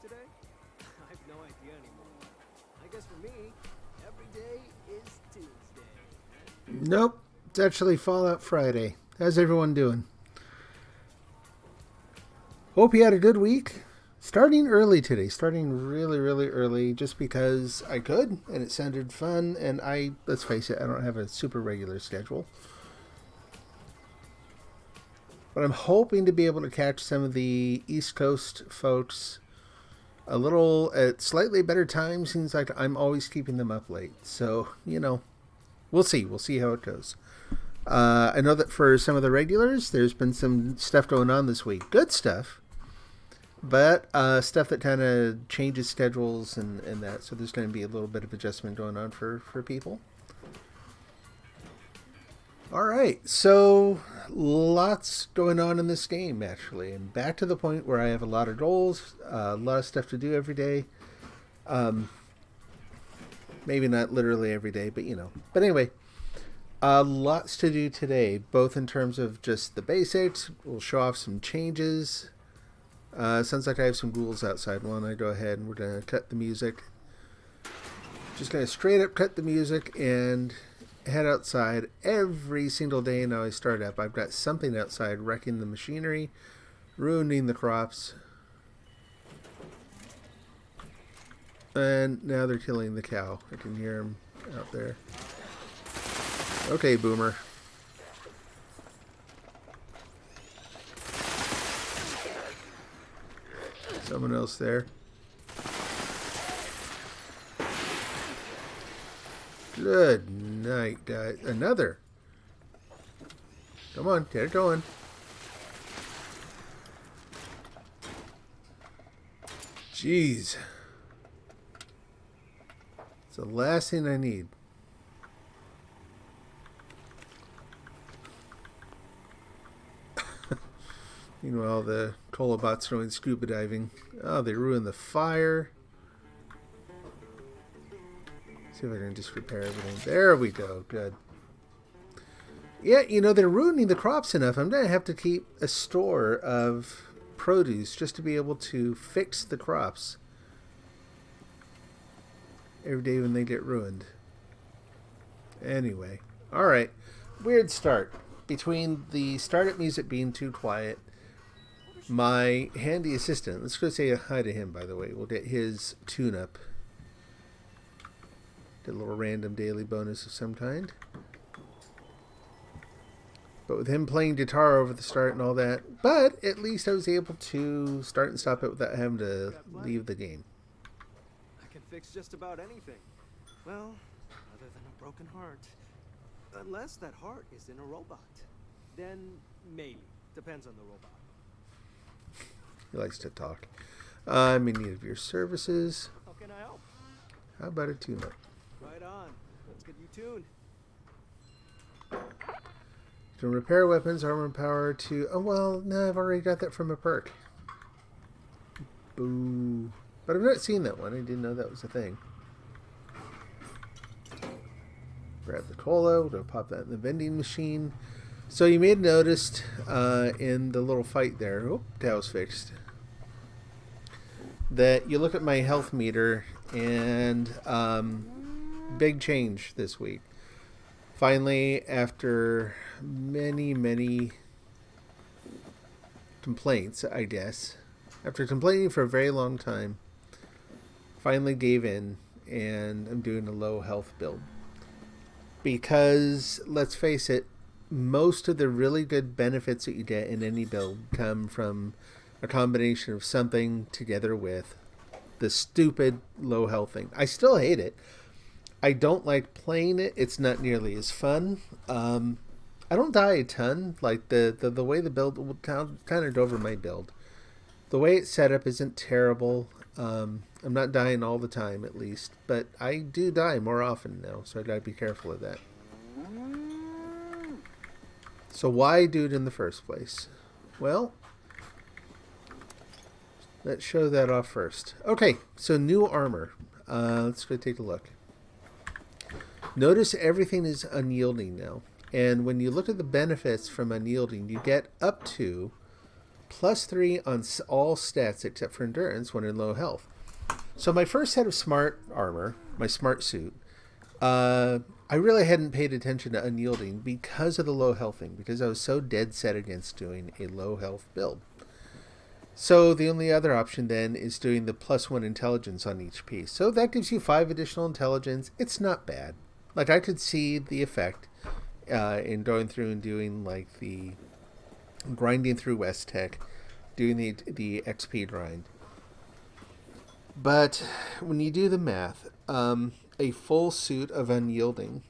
today? I have no idea anymore. I guess for me, every day is Tuesday. Nope. It's actually Fallout Friday. How's everyone doing? Hope you had a good week. Starting early today, starting really, really early just because I could and it sounded fun. And let's face it, I don't have a super regular schedule. But I'm hoping to be able to catch some of the East Coast folks a little at slightly better times. Seems like I'm always keeping them up late. So, we'll see. We'll see how it goes. I know that for some of the regulars, there's been some stuff going on this week. Good stuff. But stuff that kind of changes schedules and that. So there's going to be a little bit of adjustment going on for people. All right. So lots going on in this game, actually. And back to the point where I have a lot of goals, a lot of stuff to do every day. Maybe not literally every day, but But anyway, lots to do today, both in terms of just the basics. We'll show off some changes. Sounds like I have some ghouls outside. Why don't I go ahead and we're going to cut the music. Just going to straight up cut the music and head outside. Every single day now I start up, I've got something outside wrecking the machinery, ruining the crops. And now they're killing the cow. I can hear them out there. Okay, Boomer. Someone else there. Good night, guys. Another. Come on, get it going. Jeez. It's the last thing I need. Meanwhile, the Colobots going scuba diving. Oh, they ruined the fire. See if I can just repair everything. There we go. Good. Yeah, they're ruining the crops enough. I'm going to have to keep a store of produce just to be able to fix the crops every day when they get ruined. Anyway. All right. Weird start. Between the startup music being too quiet, my handy assistant, let's go say hi to him, by the way. We'll get his tune-up. Get a little random daily bonus of some kind. But with him playing guitar over the start and all that, but at least I was able to start and stop it without having to leave the game. I can fix just about anything. Well, other than a broken heart. Unless that heart is in a robot. Then maybe. Depends on the robot. He likes to talk. I'm in need of your services. How can I help? How about a tune-up? Right on. Let's get you tuned. To repair weapons, armor and power to... Oh, well, no, I've already got that from a perk. Boo. But I've not seen that one. I didn't know that was a thing. Grab the cola. We'll go pop that in the vending machine. So you may have noticed in the little fight there... Oh, that was fixed. That you look at my health meter and big change this week. Finally, after many complaints, I guess, after complaining for a very long time, finally gave in and I'm doing a low health build. Because, let's face it, most of the really good benefits that you get in any build come from a combination of something together with the stupid low health thing. I still hate it. I don't like playing it. It's not nearly as fun. I don't die a ton. Like the way the build kind of over my build. The way it's set up isn't terrible. I'm not dying all the time, at least, but I do die more often now, so I gotta be careful of that. So why do it in the first place? Well, let's show that off first. Okay, so new armor. Let's go take a look. Notice everything is unyielding now. And when you look at the benefits from unyielding, you get up to +3 on all stats except for endurance when in low health. So my first set of smart armor, my smart suit, I really hadn't paid attention to unyielding because of the low health thing, because I was so dead set against doing a low health build. So the only other option then is doing the +1 intelligence on each piece. So that gives you 5 additional intelligence. It's not bad. Like, I could see the effect in going through and doing like the grinding through West Tech, doing the XP grind. But when you do the math, a full suit of unyielding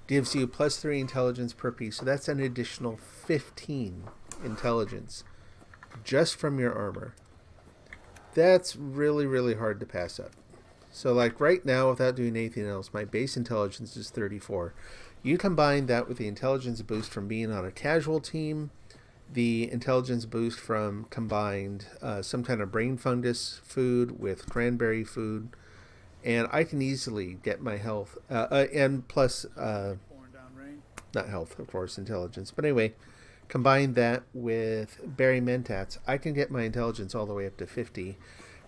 gives you +3 intelligence per piece. So that's an additional 15 intelligence just from your armor. That's really, really hard to pass up. So like right now, without doing anything else, my base intelligence is 34. You combine that with the intelligence boost from being on a casual team, the intelligence boost from combined some kind of brain fungus food with cranberry food, and I can easily get my health, and plus, not health, of course, intelligence. But anyway, combine that with berry mentats, I can get my intelligence all the way up to 50.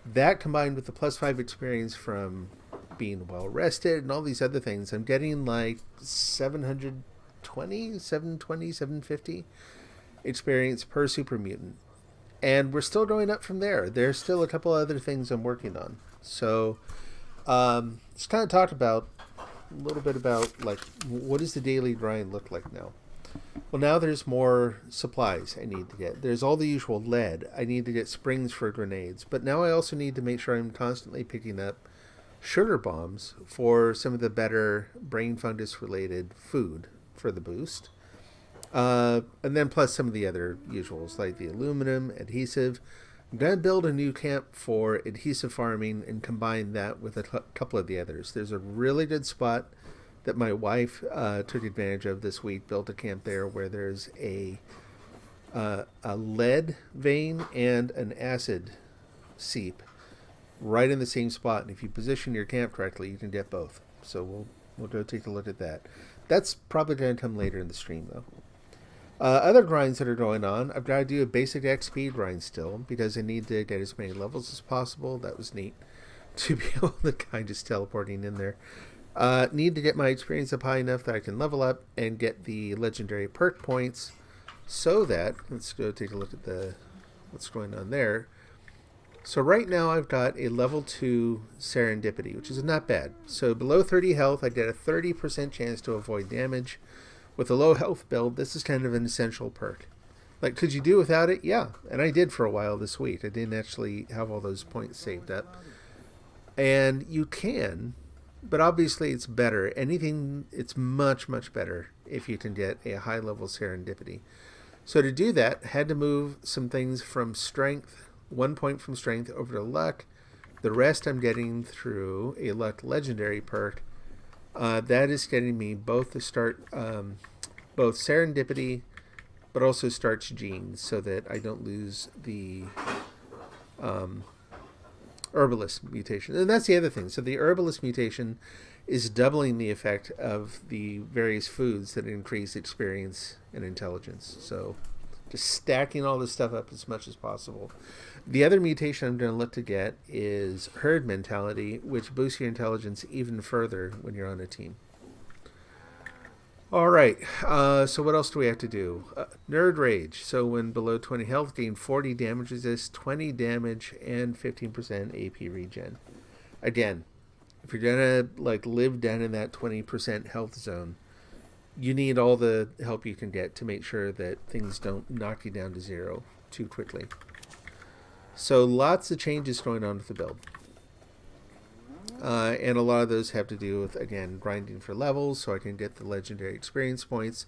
That combined with the +5 experience from being well rested and all these other things, I'm getting like 720, 750 experience per super mutant. And we're still going up from there. There's still a couple other things I'm working on. So let's kind of talk about a little bit about like what does the daily grind look like now. Well, now there's more supplies I need to get. There's all the usual lead. I need to get springs for grenades. But now I also need to make sure I'm constantly picking up sugar bombs for some of the better brain fungus related food for the boost. And then plus some of the other usuals like the aluminum, adhesive. I'm going to build a new camp for adhesive farming and combine that with a couple of the others. There's a really good spot that my wife took advantage of this week, built a camp there where there's a lead vein and an acid seep right in the same spot. And if you position your camp correctly, you can get both. So we'll go take a look at that. That's probably going to come later in the stream, though. Other grinds that are going on, I've got to do a basic XP grind still because I need to get as many levels as possible. That was neat to be able to kind of just teleporting in there. Need to get my experience up high enough that I can level up and get the legendary perk points so that, let's go take a look at what's going on there. So right now I've got a level 2 serendipity, which is not bad. So below 30 health, I get a 30% chance to avoid damage. With a low health build, this is kind of an essential perk. Like, could you do without it? Yeah, and I did for a while this week. I didn't actually have all those points saved up. And you can, but obviously it's better. It's much, much better if you can get a high level serendipity. So to do that, had to move some things from strength, 1 point from strength over to luck. The rest I'm getting through a luck legendary perk. That is getting me both to start both serendipity, but also starts genes so that I don't lose the herbalist mutation. And that's the other thing. So the herbalist mutation is doubling the effect of the various foods that increase experience and intelligence. So just stacking all this stuff up as much as possible. The other mutation I'm going to look to get is herd mentality, which boosts your intelligence even further when you're on a team. All right, so what else do we have to do? Nerd Rage. So when below 20 health, gain 40 damage resist, 20 damage, and 15% AP regen. Again, if you're going to like live down in that 20% health zone, you need all the help you can get to make sure that things don't knock you down to 0 too quickly. So lots of changes going on with the build. And a lot of those have to do with, again, grinding for levels so I can get the legendary experience points.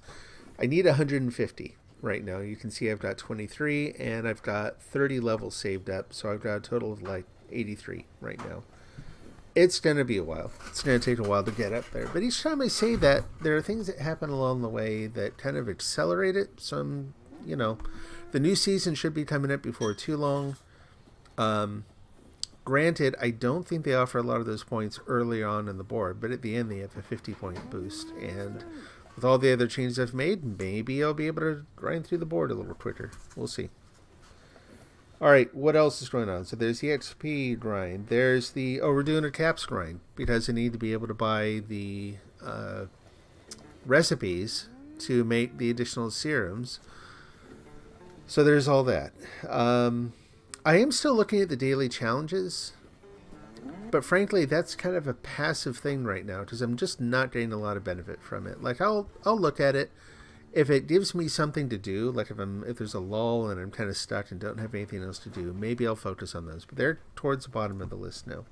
I need 150 right now. You can see I've got 23 and I've got 30 levels saved up. So I've got a total of like 83 right now. It's going to be a while. It's going to take a while to get up there. But each time I say that, there are things that happen along the way that kind of accelerate it. Some, the new season should be coming up before too long. Granted, I don't think they offer a lot of those points early on in the board, but at the end they have a 50-point boost. And with all the other changes I've made, maybe I'll be able to grind through the board a little quicker. We'll see. All right, what else is going on? So there's the XP grind. There's the we're doing a caps grind because I need to be able to buy the recipes to make the additional serums. So there's all that. I am still looking at the daily challenges, but frankly, that's kind of a passive thing right now because I'm just not getting a lot of benefit from it. Like I'll look at it. If it gives me something to do, like if there's a lull and I'm kind of stuck and don't have anything else to do, maybe I'll focus on those. But they're towards the bottom of the list now.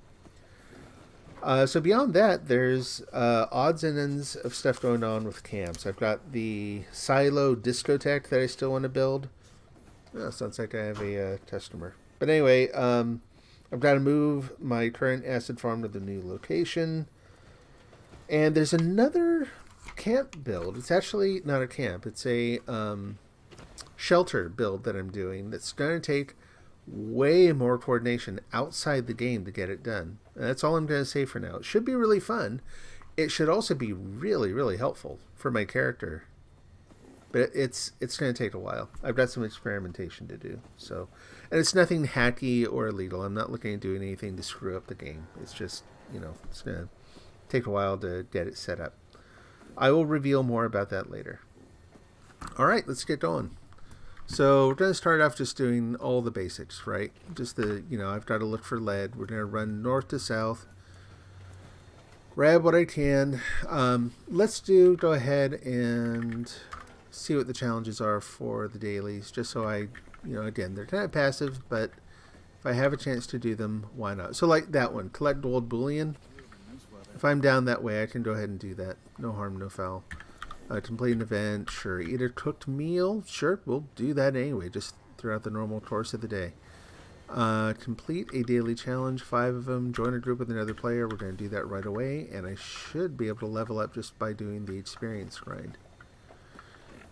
So beyond that, there's odds and ends of stuff going on with camps. I've got the silo discotheque that I still want to build. Oh, sounds like I have a customer. But anyway, I've got to move my current acid farm to the new location. And there's another camp build. It's actually not a camp. It's a shelter build that I'm doing that's going to take way more coordination outside the game to get it done. And that's all I'm going to say for now. It should be really fun. It should also be really, really helpful for my character. But it's going to take a while. I've got some experimentation to do. So, and it's nothing hacky or illegal. I'm not looking at doing anything to screw up the game. It's just, it's going to take a while to get it set up. I will reveal more about that later. All right, let's get going. So we're going to start off just doing all the basics, right? Just I've got to look for lead. We're going to run north to south. Grab what I can. Let's go ahead and see what the challenges are for the dailies, just so I, again, they're kind of passive, but if I have a chance to do them, why not? So like that one, collect gold bullion. If I'm down that way, I can go ahead and do that. No harm, no foul. Complete an event, sure. Eat a cooked meal, sure. We'll do that anyway, just throughout the normal course of the day. Complete a daily challenge, 5 of them. Join a group with another player. We're going to do that right away, and I should be able to level up just by doing the experience grind.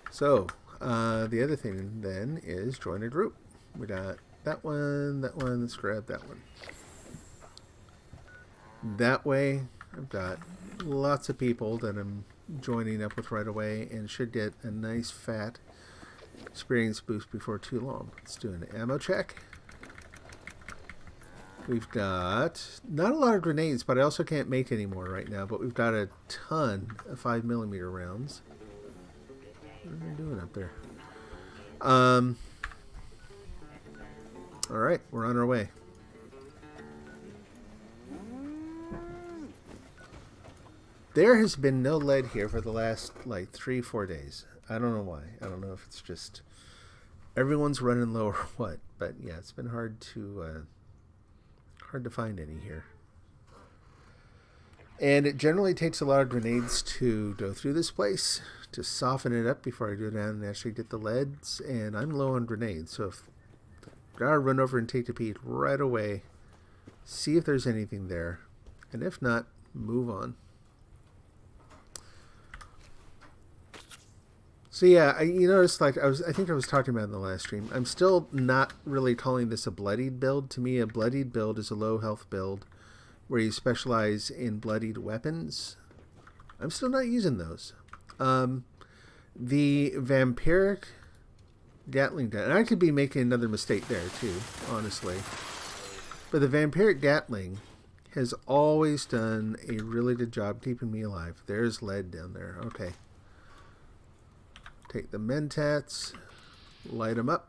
So, the other thing then is join a group. We got that one. Let's grab that one. That way, I've got lots of people that I'm joining up with right away and should get a nice fat experience boost before too long. Let's do an ammo check. We've got not a lot of grenades, but I also can't make any more right now, but we've got a ton of 5mm rounds. What are they doing up there? Alright, we're on our way. There has been no lead here for the last, 3-4 days. I don't know why. I don't know if it's just everyone's running low or what. But, yeah, it's been hard to find any here. And it generally takes a lot of grenades to go through this place, to soften it up before I go down and actually get the leads. And I'm low on grenades, so if I gotta run over and take a peek right away, see if there's anything there. And if not, move on. So yeah, you noticed, I think I was talking about in the last stream, I'm still not really calling this a bloodied build. To me, a bloodied build is a low health build where you specialize in bloodied weapons. I'm still not using those. The vampiric Gatling gun, and I could be making another mistake there too, honestly. But the vampiric Gatling has always done a really good job keeping me alive. There's lead down there. Okay. Take the mentats, light them up.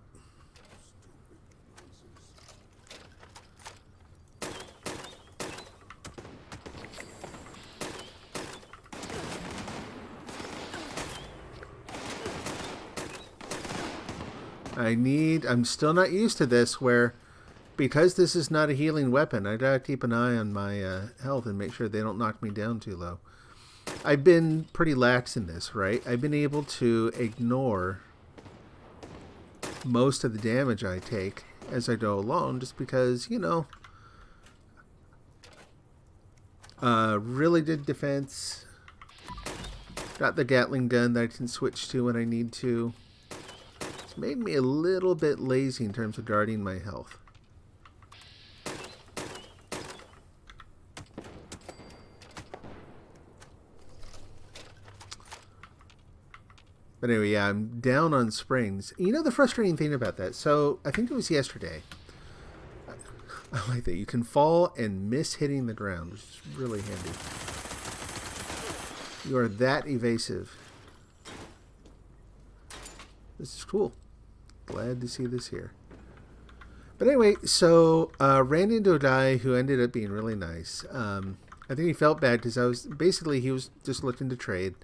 I'm still not used to this where, because this is not a healing weapon, I gotta keep an eye on my health and make sure they don't knock me down too low. I've been pretty lax in this, right? I've been able to ignore most of the damage I take as I go along just because, really good defense. Got the Gatling gun that I can switch to when I need to. It's made me a little bit lazy in terms of guarding my health. But anyway, yeah, I'm down on springs. The frustrating thing about that, so I think it was yesterday, I like that. You can fall and miss hitting the ground, which is really handy. You are that evasive. This is cool. Glad to see this here. But anyway, so ran into a guy who ended up being really nice. I think he felt bad because he was just looking to trade.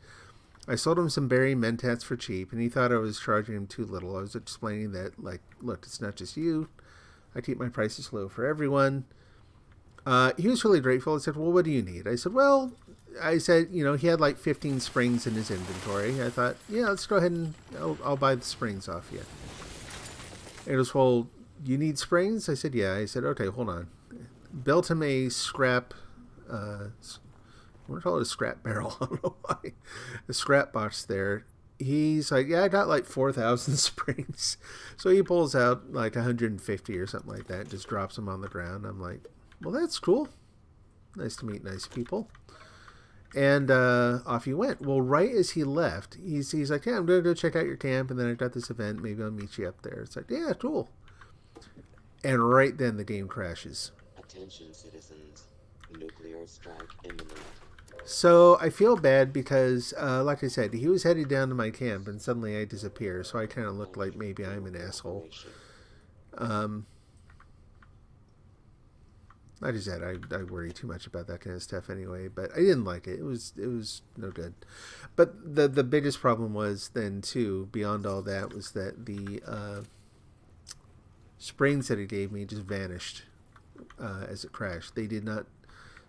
I sold him some berry mentats for cheap, and he thought I was charging him too little. I was explaining that, like, look, it's not just you. I keep my prices low for everyone. He was really grateful. I said, well, what do you need? I said, he had like 15 springs in his inventory. I thought, yeah, let's go ahead and I'll buy the springs off you. And he goes, well, you need springs? I said, yeah. I said, okay, hold on. Built him a scrap, I'm going to call it a scrap barrel. I don't know why. A scrap box there. He's like, yeah, I got like 4,000 springs. So he pulls out like 150 or something like that, just drops them on the ground. I'm like, well, that's cool. Nice to meet nice people. And off he went. Well, right as he left, he's like, yeah, I'm going to go check out your camp, and then I've got this event. Maybe I'll meet you up there. It's like, yeah, cool. And right then the game crashes. Attention, citizens. Nuclear strike imminent. So I feel bad because, like I said, he was headed down to my camp, and suddenly I disappear. So I kind of look like maybe I'm an asshole. Like I said, I worry too much about that kind of stuff anyway. But I didn't like it. It was no good. But the biggest problem was then too, beyond all that, was that the springs that he gave me just vanished as it crashed. They did not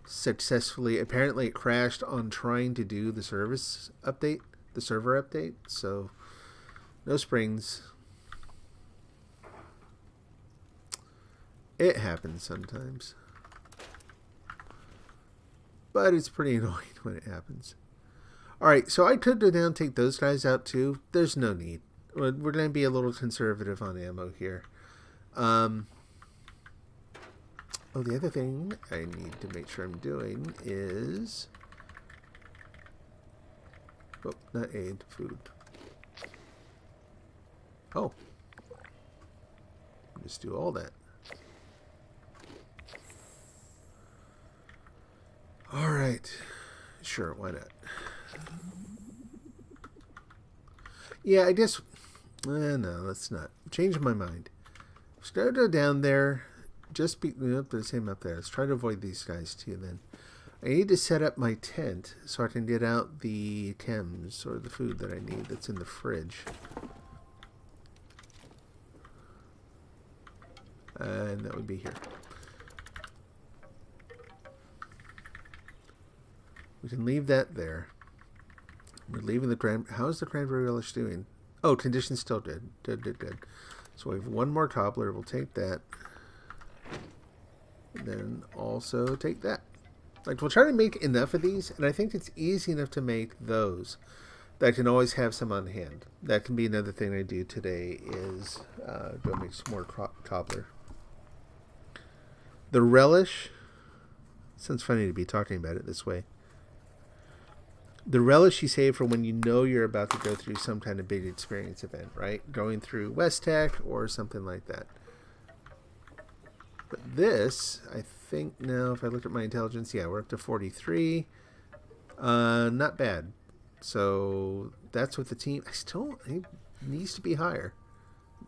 successfully. Apparently, it crashed on trying to do the server update. So no springs. It happens sometimes. But it's pretty annoying when it happens. Alright, so I could go down and take those guys out too. There's no need. We're going to be a little conservative on ammo here. The other thing I need to make sure I'm doing is... Oh, not aid, food. Oh. Just do all that. Alright. Sure, why not? Yeah, I guess... no, let's not. Change my mind. Let's go down there. Just be... Nope, the same up there. Let's try to avoid these guys too then. I need to set up my tent so I can get out the chems or the food that I need that's in the fridge. And that would be here. We can leave that there. We're leaving the how's the cranberry relish doing? Oh, condition's still good. Good. So we have one more cobbler. We'll take that. And then also take that. Like, we'll try to make enough of these, and I think it's easy enough to make those that I can always have some on hand. That can be another thing I do today is go make some more cobbler. The relish, sounds funny to be talking about it this way. The relish you save for when you know you're about to go through some kind of big experience event, right? Going through Westech or something like that. But this, I think now, if I look at my intelligence, yeah, we're up to 43. Not bad. So that's what the team... it needs to be higher.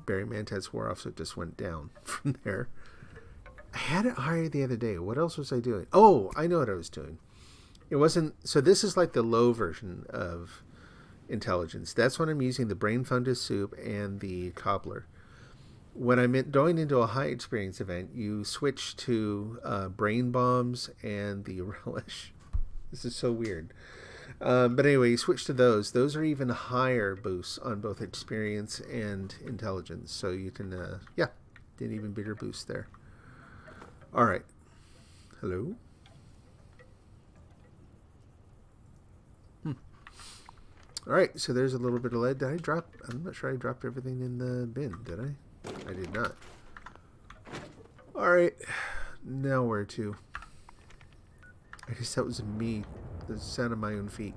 Barry Mantas wore off, so it just went down from there. I had it higher the other day. What else was I doing? Oh, I know what I was doing. It wasn't... So this is like the low version of intelligence. That's when I'm using the brain fungus soup and the cobbler. When I'm going into a high experience event, you switch to brain bombs and the relish. This is so weird. But anyway, you switch to those. Those are even higher boosts on both experience and intelligence. So you can, get an even bigger boost there. All right. Hello? All right, so there's a little bit of lead. Did I drop? I'm not sure I dropped everything in the bin, did I? I did not. All right, now where to? I guess that was me, the sound of my own feet.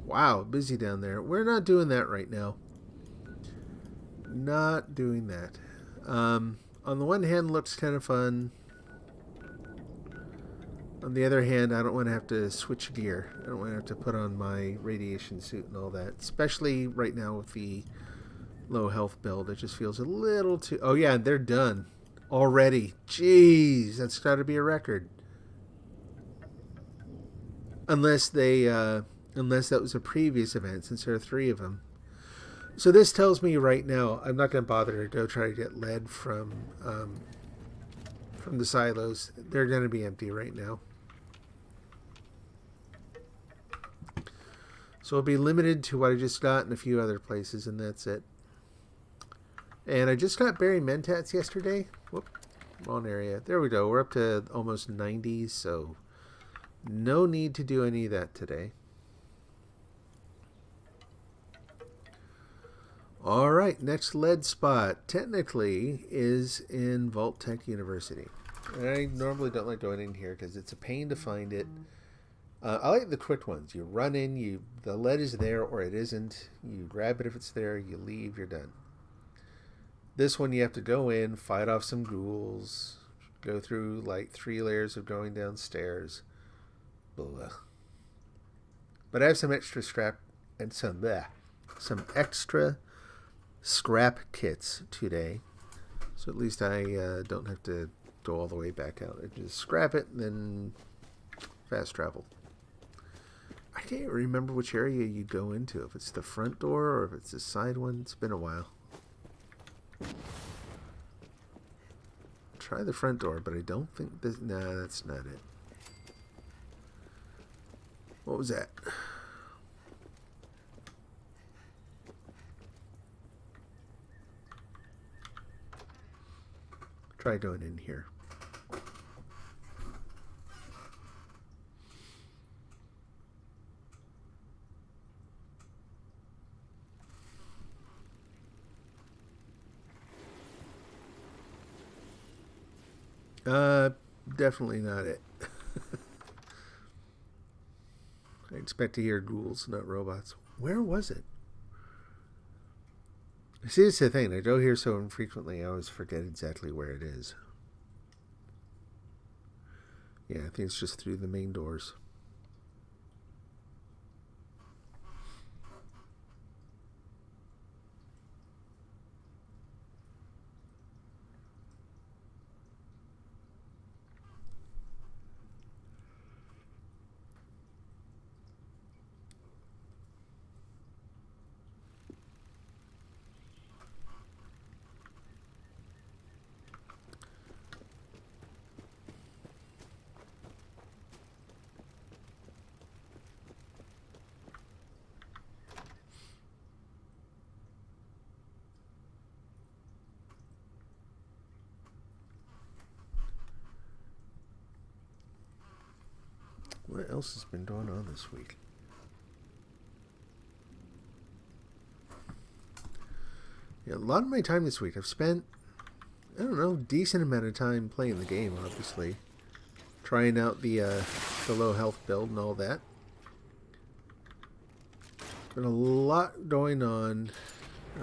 Wow, busy down there. We're not doing that right now. not doing that. On the one hand, looks kind of fun. On the other hand, I don't want to have to switch gear. I don't want to have to put on my radiation suit and all that. Especially right now with the low health build. It just feels a little too... Oh yeah, they're done. Already. Jeez, that's got to be a record. Unless that was a previous event, since there are 3 of them. So this tells me right now, I'm not going to bother to go try to get lead from the silos. They're going to be empty right now. So I'll be limited to what I just got in a few other places, and that's it. And I just got berry mentats yesterday. Whoop, wrong area. There we go. We're up to almost 90, so no need to do any of that today. All right, next lead spot technically is in Vault-Tec University. And I normally don't like going in here because it's a pain to find it. I like the quick ones. You run in, the lead is there or it isn't. You grab it if it's there, you leave, you're done. This one you have to go in, fight off some ghouls, go through like 3 layers of going downstairs. Blah. But I have some extra scrap and some extra scrap kits today. So at least I don't have to go all the way back out. I just scrap it and then fast travel. I can't remember which area you go into. If it's the front door or if it's the side one. It's been a while. Try the front door, but I don't think this... Nah, that's not it. What was that? Try going in here. Definitely not it. I expect to hear ghouls, not robots. Where was it? See, it's the thing. I go here so infrequently, I always forget exactly where it is. Yeah, I think it's just through the main doors. What else has been going on this week? Yeah, a lot of my time this week I've spent, I don't know, decent amount of time playing the game, obviously. Trying out the low health build and all that. Been a lot going on.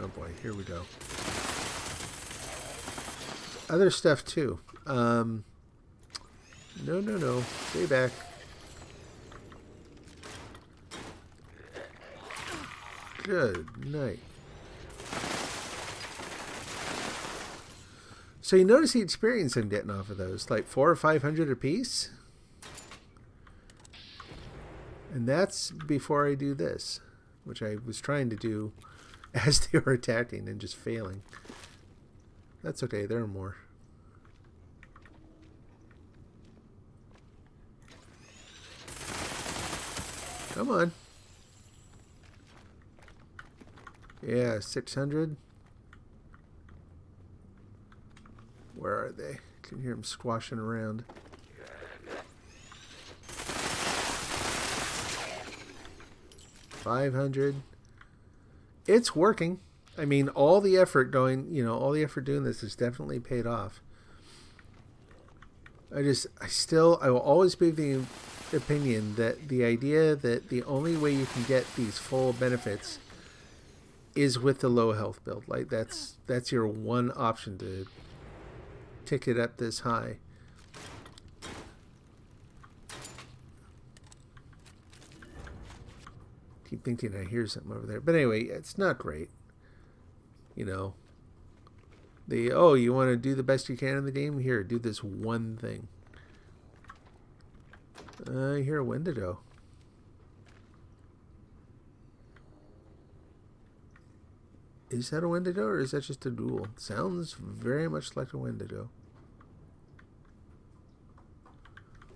Oh boy, here we go. Other stuff too. No. Stay back. Good night. So you notice the experience I'm getting off of those, like 400 or 500 a piece, and that's before I do this, which I was trying to do as they were attacking and just failing. That's okay. There are more. Come on. Yeah, 600. Where are they? I can hear them squashing around. $500. It's working. I mean, all the effort doing this has definitely paid off. I will always be of the opinion that the idea that the only way you can get these full benefits is with the low health build. Like that's your one option to tick it up this high. Keep thinking I hear something over there, but anyway, it's not great. You know, you want to do the best you can in the game? Here, do this one thing. I hear a Wendigo. Is that a Wendigo or is that just a ghoul? Sounds very much like a Wendigo.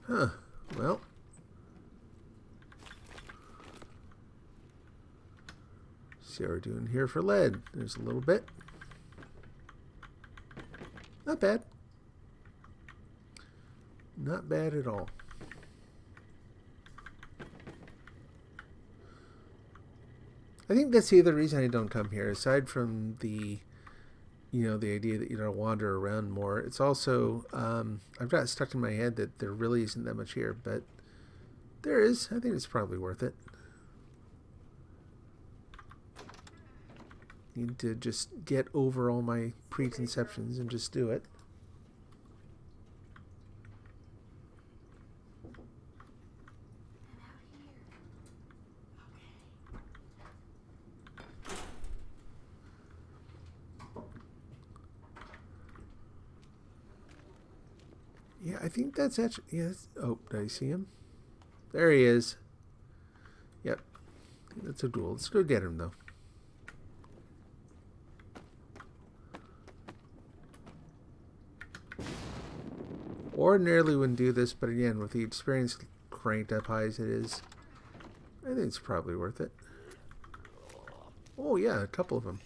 Huh. Well. See how we're doing here for lead. There's a little bit. Not bad. Not bad at all. I think that's the other reason I don't come here, aside from the, the idea that you don't wander around more. It's also, I've got it stuck in my head that there really isn't that much here, but there is. I think it's probably worth it. Need to just get over all my preconceptions and just do it. Yeah, I think that's actually... Yes. Oh, did I see him? There he is. Yep. That's a ghoul. Let's go get him, though. Ordinarily wouldn't do this, but again, with the experience cranked up high as it is, I think it's probably worth it. Oh, yeah, a couple of them.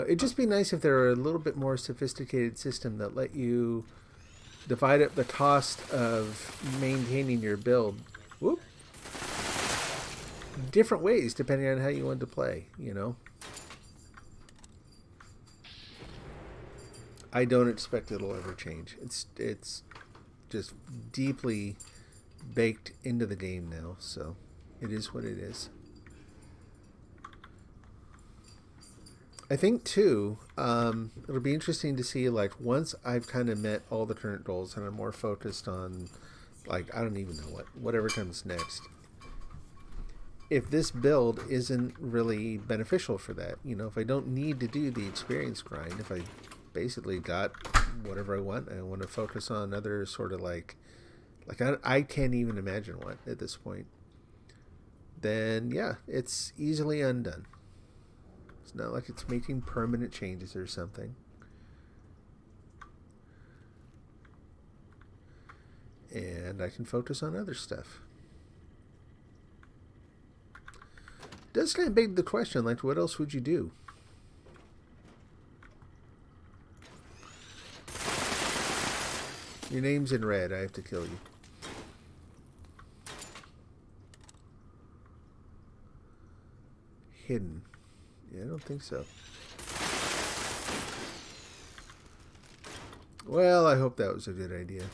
It'd just be nice if there were a little bit more sophisticated system that let you divide up the cost of maintaining your build. Whoop. Different ways depending on how you want to play, I don't expect it'll ever change. It's just deeply baked into the game now, so it is what it is. I think too, it'll be interesting to see, like, once I've kind of met all the current goals and I'm more focused on, like, I don't even know whatever comes next. If this build isn't really beneficial for that, if I don't need to do the experience grind, if I basically got whatever I want to focus on other sort of like I can't even imagine what at this point, then yeah, it's easily undone. It's not like it's making permanent changes or something. And I can focus on other stuff. Does kind of beg the question, like, what else would you do? Your name's in red. I have to kill you. Hidden. Yeah, I don't think so. Well, I hope that was a good idea.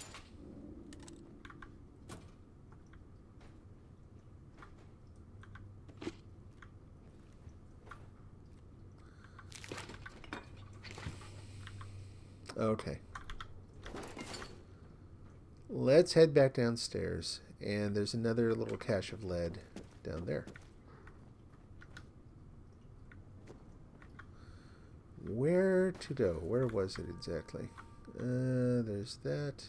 Okay. Let's head back downstairs. And there's another little cache of lead down there. Where to go? Where was it exactly? There's that.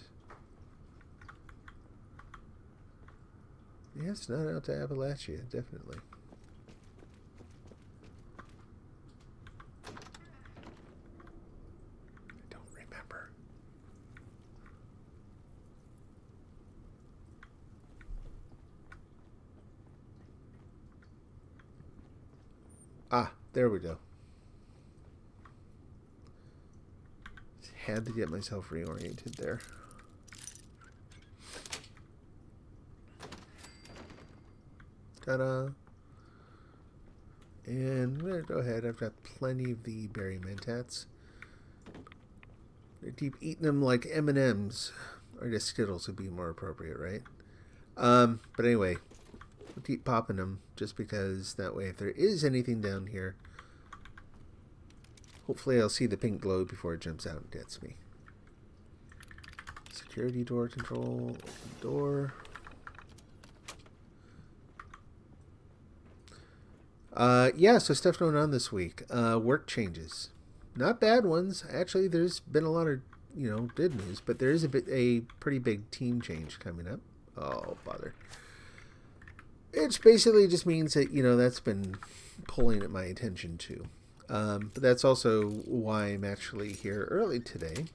Yeah, it's not out to Appalachia, definitely. I don't remember. Ah, there we go. Had to get myself reoriented there. Ta-da! And I'm going to go ahead. I've got plenty of the berry mentats. They keep eating them like M&Ms. Or I guess Skittles would be more appropriate, right? But anyway, we'll keep popping them just because that way if there is anything down here, hopefully I'll see the pink glow before it jumps out and gets me. Security door control, open door. Yeah, so stuff going on this week. Work changes. Not bad ones. Actually, there's been a lot of, good news, but there is a pretty big team change coming up. Oh, bother. It basically just means that, that's been pulling at my attention too. But that's also why I'm actually here early today,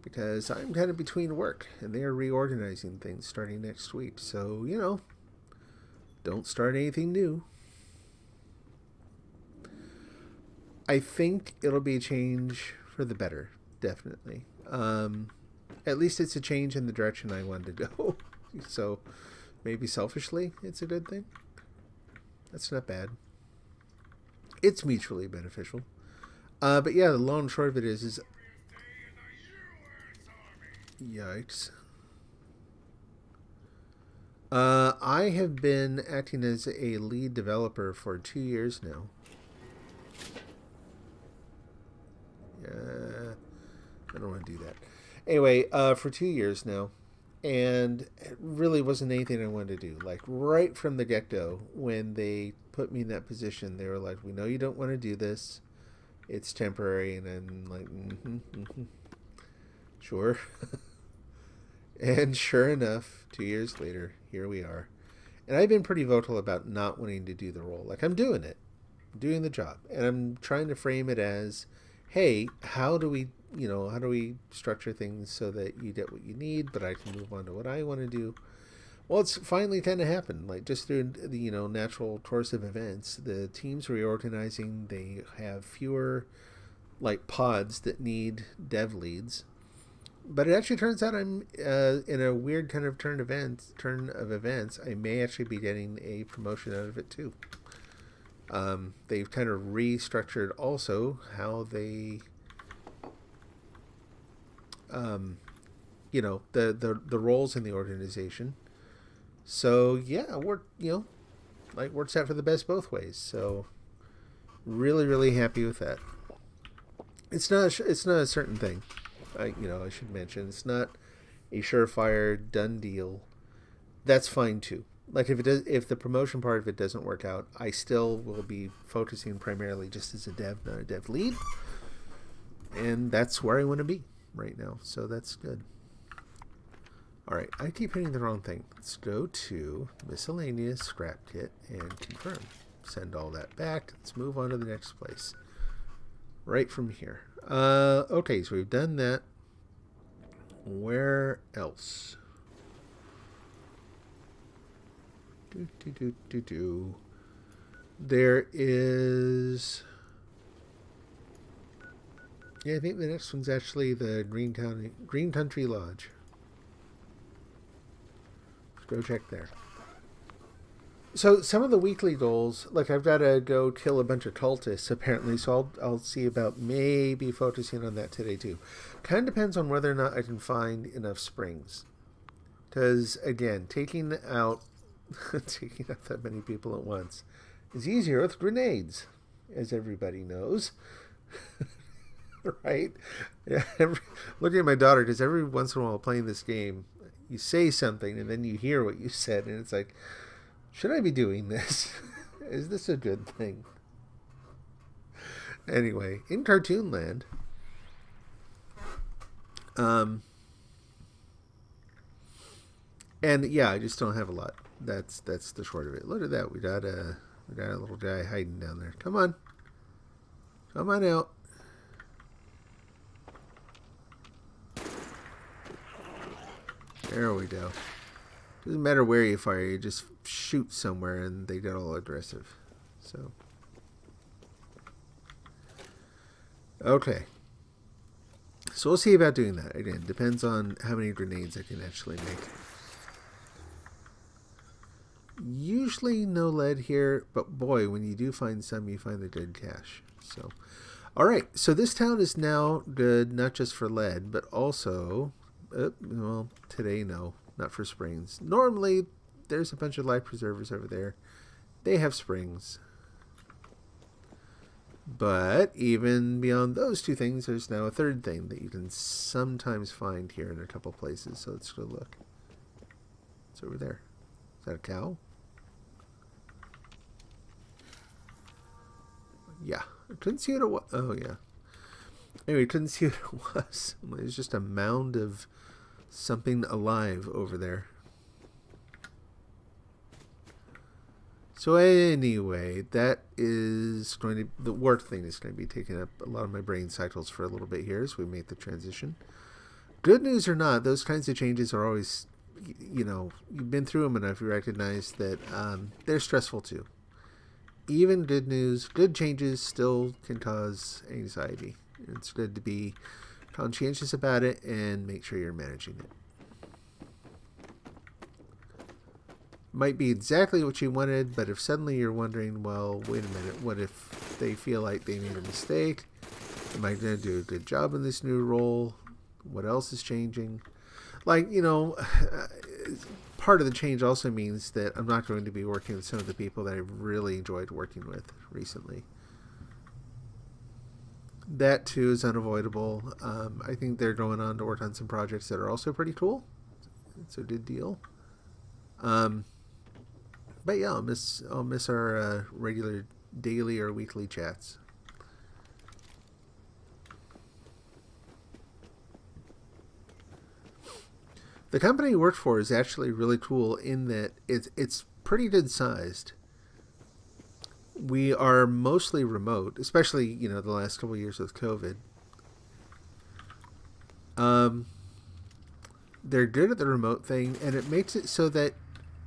because I'm kind of between work and they are reorganizing things starting next week. So, don't start anything new. I think it'll be a change for the better, definitely. At least it's a change in the direction I wanted to go. So maybe selfishly, it's a good thing. That's not bad. It's mutually beneficial. But yeah, the long and short of it is yikes. I have been acting as a lead developer for 2 years now. I don't want to do that. Anyway, for 2 years now, and it really wasn't anything I wanted to do. Like right from the get-go, when they put me in that position, they were like, "We know you don't want to do this. It's temporary," and I'm like, sure. And sure enough, 2 years later, here we are. And I've been pretty vocal about not wanting to do the role. Like I'm doing it, I'm doing the job, and I'm trying to frame it as, hey, how do we structure things so that you get what you need, but I can move on to what I want to do? Well, it's finally kind of happened. Like just through the, natural course of events, the team's reorganizing. They have fewer like pods that need dev leads. But it actually turns out I'm in a weird kind of turn of events. I may actually be getting a promotion out of it too. They've kind of restructured also how they, the roles in the organization. So yeah, works out for the best both ways. So really, really happy with that. It's not a certain thing. I should mention it's not a surefire done deal. That's fine too. Like if the promotion part of it doesn't work out, I still will be focusing primarily just as a dev, not a dev lead. And that's where I want to be right now. So that's good. All right, I keep hitting the wrong thing. Let's go to miscellaneous scrap kit and confirm. Send all that back. Let's move on to the next place. Right from here. Okay, so we've done that. Where else? There is... Yeah, I think the next one's actually the Green Country Lodge. Let's go check there. So some of the weekly goals, like I've got to go kill a bunch of cultists apparently, so I'll see about maybe focusing on that today too. Kind of depends on whether or not I can find enough springs. Because again, taking out that many people at once is easier with grenades, as everybody knows. Right? Yeah. Looking at my daughter, because every once in a while playing this game, you say something and then you hear what you said, and it's like, should I be doing this? Is this a good thing? Anyway, in Cartoon Land, and yeah, I just don't have a lot. That's the short of it. Look at that. We got a little guy hiding down there. Come on out. There we go. Doesn't matter where you fire, you just shoot somewhere and they get all aggressive. So, okay. So we'll see about doing that. Again, depends on how many grenades I can actually make. Usually no lead here, but boy, when you do find some, you find the good cash. So, All right, so this town is now good not just for lead, but also, well, today no, not for springs. Normally, there's a bunch of life preservers over there. They have springs. But even beyond those two things, there's now a third thing that you can sometimes find here in a couple places. So let's go look. It's over there. Is that a cow? Yeah. I couldn't see what it was. Oh, yeah. Anyway, couldn't see what it was. There's just a mound of something alive over there. So anyway, that is going to, the work thing is going to be taking up a lot of my brain cycles for a little bit here as we make the transition. Good news or not, those kinds of changes are always, you know, you've been through them enough, you recognize that they're stressful too. Even good news, good changes still can cause anxiety. It's good to be conscientious about it and make sure you're managing it. Might be exactly what you wanted, but if suddenly you're wondering, well, wait a minute, what if they feel like they made a mistake? Am I going to do a good job in this new role? What else is changing? Like, you know, part of the change also means that I'm not going to be working with some of the people that I've really enjoyed working with recently. That, too, is unavoidable. I think they're going on to work on some projects that are also pretty cool. It's a good deal. But yeah, I'll miss our regular daily or weekly chats. The company you worked for is actually really cool in that it's pretty good sized. We are mostly remote, especially, you know, the last couple of years with COVID. They're good at the remote thing, and it makes it so that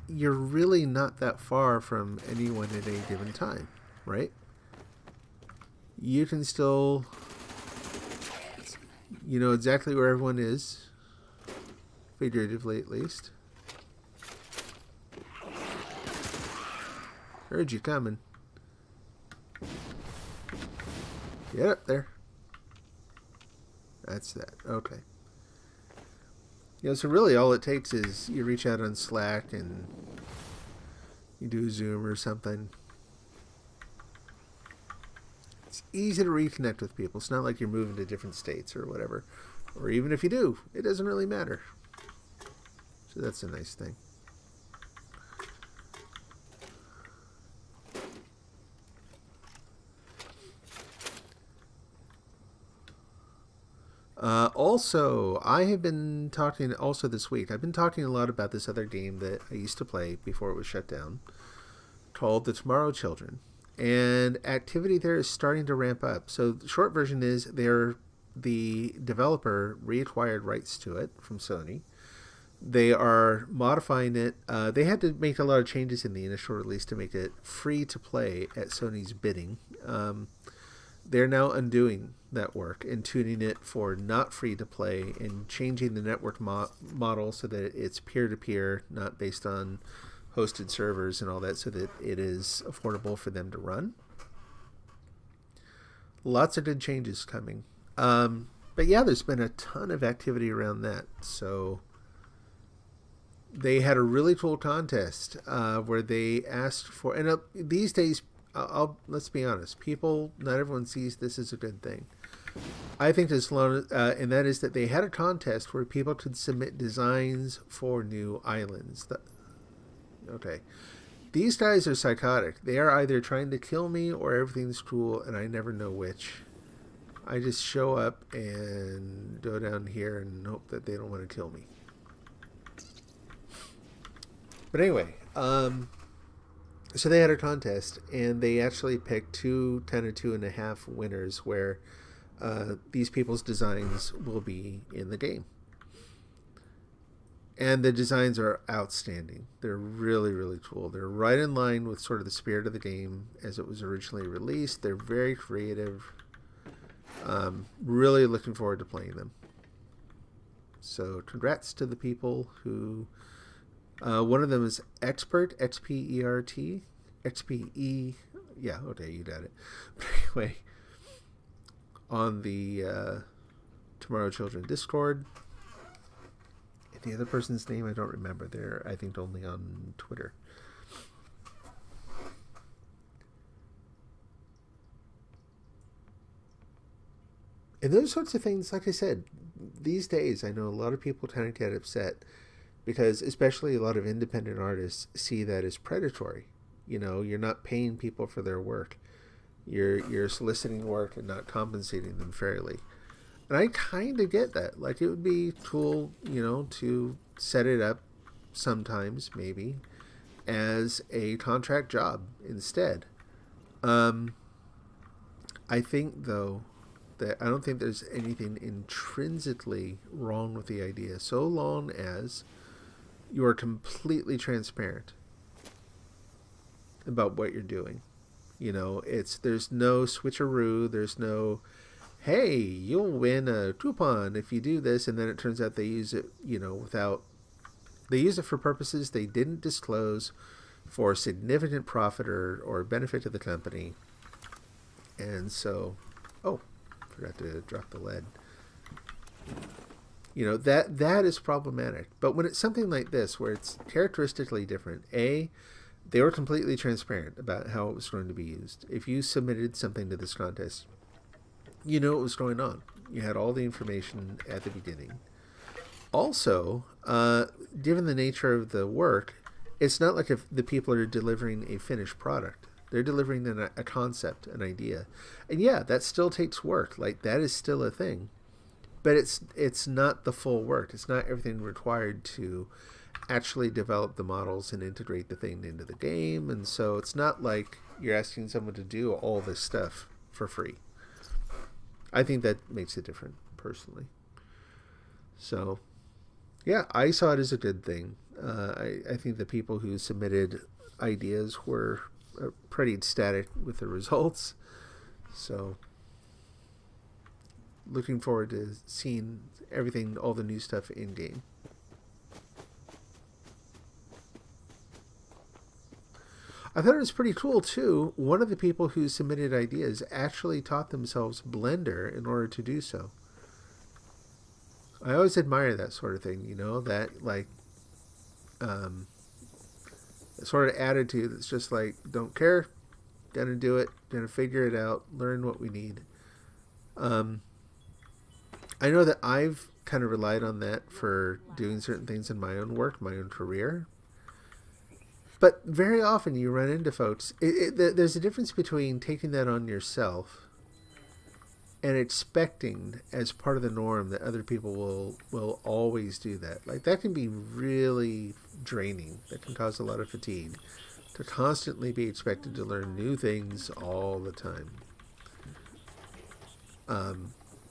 you're really not that far from anyone at any given time, right? You can still, you know exactly where everyone is, figuratively at least. Heard you coming. Get up there. That's that. Okay. You know, so really all it takes is you reach out on Slack and you do Zoom or something. It's easy to reconnect with people. It's not like you're moving to different states or whatever. Or even if you do, it doesn't really matter. So that's a nice thing. Also, I have been talking, also this week, I've been talking a lot about this other game that I used to play before it was shut down, called The Tomorrow Children. And activity there is starting to ramp up. So the short version is the developer reacquired rights to it from Sony. They are modifying it. They had to make a lot of changes in the initial release to make it free to play at Sony's bidding. They're now undoing that work and tuning it for not free to play and changing the network model so that it's peer-to-peer, not based on hosted servers and all that, so that it is affordable for them to run. Lots of good changes coming. But yeah, there's been a ton of activity around that. So they had a really cool contest where they asked for, and these days, let's be honest, not everyone sees this as a good thing. I think as long and that is that they had a contest where people could submit designs for new islands. Okay. These guys are psychotic. They are either trying to kill me or everything's cool, and I never know which. I just show up and go down here and hope that they don't want to kill me. But anyway, so they had a contest, and they actually picked 2 10 or 2.5 winners where these people's designs will be in the game. And the designs are outstanding. They're really, really cool. They're right in line with sort of the spirit of the game as it was originally released. They're very creative. Really looking forward to playing them. So congrats to the people who... one of them is Expert, X-P-E-R-T. X-P-E... Yeah, okay, you got it. But anyway... on the Tomorrow Children Discord. And the other person's name I don't remember. They're, I think, only on Twitter. And those sorts of things, like I said, these days I know a lot of people tend to get upset because especially a lot of independent artists see that as predatory. You know, you're not paying people for their work. You're soliciting work and not compensating them fairly. And I kind of get that. Like, it would be cool, you know, to set it up sometimes, maybe, as a contract job instead. I think, though, that I don't think there's anything intrinsically wrong with the idea, so long as you are completely transparent about what you're doing. You know, there's no switcheroo, there's no, hey, you'll win a coupon if you do this, and then it turns out they use it, you know, they use it for purposes they didn't disclose for significant profit or benefit to the company. And so, forgot to drop the lead. You know, that is problematic. But when it's something like this, where it's characteristically different, they were completely transparent about how it was going to be used. If you submitted something to this contest, you know what was going on. You had all the information at the beginning. Also, given the nature of the work, it's not like if the people are delivering a finished product. They're delivering a concept, an idea. And yeah, that still takes work. Like, that is still a thing. But it's not the full work. It's not everything required to actually develop the models and integrate the thing into the game. And so it's not like you're asking someone to do all this stuff for free. I think that makes it different, personally. So, yeah, I saw it as a good thing. I think the people who submitted ideas were pretty ecstatic with the results. So, looking forward to seeing everything, all the new stuff in game. I thought it was pretty cool too. One of the people who submitted ideas actually taught themselves Blender in order to do so. I always admire that sort of thing, you know, that like sort of attitude that's just like, don't care, gonna do it, gonna figure it out, learn what we need. I know that I've kind of relied on that for doing certain things in my own work, my own career. But very often you run into folks, there's a difference between taking that on yourself and expecting as part of the norm that other people will always do that. Like, that can be really draining. That can cause a lot of fatigue to constantly be expected to learn new things all the time.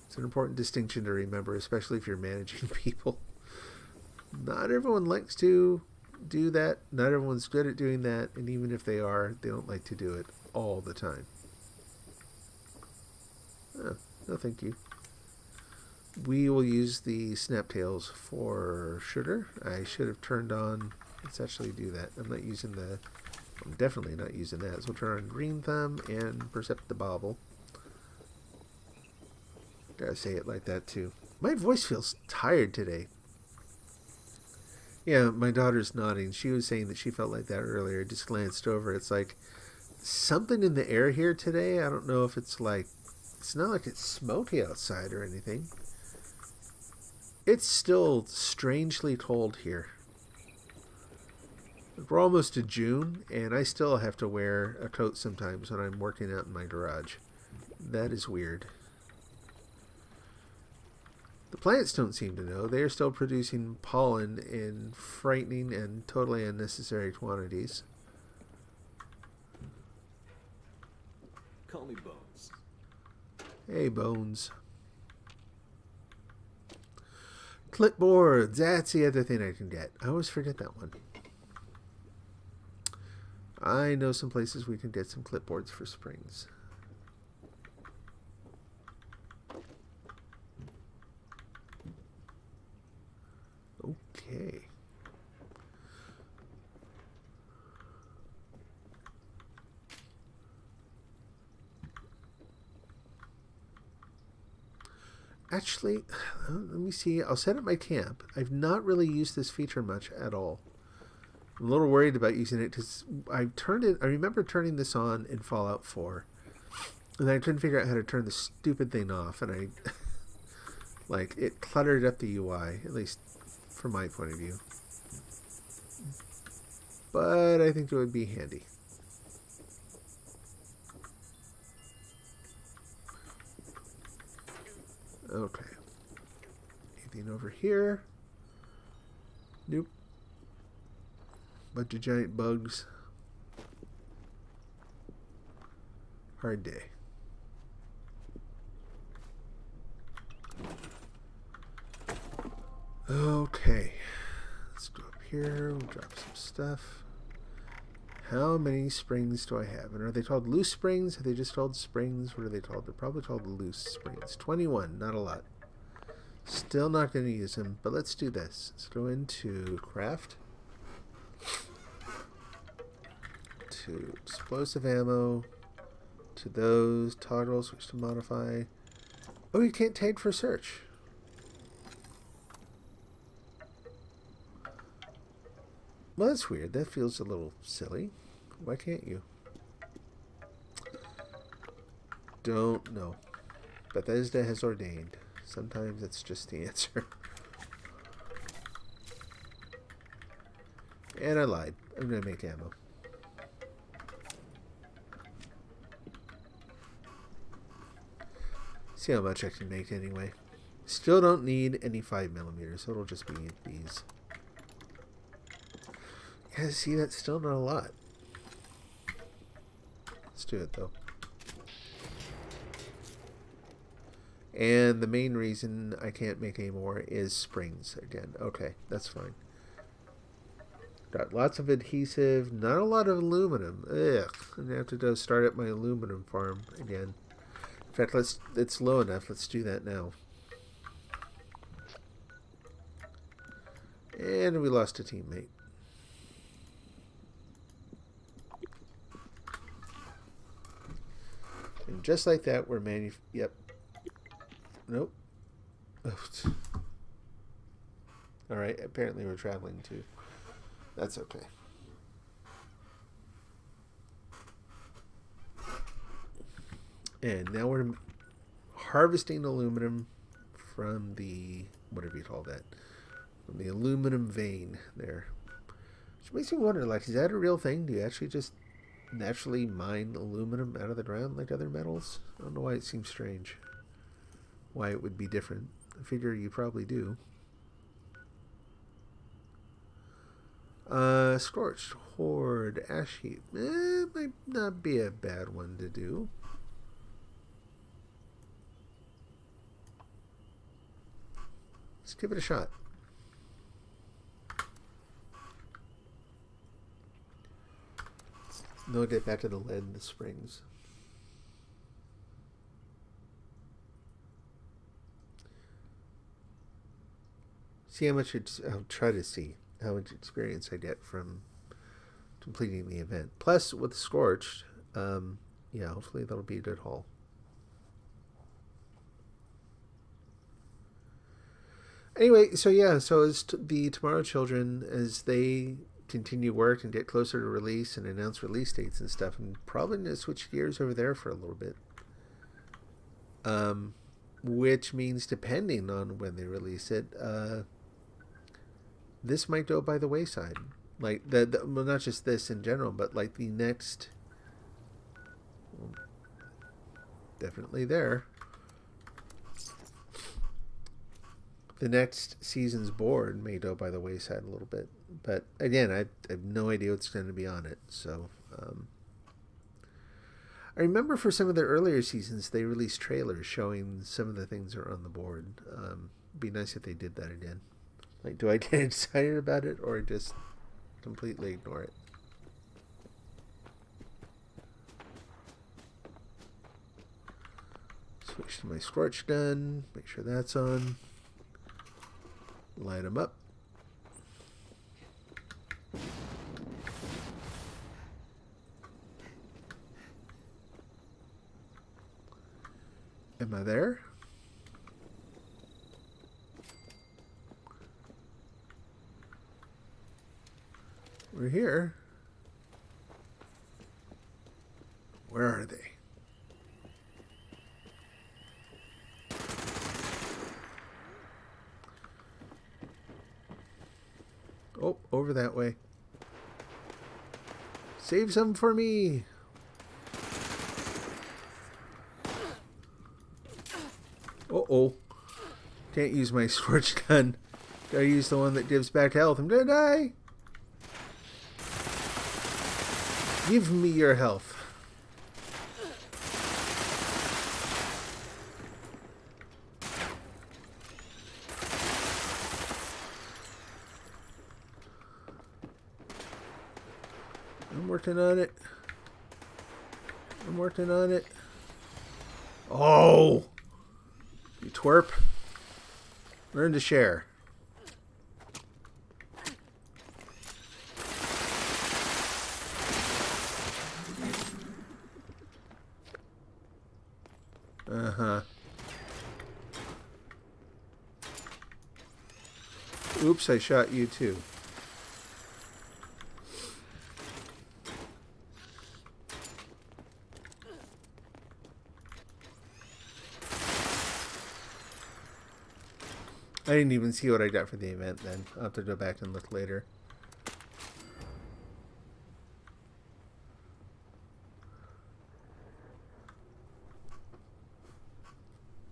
It's an important distinction to remember, especially if you're managing people. Not everyone likes to do that. Not everyone's good at doing that, and even if they are, they don't like to do it all the time. No, thank you. We will use the snaptails for sugar. I should have turned on. Let's actually do that. I'm definitely not using that. So we'll turn on Green Thumb and Perceptibobble. Gotta say it like that too. My voice feels tired today. Yeah, my daughter's nodding. She was saying that she felt like that earlier. I just glanced over. It's like something in the air here today. I don't know if it's like, it's not like it's smoky outside or anything. It's still strangely cold here. We're almost to June, and I still have to wear a coat sometimes when I'm working out in my garage. That is weird. The plants don't seem to know. They are still producing pollen in frightening and totally unnecessary quantities. Call me Bones. Hey, Bones. Clipboards. That's the other thing I can get. I always forget that one. I know some places we can get some clipboards for springs. Okay. Actually, let me see. I'll set up my camp. I've not really used this feature much at all. I'm a little worried about using it because I remember turning this on in Fallout 4. And I couldn't figure out how to turn the stupid thing off. And I, like, it cluttered up the UI, at least from my point of view. But I think it would be handy. Okay. Anything over here? Nope. Bunch of giant bugs. Hard day. Okay. Let's go up here. We'll drop some stuff. How many springs do I have? And are they called loose springs? Are they just called springs? What are they called? They're probably called loose springs. 21. Not a lot. Still not going to use them, but let's do this. Let's go into craft. To explosive ammo. To those. Toggle. Switch to modify. Oh, you can't tag for search. Well, that's weird. That feels a little silly. Why can't you? Don't know. Bethesda has ordained. Sometimes it's just the answer. And I lied. I'm going to make ammo. See how much I can make anyway. Still don't need any 5mm, so it'll just be these. Yeah, see, that's still not a lot. Let's do it, though. And the main reason I can't make any more is springs again. Okay, that's fine. Got lots of adhesive, not a lot of aluminum. Ugh, I'm going to have to go start up my aluminum farm again. In fact, it's low enough. Let's do that now. And we lost a teammate. And just like that, we're Yep. Nope. Alright, apparently we're traveling too. That's okay. And now we're harvesting aluminum from the, whatever you call that, from the aluminum vein there. Which makes me wonder, like, is that a real thing? Do you actually just naturally mine aluminum out of the ground like other metals? I don't know why it seems strange. Why it would be different. I figure you probably do. Scorched Horde Ash Heap. Might not be a bad one to do. Let's give it a shot. No, get back to the lead and the springs. See how much I'll try to see how much experience I get from completing the event. Plus, with Scorched, yeah, hopefully that'll be a good haul. Anyway, so yeah, so as the Tomorrow Children, as they continue work and get closer to release and announce release dates and stuff, I'm probably going to switch gears over there for a little bit. Which means, depending on when they release it, this might go by the wayside. Like, well, not just this in general, but like the next... Well, definitely there. The next season's board may go by the wayside a little bit. But again, I have no idea what's going to be on it. So, I remember for some of the earlier seasons, they released trailers showing some of the things that are on the board. Be nice if they did that again. Like, do I get excited about it or just completely ignore it? Switch to my Scorch gun. Make sure that's on. Light them up. Am I there? We're here. Where are they? Oh, over that way. Save some for me. Uh-oh. Can't use my scorch gun. Gotta use the one that gives back health. I'm gonna die. Give me your health. I'm working on it. I'm working on it. Oh! You twerp. Learn to share. Uh-huh. Oops, I shot you too. I didn't even see what I got for the event then. I'll have to go back and look later.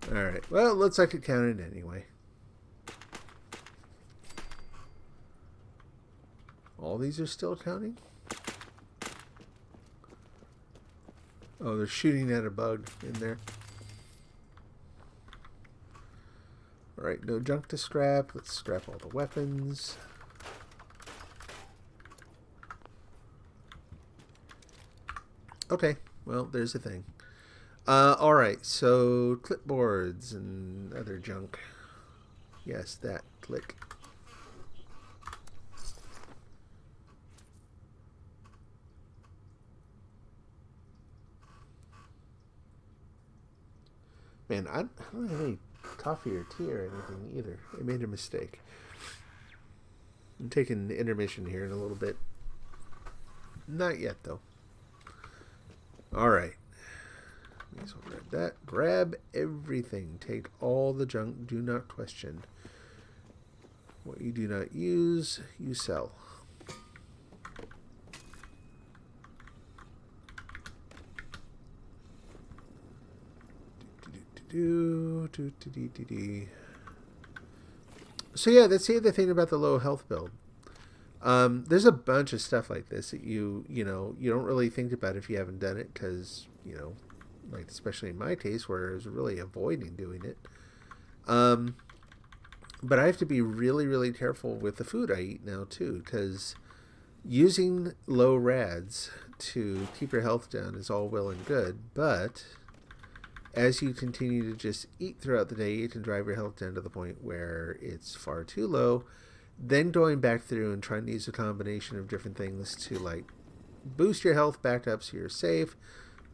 Alright, well, it looks like it counted anyway. All these are still counting? Oh, they're shooting at a bug in there. Alright, no junk to scrap. Let's scrap all the weapons. Okay, well, there's the thing. Alright, so clipboards and other junk. Yes, that. Click. Man, I don't have any coffee or tea or anything either. I made a mistake. I'm taking an intermission here in a little bit. Not yet, though. Alright. So grab that. Grab everything. Take all the junk. Do not question. What you do not use, you sell. So yeah, that's the other thing about the low health build. There's a bunch of stuff like this that you don't really think about if you haven't done it, because like especially in my case where I was really avoiding doing it. But I have to be really, really careful with the food I eat now too, because using low rads to keep your health down is all well and good, but as you continue to just eat throughout the day, you can drive your health down to the point where it's far too low. Then going back through and trying to use a combination of different things to like boost your health back up so you're safe,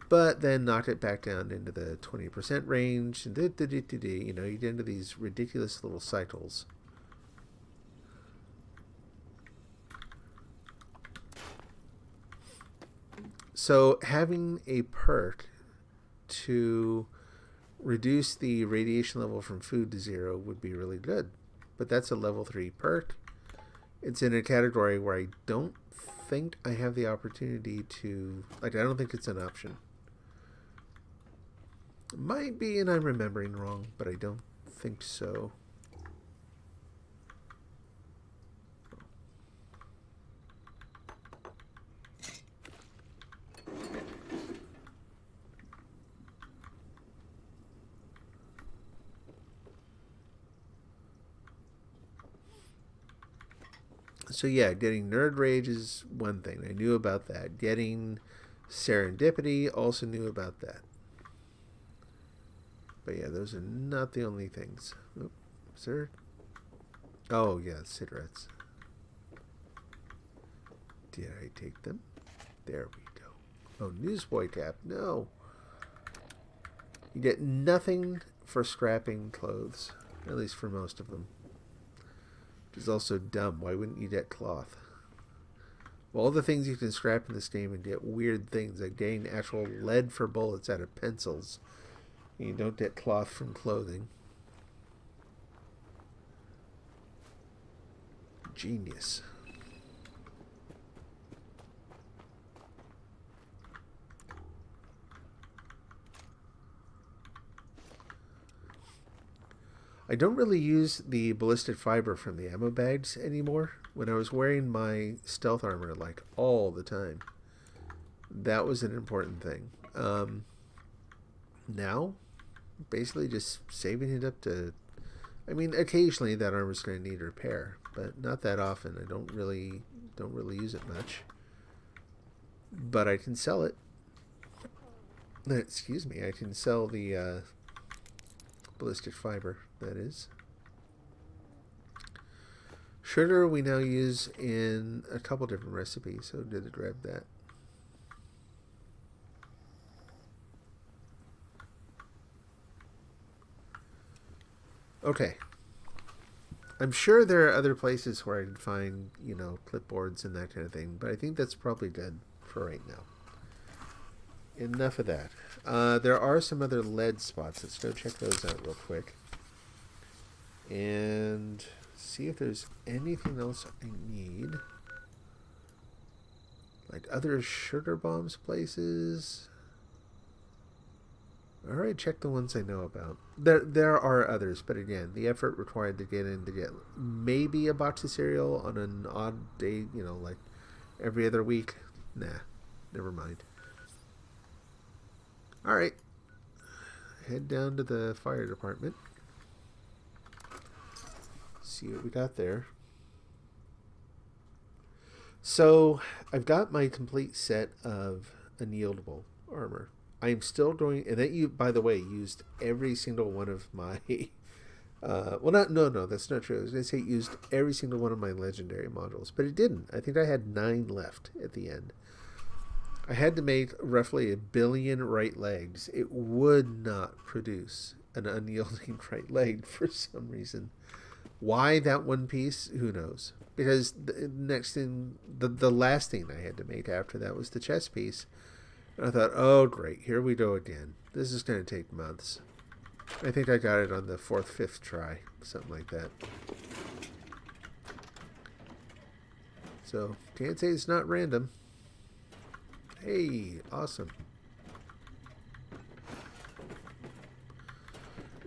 but then knock it back down into the 20% range. And you get into these ridiculous little cycles. So having a perk to reduce the radiation level from food to 0 would be really good. But that's a level 3 perk. It's in a category where I don't think I have the opportunity to... I don't think it's an option. It might be, and I'm remembering wrong, but I don't think so. So yeah, getting Nerd Rage is one thing. I knew about that. Getting Serendipity, also knew about that. But yeah, those are not the only things. Oop, sir. Oh yeah, cigarettes. Did I take them? There we go. Oh, Newsboy cap. No. You get nothing for scrapping clothes. At least for most of them. Which is also dumb. Why wouldn't you get cloth? All the things you can scrap in this game and get weird things, like getting actual lead for bullets out of pencils. And you don't get cloth from clothing. Genius. I don't really use the ballistic fiber from the ammo bags anymore. When I was wearing my stealth armor like all the time, that was an important thing. Now, basically just saving it up to... I mean, occasionally that armor's going to need repair, but not that often. I don't really use it much. But I can sell it. Excuse me, I can sell the ballistic fiber, that is. Sugar we now use in a couple different recipes, so did grab that. Okay. I'm sure there are other places where I can find, you know, clipboards and that kind of thing, but I think that's probably dead for right now. Enough of that. There are some other lead spots. Let's go check those out real quick. And see if there's anything else I need. Like other sugar bombs places. Alright, check the ones I know about. There are others, but again, the effort required to get in to get maybe a box of cereal on an odd day, you know, like every other week. Nah, never mind. Alright. Head down to the fire department. See what we got there. So, I've got my complete set of unyieldable armor. I'm still doing, and that, you, by the way, used every single one of my, no, that's not true. I was going to say it used every single one of my legendary modules, but it didn't. I think I had 9 left at the end. I had to make roughly 1 billion right legs. It would not produce an unyielding right leg for some reason. Why that one piece? Who knows? Because the next thing, the last thing I had to make after that was the chest piece. And I thought, oh great, here we go again. This is going to take months. I think I got it on the 4th, 5th try. Something like that. So, can't say it's not random. Hey, awesome.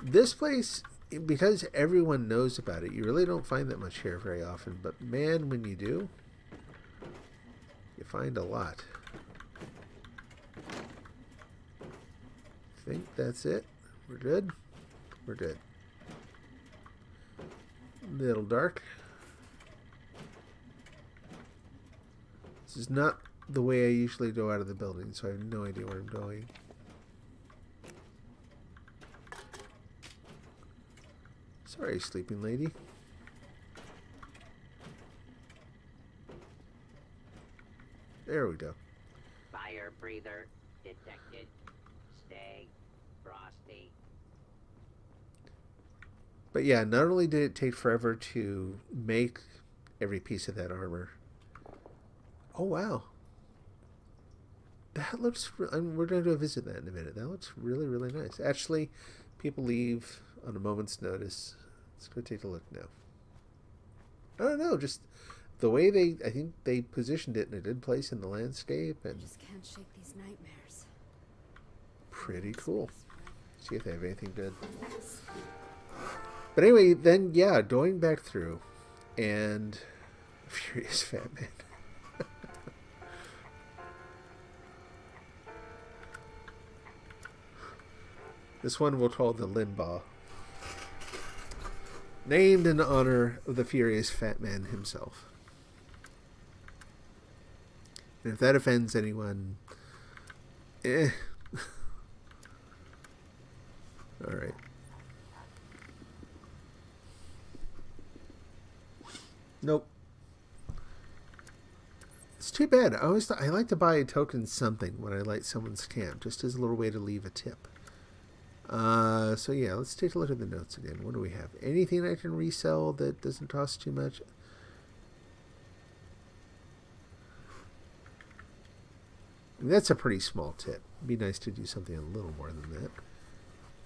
This place, because everyone knows about it, you really don't find that much here very often. But man, when you do, you find a lot. I think that's it. We're good. We're good. Little dark. This is not the way I usually go out of the building, so I have no idea where I'm going. Sorry, sleeping lady. There we go. Fire breather detected. Stay frosty. But yeah, not only did it take forever to make every piece of that armor. Oh wow. That looks... we're going to do a visit that in a minute. That looks really, really nice. Actually, people leave on a moment's notice. Let's go take a look now. I don't know, just the way they... I think they positioned it in a good place in the landscape. And I just can't shake these nightmares. pretty cool. See if they have anything good. But anyway, then, yeah, going back through. And... Furious Fat Man. This one we'll call the Limbaugh. Named in honor of the Furious Fat Man himself. And if that offends anyone, Alright. Nope. It's too bad. I like to buy a token something when I light someone's camp, just as a little way to leave a tip. So yeah, let's take a look at the notes again. What do we have? Anything I can resell that doesn't cost too much? mean, that's a pretty small tip. It'd be nice to do something a little more than that.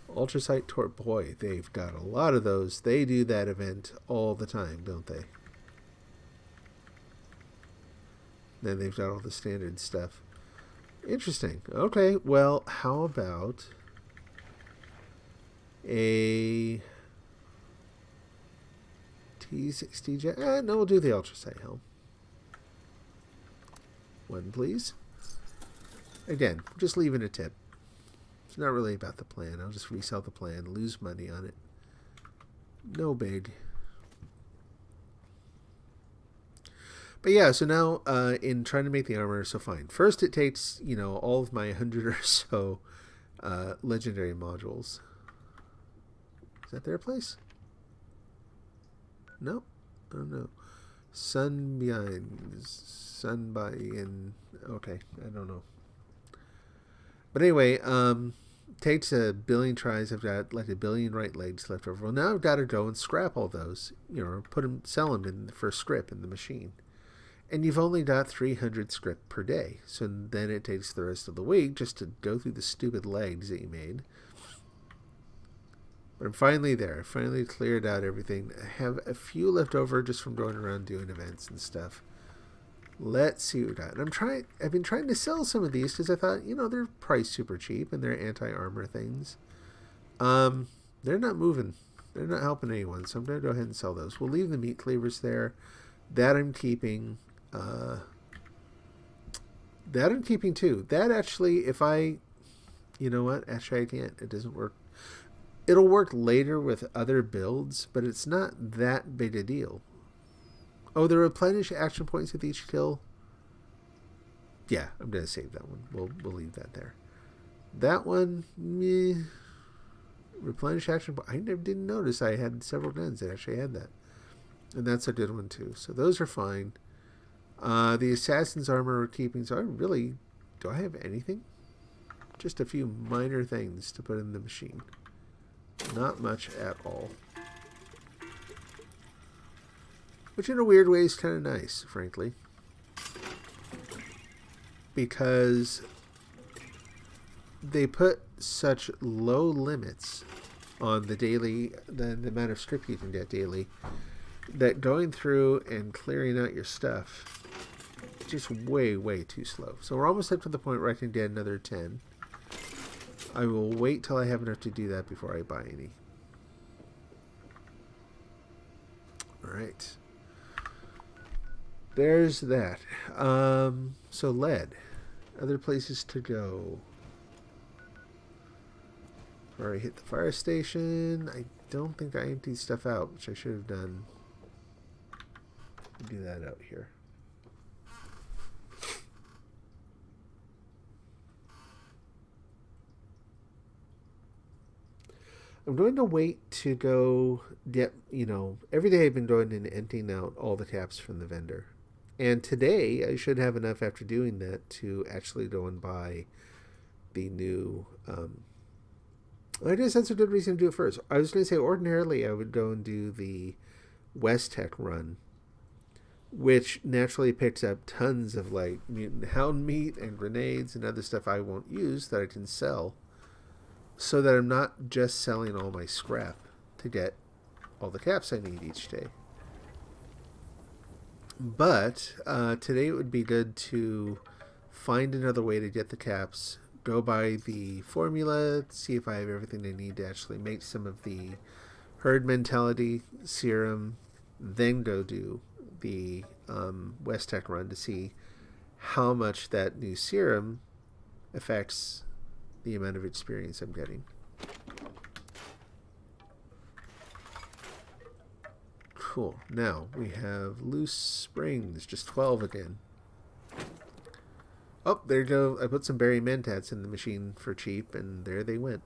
Ultrasight Torp, boy, they've got a lot of those. They do that event all the time, don't they? Then they've got all the standard stuff. Interesting. Okay, well, how about a T60 jet? No, we'll do the Ultrasight helm. One, please. Again, just leaving a tip. It's not really about the plan. I'll just resell the plan, lose money on it. No big. But yeah, so now in trying to make the armor, so fine. First it takes, all of my 100 or so legendary modules. Is that their place? No? Oh no. Sunbind. Okay, I don't know. But anyway, takes a billion tries. I've got like a billion right legs left over. Well, now I've got to go and scrap all those. Sell them for script in the machine. And you've only got 300 script per day. So then it takes the rest of the week just to go through the stupid legs that you made. But I'm finally there. I finally cleared out everything. I have a few left over just from going around doing events and stuff. Let's see what we got. And I've been trying to sell some of these because I thought, they're priced super cheap and they're anti-armor things. They're not moving. They're not helping anyone. So I'm going to go ahead and sell those. We'll leave the meat cleavers there. That I'm keeping. That I'm keeping too. That actually, if actually I can't. It doesn't work. It'll work later with other builds, but it's not that big a deal. Oh, the replenish action points with each kill. Yeah, I'm gonna save that one. We'll leave that there. That one, meh. Replenish action. I didn't notice I had several guns that actually had that, and that's a good one too. So those are fine. The assassin's armor we're keeping. So do I have anything? Just a few minor things to put in the machine. Not much at all. Which in a weird way is kind of nice, frankly. Because they put such low limits on the amount of script you can get daily, that going through and clearing out your stuff is just way, way too slow. So we're almost up to the point where I can get another 10. I will wait till I have enough to do that before I buy any. Alright. There's that. So lead. Other places to go. Already hit the fire station. I don't think I emptied stuff out, which I should have done. Do that out here. I'm going to wait to go get, every day I've been going and emptying out all the caps from the vendor. And today I should have enough after doing that to actually go and buy the new, I guess that's a good reason to do it first. I was going to say ordinarily I would go and do the West Tech run, which naturally picks up tons of like mutant hound meat and grenades and other stuff I won't use that I can sell. So that I'm not just selling all my scrap to get all the caps I need each day. But today it would be good to find another way to get the caps, go by the formula, see if I have everything I need to actually make some of the herd mentality serum, then go do the West Tech run to see how much that new serum affects the amount of experience I'm getting. Cool. Now we have loose springs, just 12 again. Oh, there you go. I put some berry mentats in the machine for cheap, and there they went.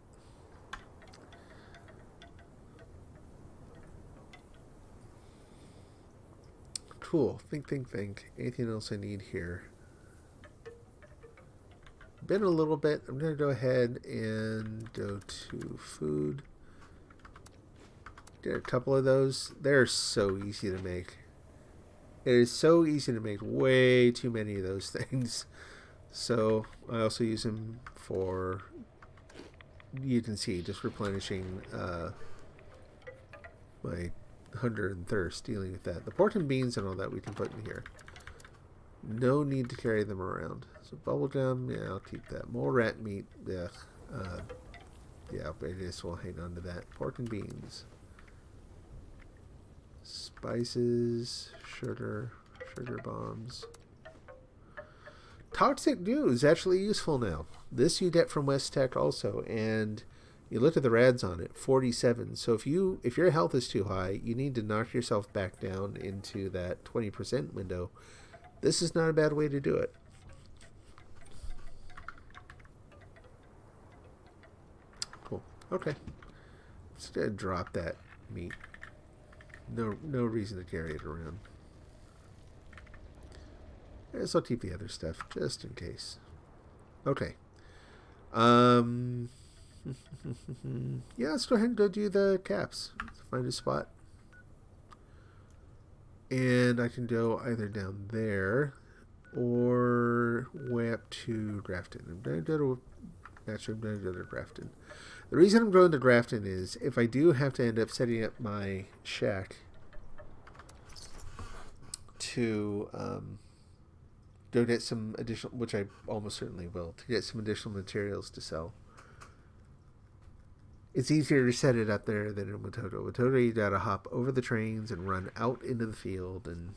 Cool. Think. Anything else I need here? Been a little bit. I'm going to go ahead and go to food. Get a couple of those. They're so easy to make. It is so easy to make way too many of those things. So I also use them for, you can see, just replenishing my hunger and thirst, dealing with that. The pork and beans and all that we can put in here. No need to carry them around. So bubblegum, yeah, I'll keep that. Mole rat meat, yeah. Yeah, I guess we'll hang on to that. Pork and beans. Spices, sugar bombs. Toxic goo is actually useful now. This you get from West Tech also, and you look at the rads on it, 47. So if your health is too high, you need to knock yourself back down into that 20% window. This is not a bad way to do it. Cool. Okay. Let's drop that meat. No reason to carry it around. I guess I'll keep the other stuff just in case. Okay. Yeah, let's go ahead and go do the caps. Let's find a spot. And I can go either down there or way up to Grafton. I'm going to go to Grafton. The reason I'm going to Grafton is if I do have to end up setting up my shack to go get some additional, which I almost certainly will, to get some additional materials to sell. It's easier to set it up there than in Watoto. Watoto, you gotta hop over the trains and run out into the field, and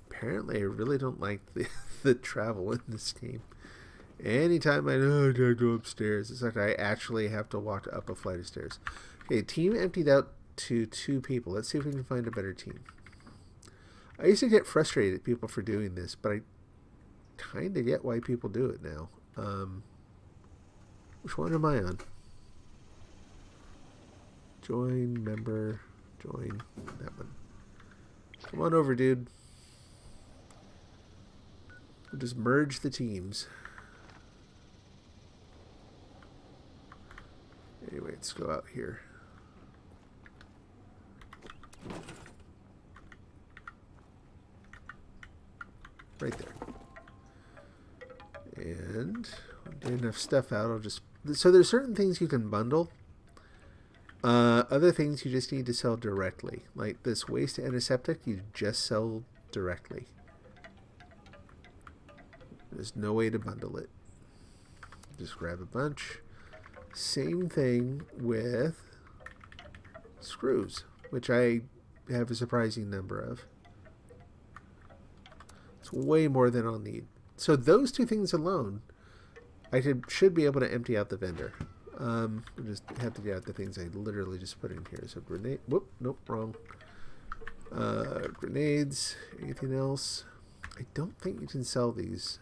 apparently I really don't like the travel in this game. Anytime I gotta go upstairs, it's like I actually have to walk up a flight of stairs. Okay, team emptied out to 2 people. Let's see if we can find a better team. I used to get frustrated at people for doing this, but I kind of get why people do it now. Which one am I on? Join, member, join, that one. Come on over, dude. We'll just merge the teams. Anyway, let's go out here. Right there. And get enough stuff out. I'll just, so there's certain things you can bundle. Other things you just need to sell directly. Like this waste antiseptic, you just sell directly. There's no way to bundle it. Just grab a bunch. Same thing with screws, which I have a surprising number of. It's way more than I'll need. So those 2 things alone, I should be able to empty out the vendor. I just have to get out the things I literally just put in here. So grenade. Whoop. Nope. Wrong. Grenades. Anything else? I don't think you can sell these.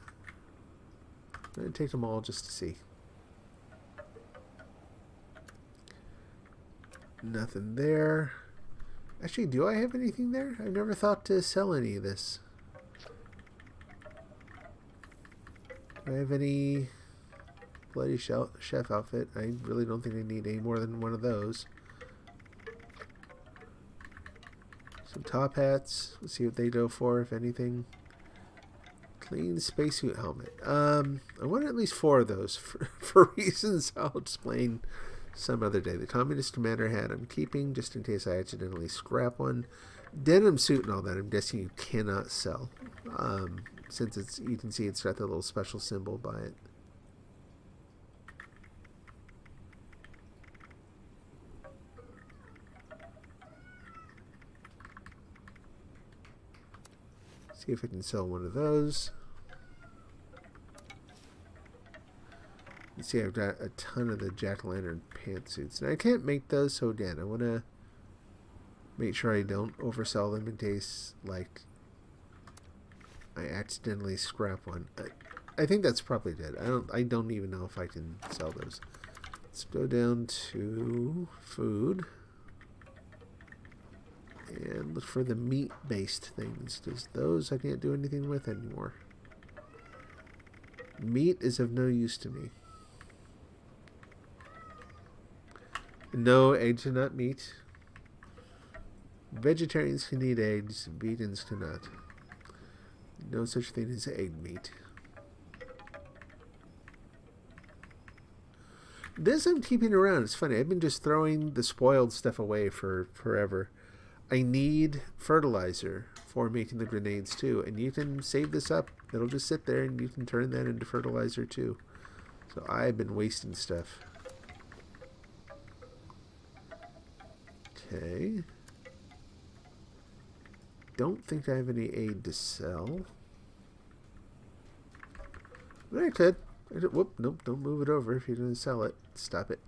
I'm going to take them all just to see. Nothing there. Actually, do I have anything there? I never thought to sell any of this. Do I have any bloody chef outfit? I really don't think I need any more than one of those. Some top hats. Let's see what they go for, if anything. Clean spacesuit helmet. I want at least 4 of those for reasons I'll explain some other day. The communist commander hat I'm keeping just in case I accidentally scrap one. Denim suit and all that I'm guessing you cannot sell. Since it's, you can see it's got that little special symbol by it. See if I can sell one of those. You see I've got a ton of the jack-o'-lantern pantsuits. Now I can't make those, so again, I want to make sure I don't oversell them in case, like, I accidentally scrap one. I think that's probably dead. I don't even know if I can sell those. Let's go down to food and look for the meat-based things, because those I can't do anything with anymore. Meat is of no use to me. No, eggs are not meat. Vegetarians can eat eggs, vegans cannot. No such thing as egg meat. This I'm keeping around. It's funny. I've been just throwing the spoiled stuff away for forever. I need fertilizer for making the grenades too. And you can save this up. It'll just sit there and you can turn that into fertilizer too. So I've been wasting stuff. Okay. Don't think I have any aid to sell. I could. Whoop, nope, don't move it over if you're going to sell it. Stop it.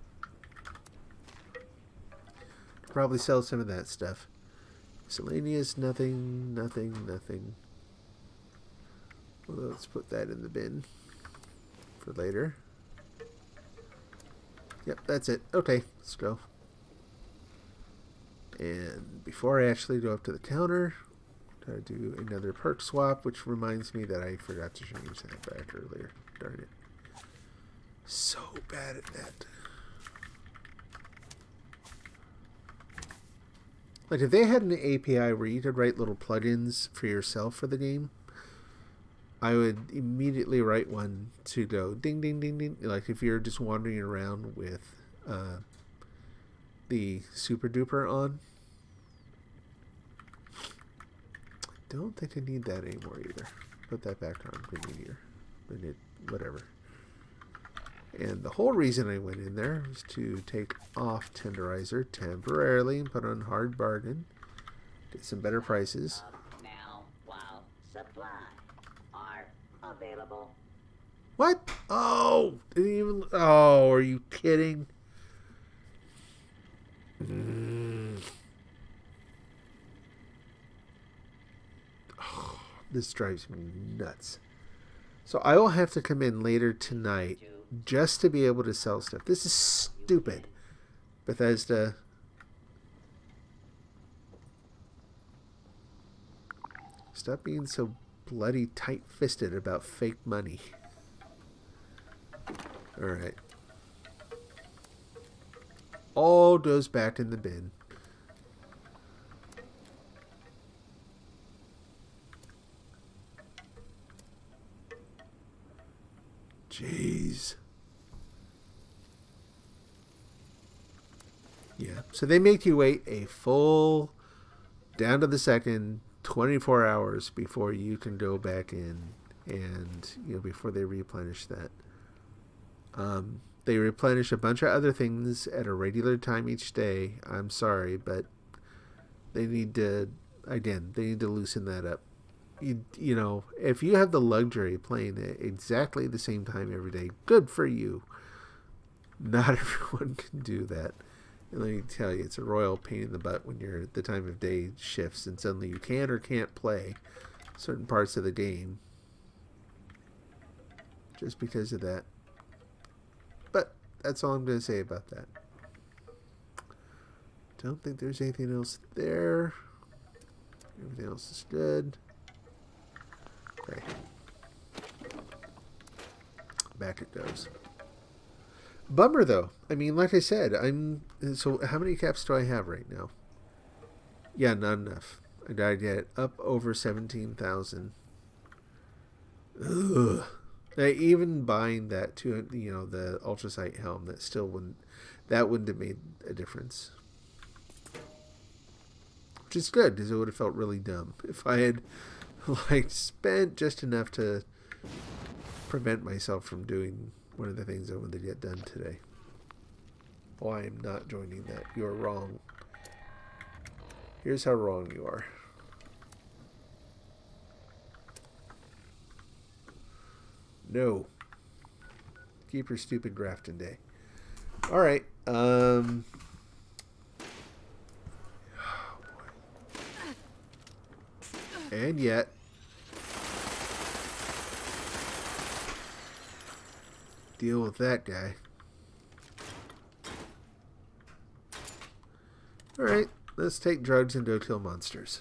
Probably sell some of that stuff. Miscellaneous, nothing. Well, let's put that in the bin for later. Yep, that's it. Okay, let's go. And before I actually go up to the counter, try to do another perk swap, which reminds me that I forgot to change that back earlier. Darn it. So bad at that. Like, if they had an API where you could write little plugins for yourself for the game, I would immediately write one to go ding, ding, ding, ding. Like, if you're just wandering around with the Super Duper on. Don't think I need that anymore either. Put that back on. Whatever. And the whole reason I went in there was to take off Tenderizer temporarily and put on Hard Bargain. Get some better prices. Now, while supply are available. What? Oh! Didn't even... Oh, are you kidding? Oh, this drives me nuts. So I will have to come in later tonight just to be able to sell stuff. This is stupid. Bethesda. Stop being so bloody tight-fisted about fake money. Alright. All goes back in the bin. Jeez. Yeah. So they make you wait a full, down to the second, 24 hours before you can go back in and, before they replenish that. They replenish a bunch of other things at a regular time each day. I'm sorry, but they need to, again, they need to loosen that up. If you have the luxury of playing at exactly the same time every day, good for you. Not everyone can do that. And let me tell you, it's a royal pain in the butt when the time of day shifts and suddenly you can or can't play certain parts of the game just because of that. But that's all I'm going to say about that. Don't think there's anything else there. Everything else is good. Okay. Back it goes. Bummer though. I mean, like I said, so how many caps do I have right now? Yeah, not enough. I gotta get up over 17,000. Ugh. Now, even buying that the Ultrasight helm, wouldn't have made a difference. Which is good, because it would have felt really dumb if I had spent just enough to prevent myself from doing one of the things I wanted to get done today. Oh, I am not joining that. You're wrong. Here's how wrong you are. No. Keep your stupid Grafton Day. Alright. And yet. Deal with that guy. Alright, let's take drugs and go kill monsters.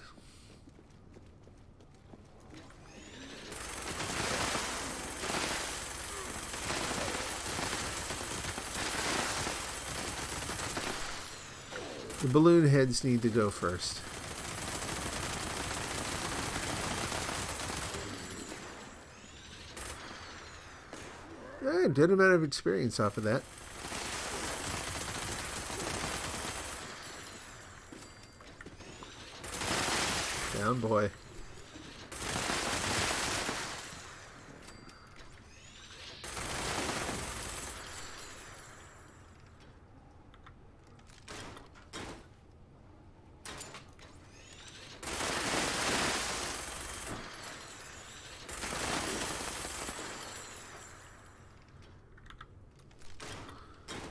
The balloon heads need to go first. A good amount of experience off of that. Down, boy.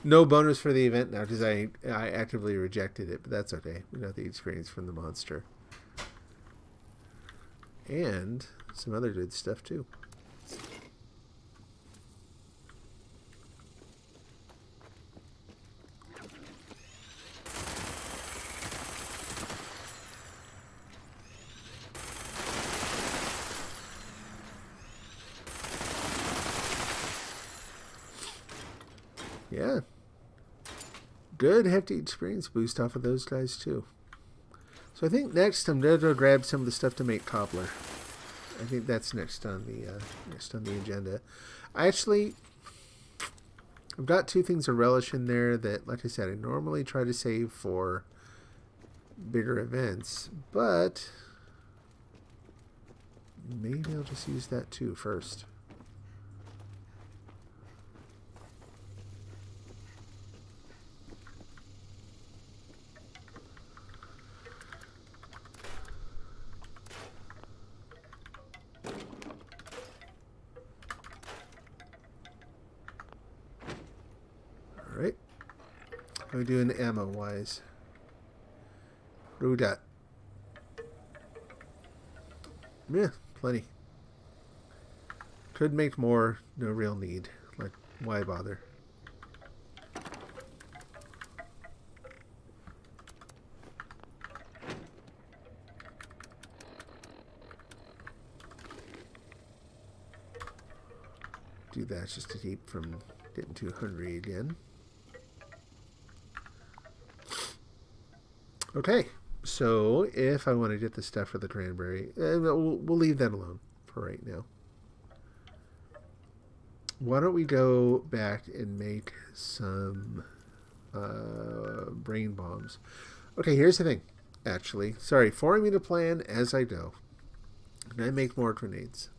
No bonus for the event now because I actively rejected it, but that's okay. We got the experience from the monster. And some other good stuff too. Yeah. Good hefty experience boost off of those guys too. So I think next I'm gonna go grab some of the stuff to make cobbler. I think that's next on the agenda. I've got two things of relish in there that, like I said, I normally try to save for bigger events, but maybe I'll just use that too first. Alright. How are we doing ammo wise? What do we got? Yeah, plenty. Could make more, no real need. Like, why bother? Do that just to keep from getting too hungry again. Okay, so if I want to get the stuff for the cranberry, we'll leave that alone for right now. Why don't we go back and make some brain bombs? Okay, here's the thing, actually. Sorry, forming me to plan as I go. And I make more grenades.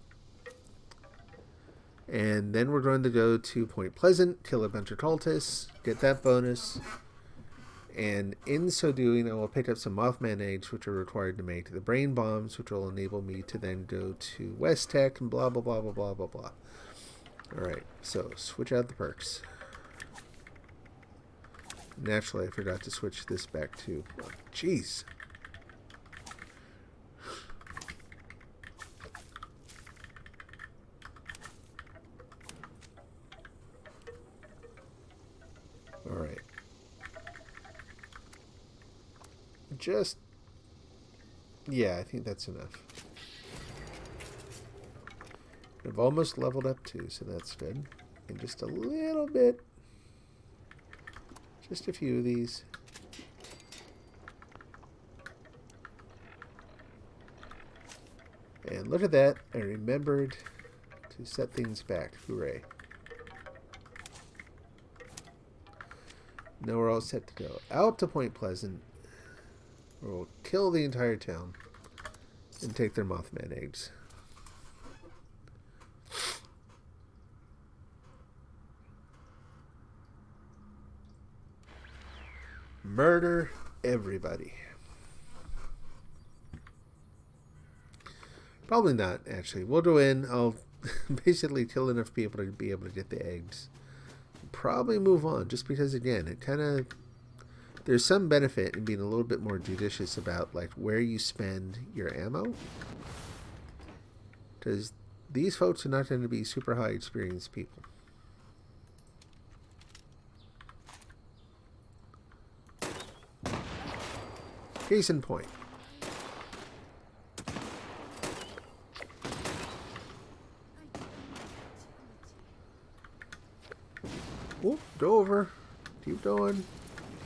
And then we're going to go to Point Pleasant, kill a bunch of cultists, get that bonus. And in so doing, I will pick up some Mothman eggs, which are required to make the brain bombs, which will enable me to then go to West Tech and blah, blah, blah, blah, blah, blah, blah. Alright, so switch out the perks. Naturally, I forgot to switch this back to... Oh, jeez. Alright. Just... yeah, I think that's enough. I've almost leveled up too, so that's good. And just a little bit. Just a few of these. And look at that. I remembered to set things back. Hooray. Now we're all set to go out to Point Pleasant. We'll kill the entire town and take their Mothman eggs. Murder everybody. Probably not, actually. We'll go in. I'll basically kill enough people to be able to get the eggs. Probably move on, just because, again, it kind of... there's some benefit in being a little bit more judicious about, like, where you spend your ammo. Because these folks are not going to be super high experienced people. Case in point. Whoop, go over. Keep going.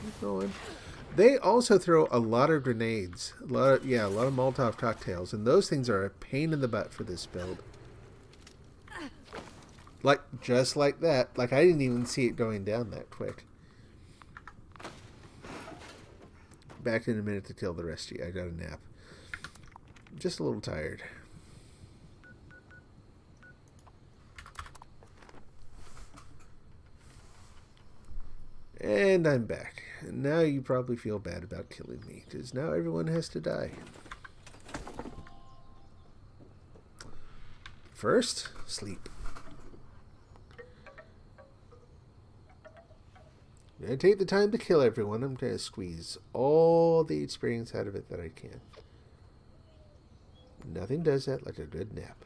Keep going. They also throw a lot of grenades. A lot of Molotov cocktails. And those things are a pain in the butt for this build. Like, just like that. Like, I didn't even see it going down that quick. Back in a minute to kill the rest of you. I got a nap. Just a little tired. And I'm back. And now you probably feel bad about killing me, because now everyone has to die. First, sleep. I'm going to take the time to kill everyone. I'm going to squeeze all the experience out of it that I can. Nothing does that like a good nap.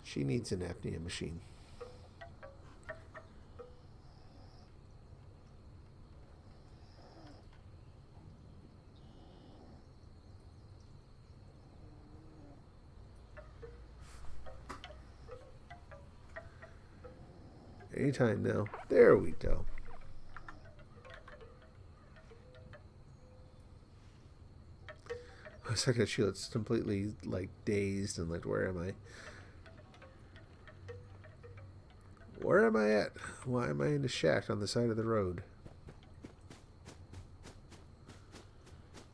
She needs an apnea machine. Anytime now. There we go. I was like, she looks completely like dazed and like, where am I? Where am I at? Why am I in a shack on the side of the road?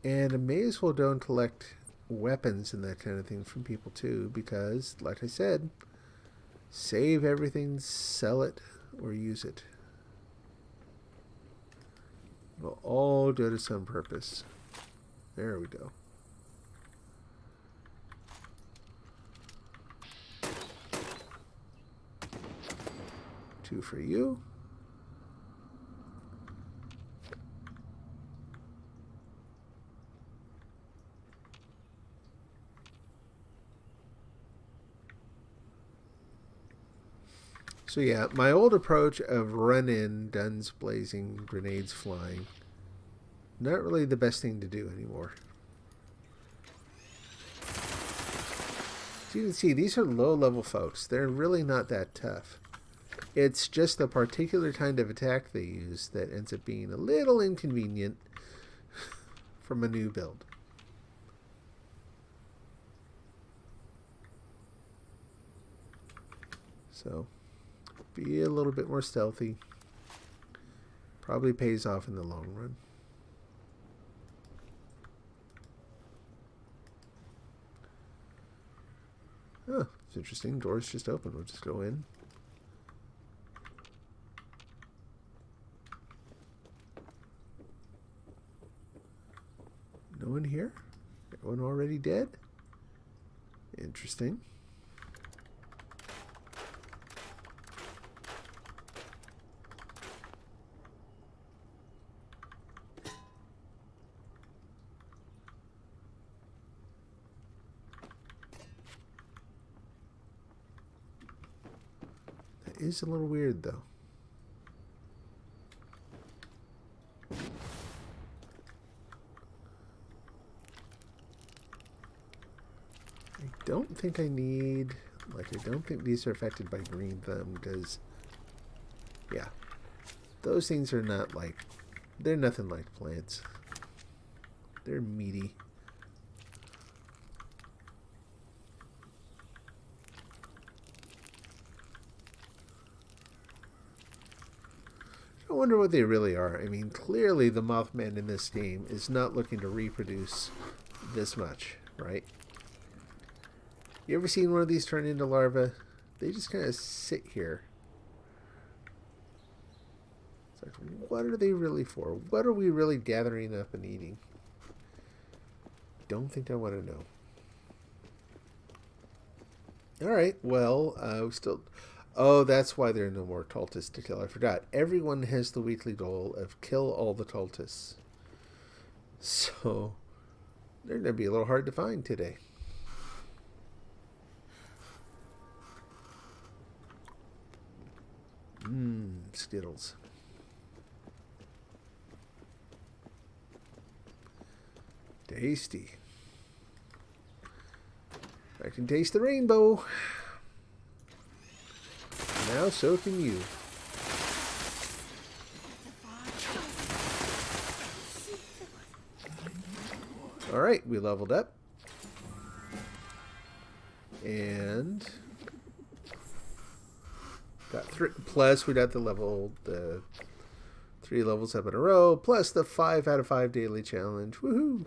And I may as well don't collect weapons and that kind of thing from people too, because, like I said, save everything, sell it, or use it. It'll all go to some purpose. There we go. Two for you. So yeah, my old approach of run in, guns blazing, grenades flying, not really the best thing to do anymore. So you can see, these are low-level folks. They're really not that tough. It's just the particular kind of attack they use that ends up being a little inconvenient from a new build. So, be a little bit more stealthy. Probably pays off in the long run. Oh, it's interesting. Door's just open. We'll just go in. No one here? Everyone already dead? Interesting. That is a little weird, though. I don't think I need, like, I don't think these are affected by green thumb, because, yeah, those things are not like, they're nothing like plants. They're meaty. I wonder what they really are. I mean, clearly the Mothman in this game is not looking to reproduce this much, right? You ever seen one of these turn into larvae? They just kind of sit here. It's like, what are they really for? What are we really gathering up and eating? Don't think I want to know. Alright, well, we still... Oh, that's why there are no more cultists to kill. I forgot. Everyone has the weekly goal of kill all the cultists. So, they're going to be a little hard to find today. Skittles. Tasty. I can taste the rainbow. Now so can you. Alright, we leveled up. And Got 3 plus we got the 3 levels up in a row, plus the 5 out of 5 daily challenge. Woohoo!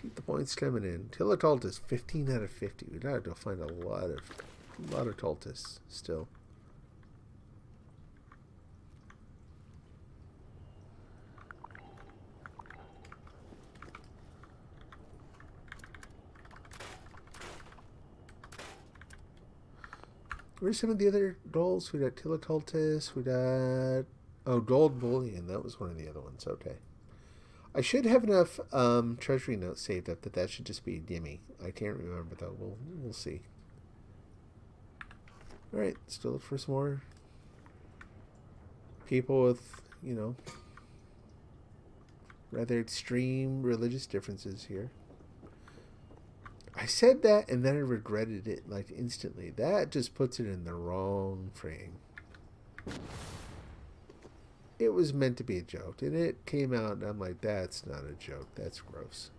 Keep the points coming in. Tila Cultist, 15 out of 50. We gotta go find a lot of cultists still. Where's some of the other goals? We got Tila Cultist. We got Gold Bullion. That was one of the other ones. Okay. I should have enough treasury notes saved up that should just be a gimme. I can't remember though. We'll see. All right, still look for some more people with, you know, rather extreme religious differences here. I said that and then I regretted it like instantly. That just puts it in the wrong frame. It was meant to be a joke, and it came out, and I'm like, that's not a joke. That's gross.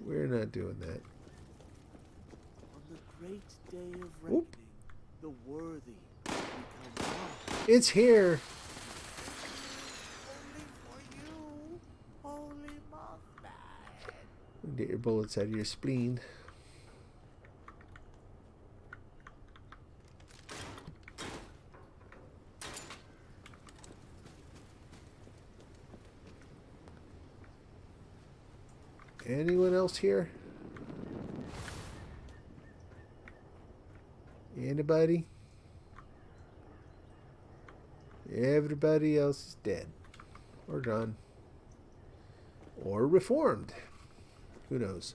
We're not doing that. On the great day of reckoning, the worthy become one. It's here. Only for you, holy Mothman. Get your bullets out of your spleen. Anyone else here? Anybody? Everybody else is dead. Or gone. Or reformed. Who knows?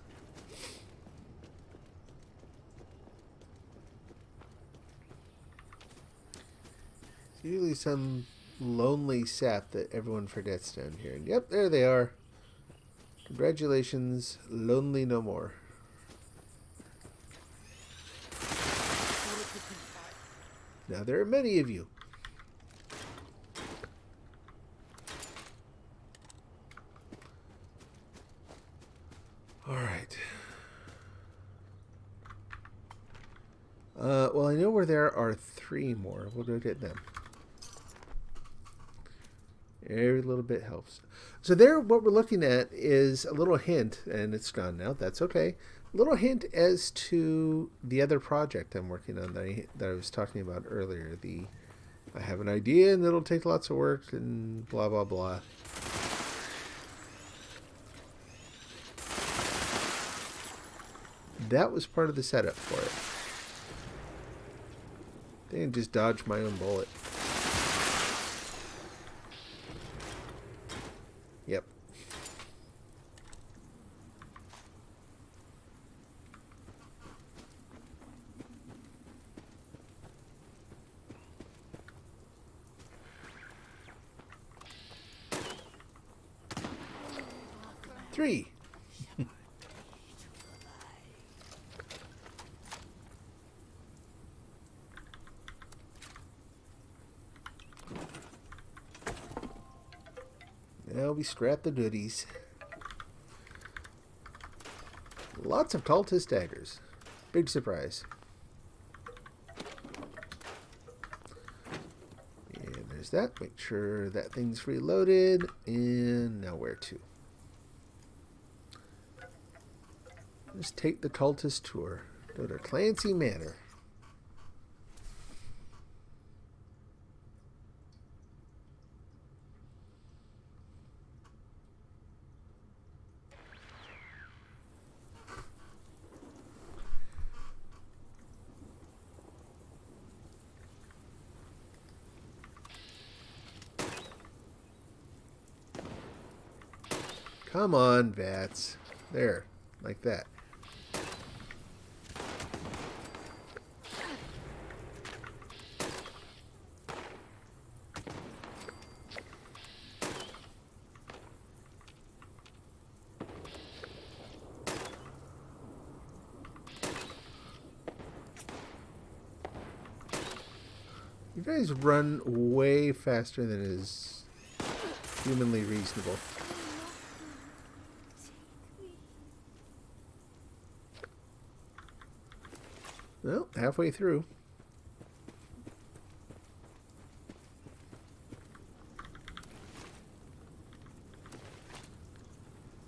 It's usually some lonely sap that everyone forgets down here. And yep, there they are. Congratulations, lonely no more. Now there are many of you. All right. Well, I know where there are 3 more. We'll go get them. Every little bit helps. So there, what we're looking at is a little hint, and it's gone now. That's okay. A little hint as to the other project I'm working on that I was talking about earlier. I have an idea, and it'll take lots of work, and blah, blah, blah. That was part of the setup for it. They didn't just dodge my own bullet. Yep. Three. Now we scrap the goodies. Lots of cultist daggers. Big surprise. And there's that. Make sure that thing's reloaded. And now where to? Just take the cultist tour. Go to Clancy Manor. Come on, Vats. There, like that. You guys run way faster than is humanly reasonable. Well, halfway through.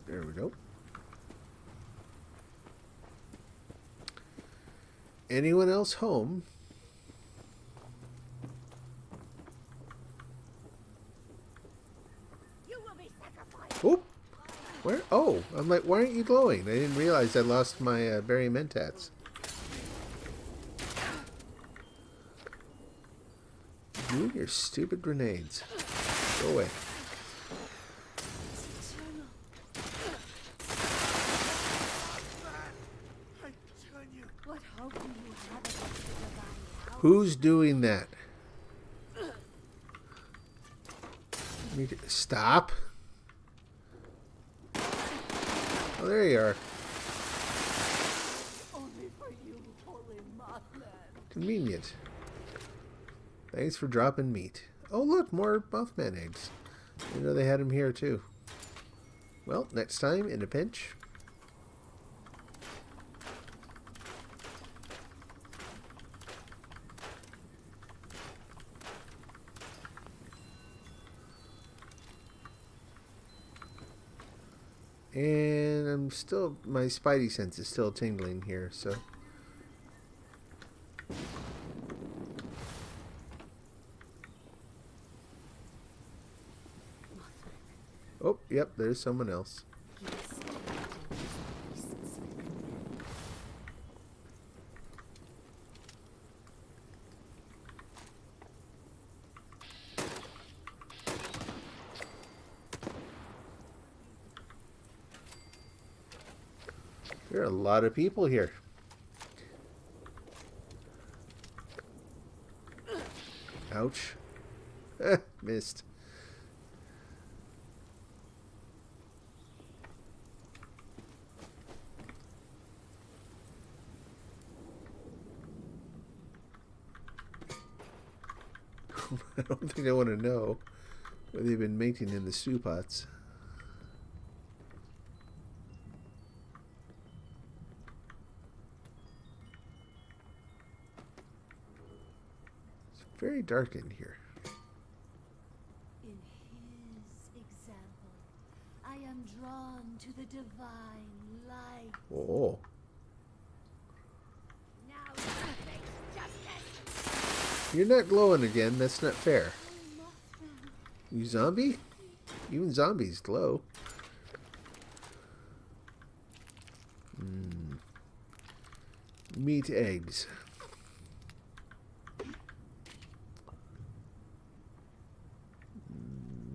There we go. Anyone else home? You will be sacrificed. Oop! Where? Oh, I'm like, why aren't you glowing? I didn't realize I lost my berry mentats. You and your stupid grenades. Go away. I turn you. What hope do you have against the divine power? Who's doing that? Stop. Oh, there you are. Only for you, holy Mothman. Convenient. Thanks for dropping meat. Oh, look, more Mothman eggs. I know they had them here, too. Well, next time, in a pinch. And I'm still, my spidey sense is still tingling here, so. Oh, yep, there's someone else. He is still acting as though he sits with me. There are a lot of people here. Ouch. Missed. I don't think I want to know what they've been making in the stew pots. It's very dark in here. In his example, I am drawn to the divine light. Oh. Now you face justice. You're not glowing again. That's not fair. Oh, Mothman. You zombie? Even zombies glow. Meat eggs.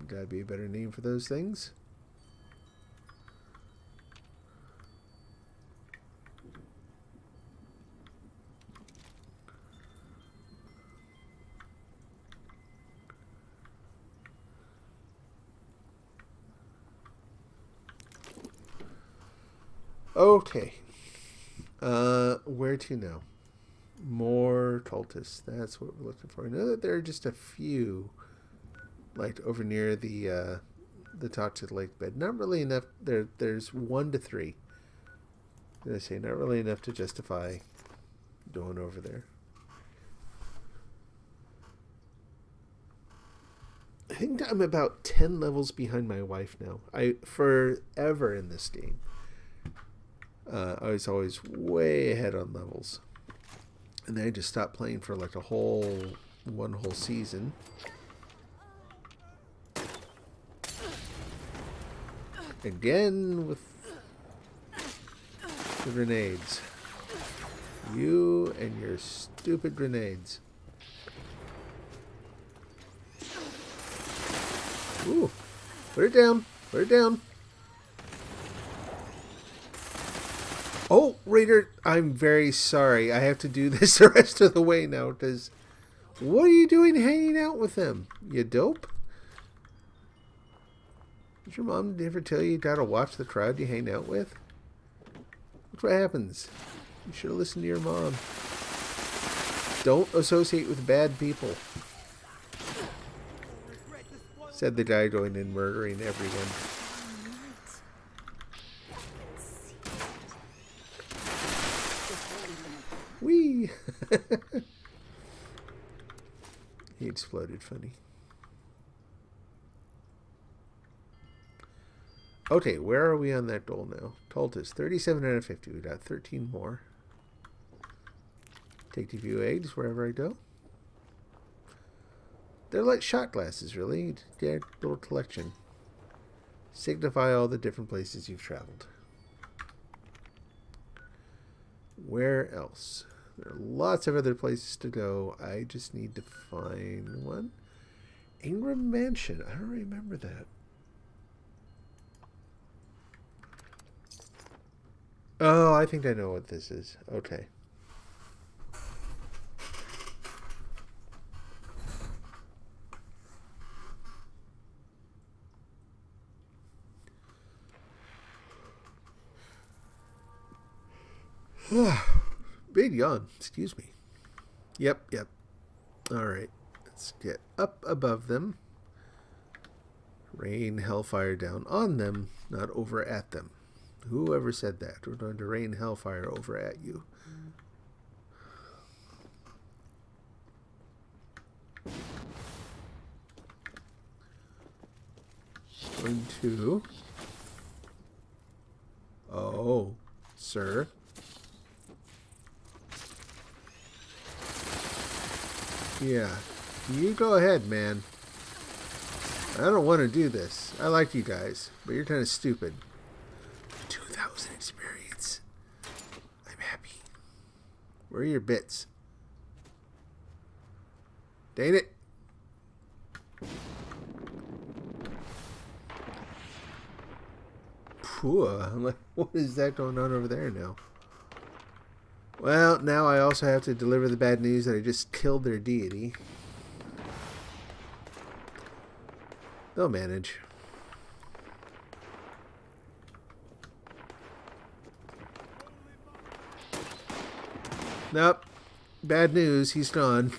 Gotta be a better name for those things. Okay. Where to now? More cultists. That's what we're looking for. I know that there are just a few, like over near the toxic lake bed. Not really enough. There's 1 to 3. Did I say not really enough to justify going over there? I think I'm about 10 levels behind my wife now. Forever in this game. I was always way ahead on levels. And then I just stopped playing for like one whole season. Again with the grenades. You and your stupid grenades. Ooh. Put it down. Put it down. Oh, Raider, I'm very sorry. I have to do this the rest of the way now, because what are you doing hanging out with them? You dope? Did your mom ever tell you gotta watch the crowd you hang out with? Look what happens. You should have listened to your mom. Don't associate with bad people. Said the guy going and murdering everyone. Whee! He exploded funny. Okay, where are we on that goal now? Tultis, 37 out of 50. We got 13 more. Take the view eggs wherever I go. They're like shot glasses, really. Their little collection. Signify all the different places you've traveled. Where else? There are lots of other places to go. I just need to find one. Ingram Mansion. I don't remember that. Oh, I think I know what this is. Okay. Big yawn. Excuse me. Yep. Alright. Let's get up above them. Rain hellfire down on them, not over at them. Whoever said that? We're going to rain hellfire over at you. Going to... Oh, sir. Yeah, you go ahead, man. I don't want to do this. I like you guys, but you're kind of stupid. 2,000 experience. I'm happy. Where are your bits? Dang it. Phew, I'm like, what is that going on over there now? Well, now I also have to deliver the bad news that I just killed their deity. They'll manage. Nope. Bad news. He's gone.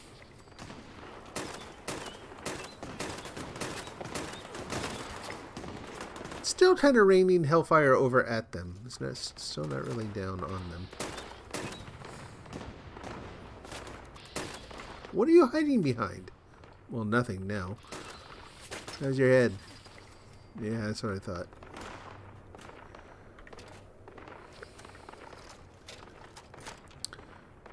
Still kind of raining hellfire over at them. It's not, still not really down on them. What are you hiding behind? Well, nothing now. How's your head? Yeah, that's what I thought.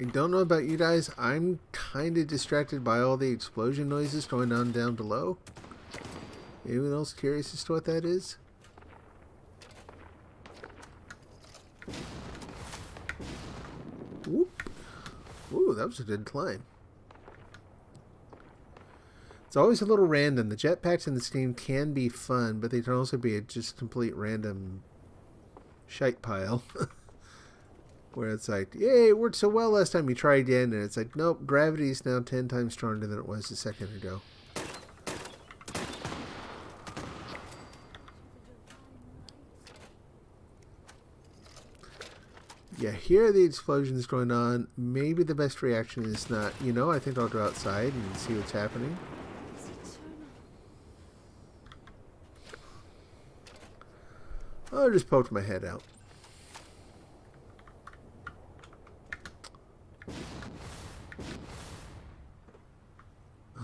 I don't know about you guys. I'm kind of distracted by all the explosion noises going on down below. Anyone else curious as to what that is? Whoop. Ooh, that was a good climb. It's always a little random. The jetpacks in this game can be fun, but they can also be a just complete random shite pile. Where it's like, yay, it worked so well last time you try again, and it's like, nope, gravity is now 10 times stronger than it was a second ago. Yeah, here are the explosions going on. Maybe the best reaction is not, you know, I think I'll go outside and see what's happening. I'll just poke my head out.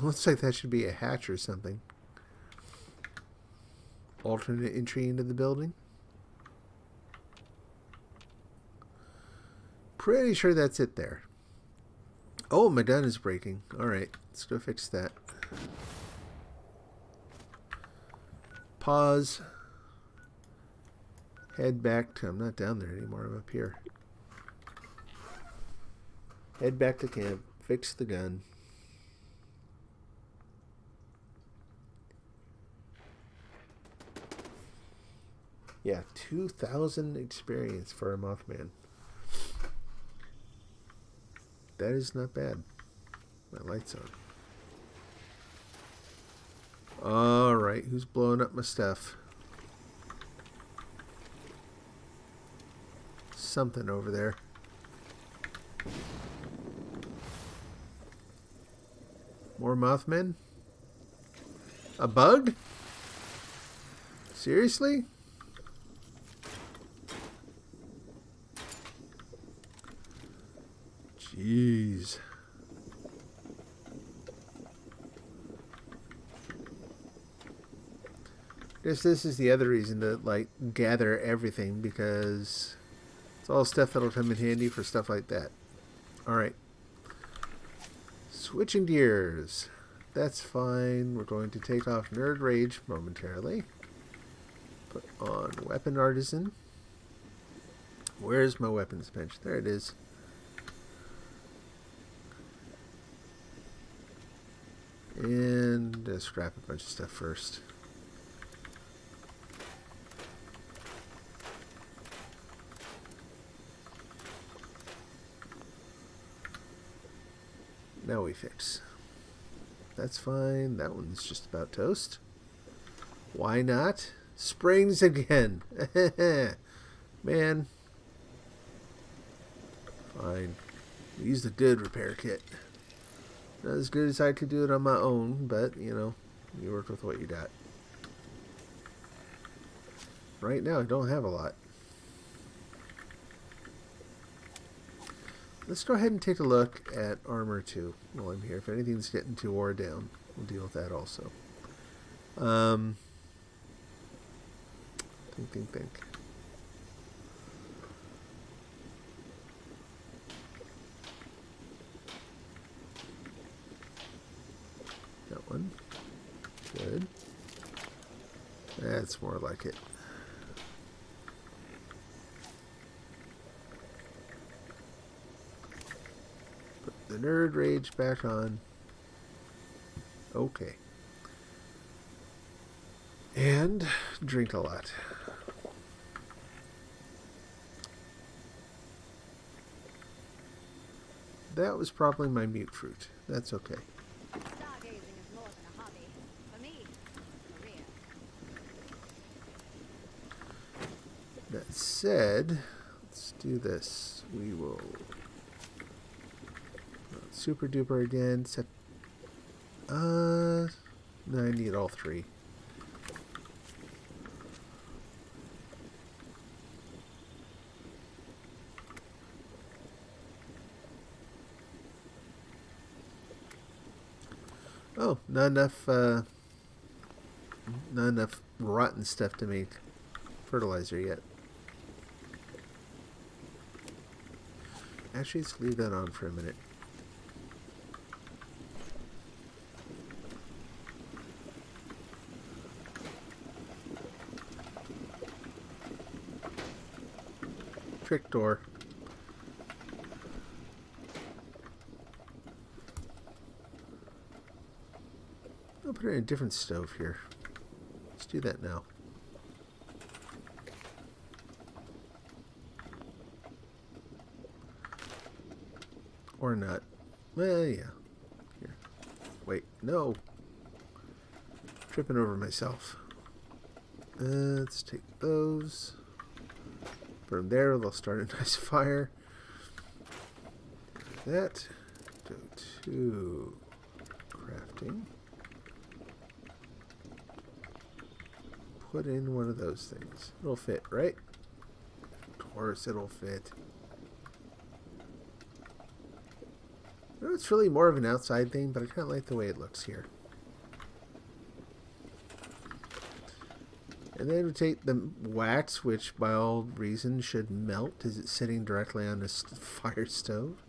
Looks like that should be a hatch or something. Alternate entry into the building. Pretty sure that's it there. Oh, my gun is breaking. Alright, let's go fix that. Pause. Head back to... I'm not down there anymore. I'm up here. Head back to camp. Fix the gun. Yeah, 2,000 experience for a Mothman. That is not bad. My light's on. Alright, who's blowing up my stuff? Something over there. More Mothmen? A bug? Seriously? Jeez. Guess this is the other reason to like gather everything, because it's all stuff that'll come in handy for stuff like that. Alright. Switching gears. That's fine. We're going to take off Nerd Rage momentarily. Put on Weapon Artisan. Where's my weapons bench? There it is. And scrap a bunch of stuff first. Now we fix. That's fine. That one's just about toast. Why not? Springs again. Man. Fine. Use the good repair kit. Not as good as I could do it on my own, but, you know, you work with what you got. Right now, I don't have a lot. Let's go ahead and take a look at armor too while I'm here. If anything's getting too wore down, we'll deal with that also. Think. That one. Good. That's more like it. The Nerd Rage back on. Okay. And drink a lot. That was probably my mute fruit. That's okay. Stargazing is more than a hobby. For me, it's a career. That said, let's do this. We will super duper again. Set. No, I need all three. Oh, not enough rotten stuff to make fertilizer yet. Actually, let's leave that on for a minute. Trick door. I'll put it in a different stove here. Let's do that now. Or not. Well, yeah. Here. Wait, no. Tripping over myself. Let's take those. Put them there. They'll start a nice fire. That. Go to crafting. Put in one of those things. It'll fit, right? Of course it'll fit. You know, it's really more of an outside thing, but I kind of like the way it looks here. And then we take the wax, which by all reasons should melt. Is it sitting directly on this fire stove?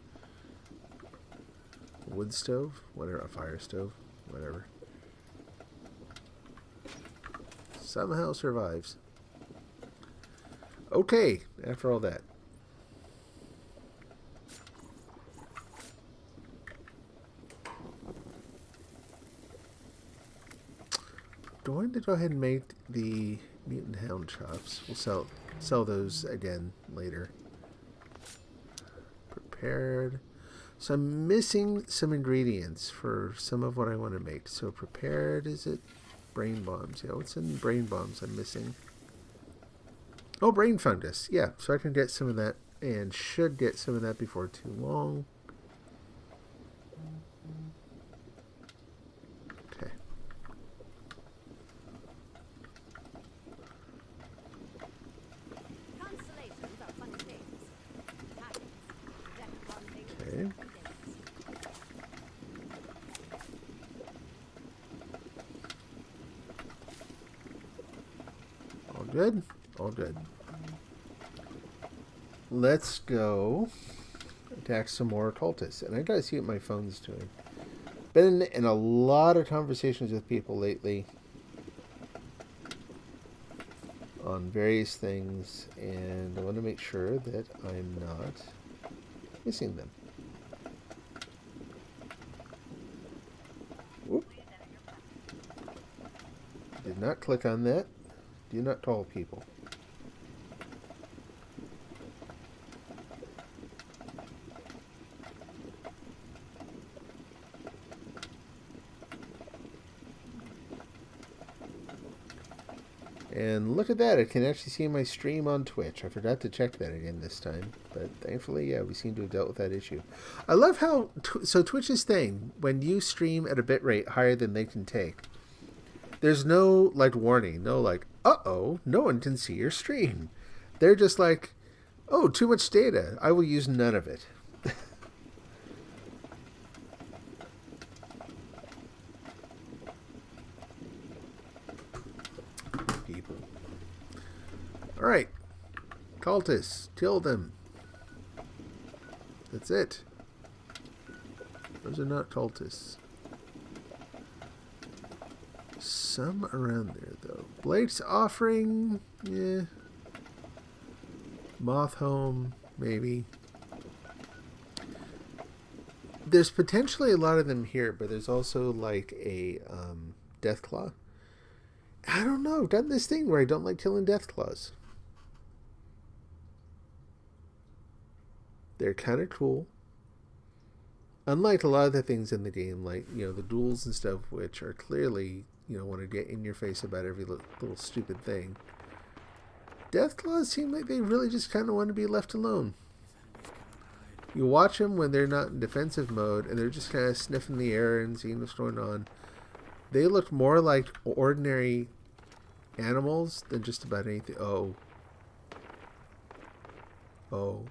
Wood stove? Whatever, a fire stove? Whatever. Somehow survives. Okay, after all that. Going to go ahead and make the mutant hound chops. We'll sell those again later. Prepared. So I'm missing some ingredients for some of what I want to make. So prepared, is it? Brain bombs. Yeah, what's in brain bombs I'm missing? Oh, brain fungus. Yeah, so I can get some of that, and should get some of that before too long. Okay. Constellations are funny things. Titans, death bonding, Okay. good? All good. Let's go attack some more cultists. And I gotta see what my phone's doing. Been in a lot of conversations with people lately on various things, and I want to make sure that I'm not missing them. Whoop. Did not click on that. Do not call people. And look at that, I can actually see my stream on Twitch. I forgot to check that again this time. But thankfully, yeah, we seem to have dealt with that issue. I love how... So Twitch's thing, when you stream at a bitrate higher than they can take, there's no, like, warning. No, like, uh-oh, no one can see your stream. They're just like, oh, too much data. I will use none of it. People. Alright. Cultists. Kill them. That's it. Those are not cultists. Some around there, though. Blake's offering. Yeah. Moth home. Maybe. There's potentially a lot of them here, but there's also like a Deathclaw. I don't know. I've done this thing where I don't like killing Deathclaws. They're kind of cool. Unlike a lot of the things in the game, like, you know, the duels and stuff, which are clearly, you know, want to get in your face about every little stupid thing. Deathclaws seem like they really just kind of want to be left alone. You watch them when they're not in defensive mode, and they're just kind of sniffing the air and seeing what's going on. They look more like ordinary animals than just about anything. Oh. Oh.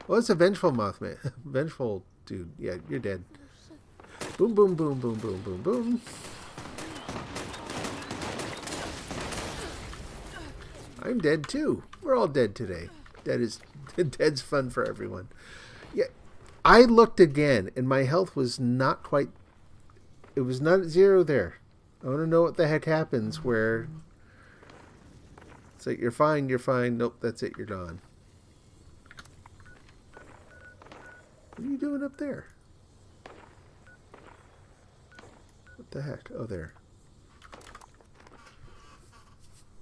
Oh, it's a vengeful Mothman. Vengeful dude. Yeah, you're dead. Boom, boom, boom, boom, boom, boom, boom. I'm dead too. We're all dead today. Dead's fun for everyone. Yeah, I looked again, and my health was not quite... It was not at zero there. I want to know what the heck happens where... It's like, you're fine, you're fine. Nope, that's it, you're gone. What are you doing up there? What the heck? Oh, there.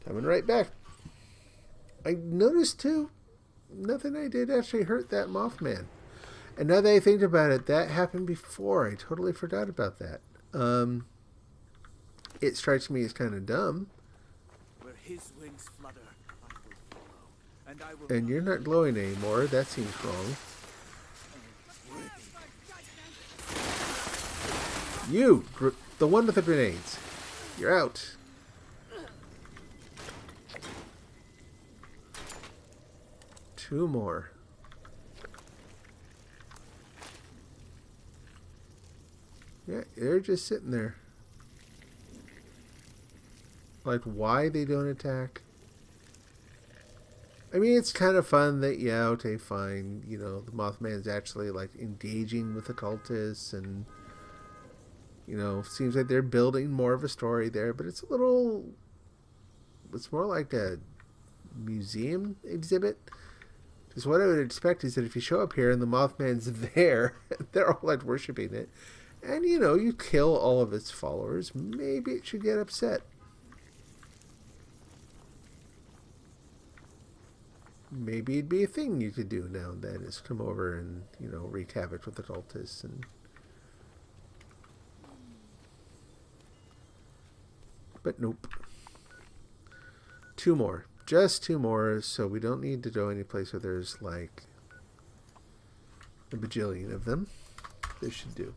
Coming right back. I noticed, too, nothing I did actually hurt that Mothman. And now that I think about it, that happened before. I totally forgot about that. It strikes me as kind of dumb. Where his wings flutter, I will follow, and I will. And you're not glowing anymore. That seems wrong. You! The one with the grenades. You're out. Two more. Yeah, they're just sitting there. Like, why they don't attack? I mean, it's kind of fun that, yeah, okay, fine. You know, the Mothman's actually, like, engaging with the cultists and... You know, seems like they're building more of a story there, but it's a little... It's more like a museum exhibit. Because what I would expect is that if you show up here and the Mothman's there, they're all like worshipping it, and, you know, you kill all of its followers, maybe it should get upset. Maybe it'd be a thing you could do now and then, is come over and, you know, wreak havoc with the cultists and... But nope. Two more. Just two more, so we don't need to go any place where there's like a bajillion of them. This should do.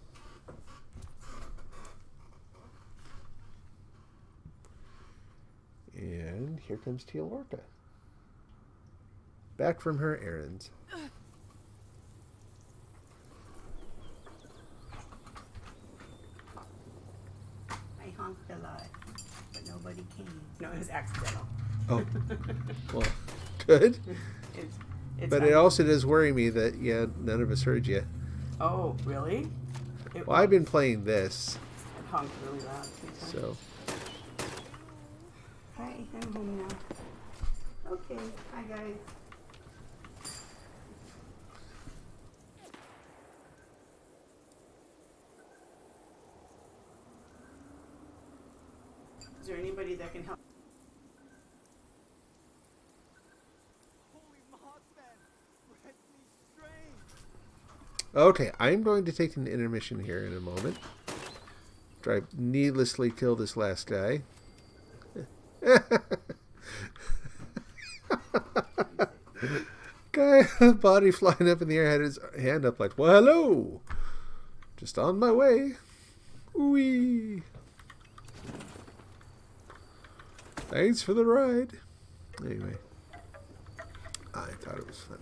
And here comes Teal Orca. Back from her errands. I honked a lot, but nobody came. No, it was accidental. Oh, well, good. It's But it also does worry me that, yeah, none of us heard you. Oh, really? Well, I've been playing this, It honked really loud. Too, so. Hi, I'm home now. Okay, hi guys. Is there anybody that can help? Holy Mothman! Red me strange! Okay, I'm going to take an intermission here in a moment. Try needlessly kill this last guy. Guy, body flying up in the air, had his hand up like, well, hello! Just on my way. Wee. Thanks for the ride. Anyway, I thought it was funny.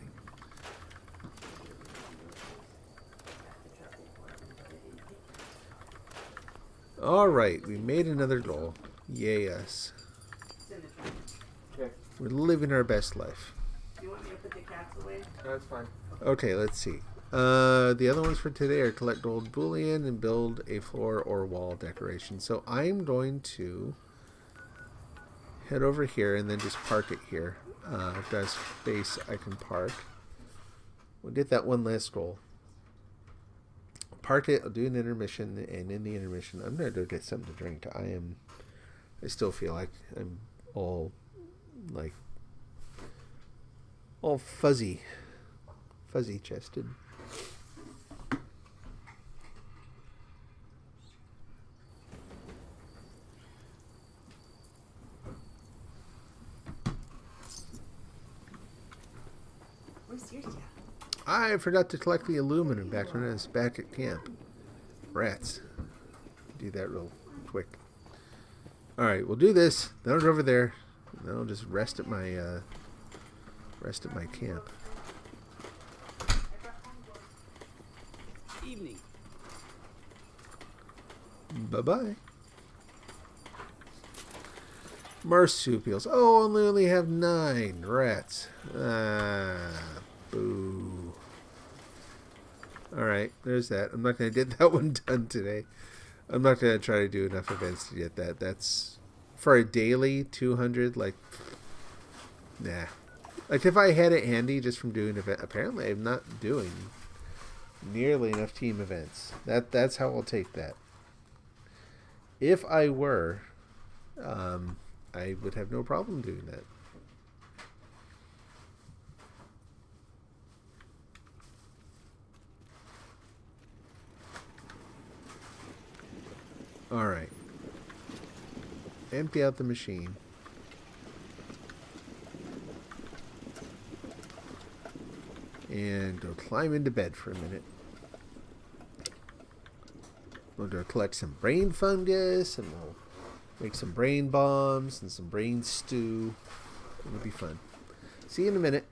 All right, we made another goal. Yay us. It's in the trunk. Okay, We're living our best life. Do you want me to put the cats away? that's fine. Okay, let's see. The other ones for today are collect gold bullion and build a floor or wall decoration. So I'm going to head over here and then just park it here. I've got a space I can park. We'll get that one last goal. Park it, I'll do an intermission, and in the intermission, I'm going to go get something to drink. I still feel like I'm all fuzzy chested. Where's Cirtia? I forgot to collect the aluminum back when I was back at camp. Rats. Do that real quick. Alright, we'll do this. Then I'll go over there. Then I'll just rest at my camp. Evening. Bye-bye. Marsupials. Oh, only have 9 rats. Ah, boo. Alright, there's that. I'm not going to get that one done today. I'm not going to try to do enough events to get that. That's, for a daily 200, like, nah. Like, if I had it handy just from doing event, apparently I'm not doing nearly enough team events. That's how I'll take that. If I were, I would have no problem doing that. Alright. Empty out the machine. And go climb into bed for a minute. We'll go collect some brain fungus, and we'll make some brain bombs and some brain stew. It'll be fun. See you in a minute.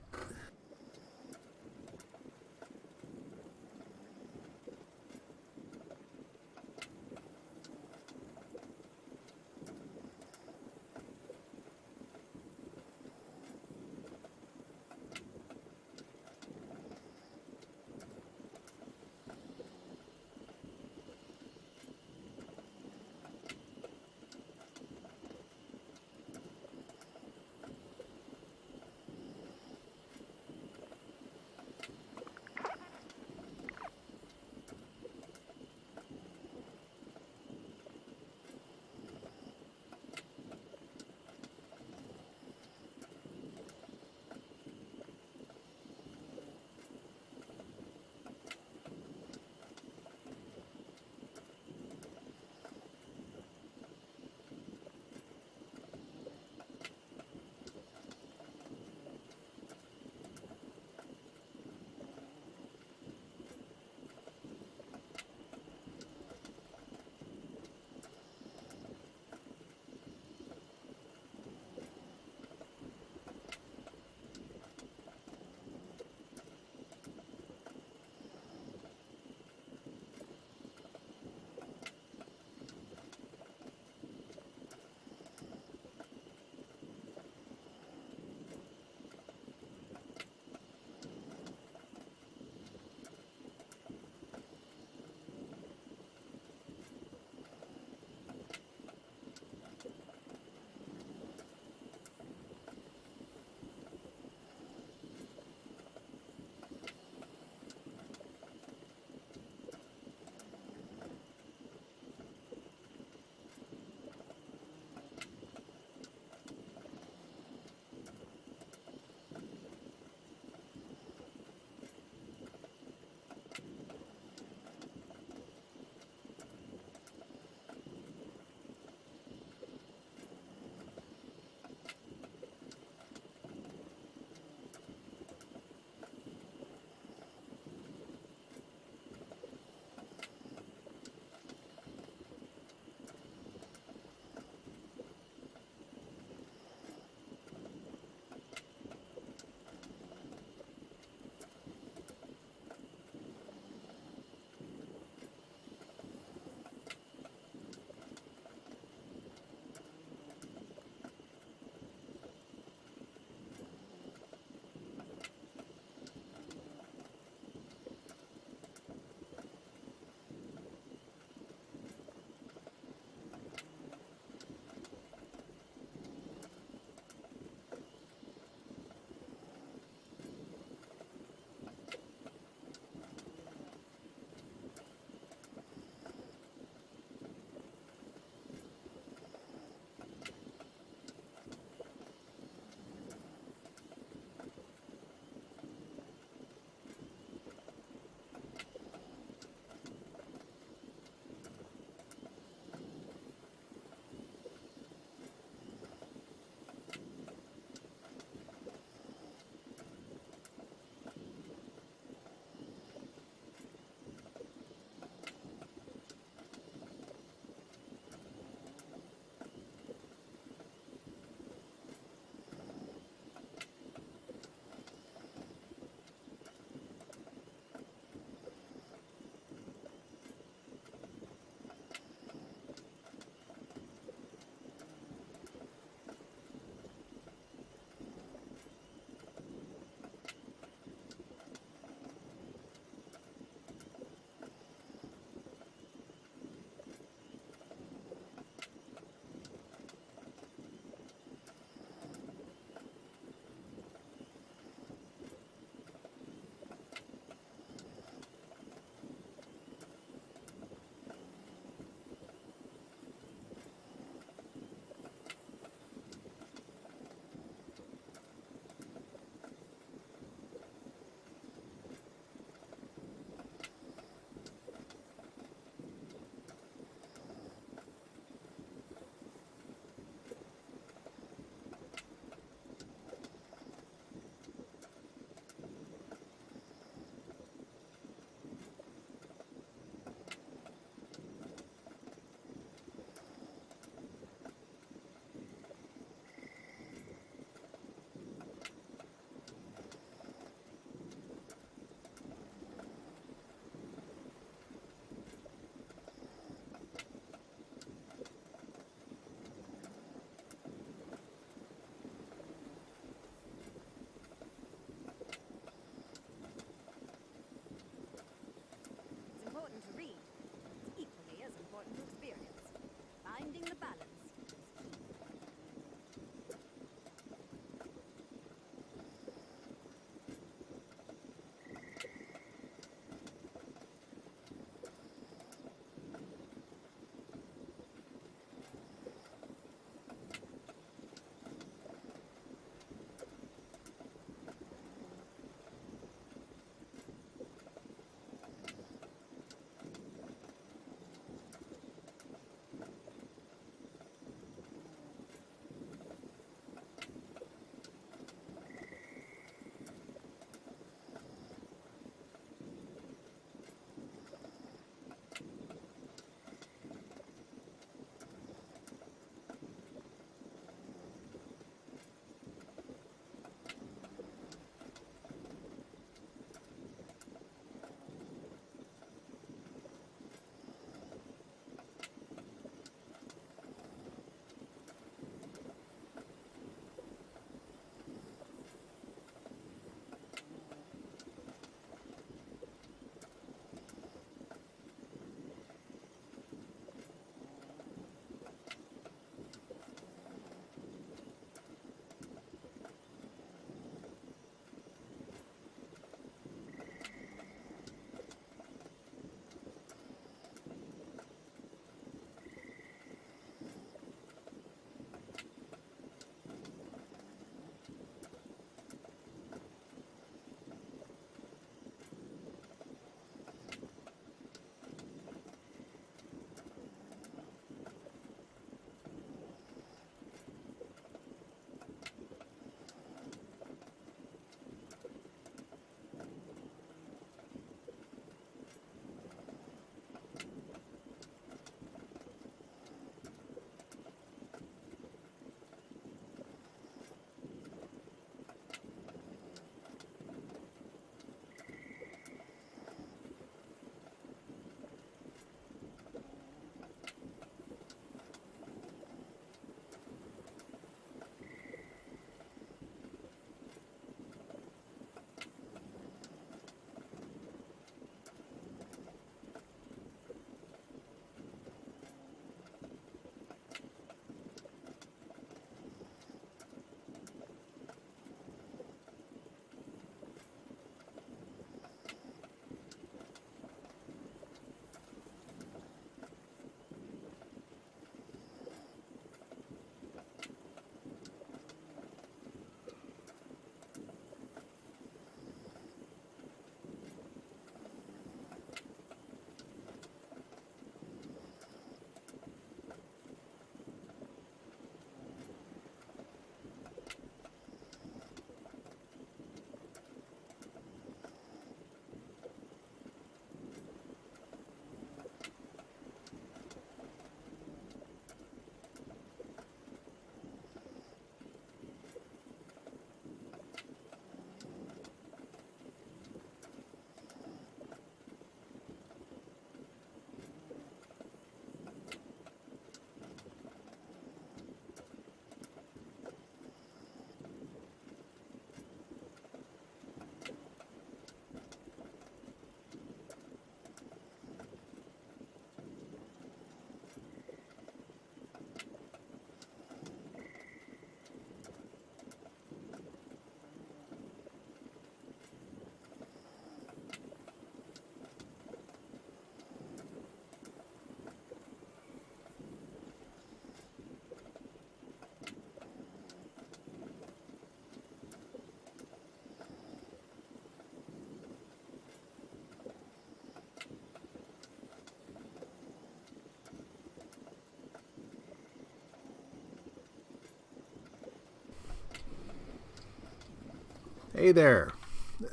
Hey there.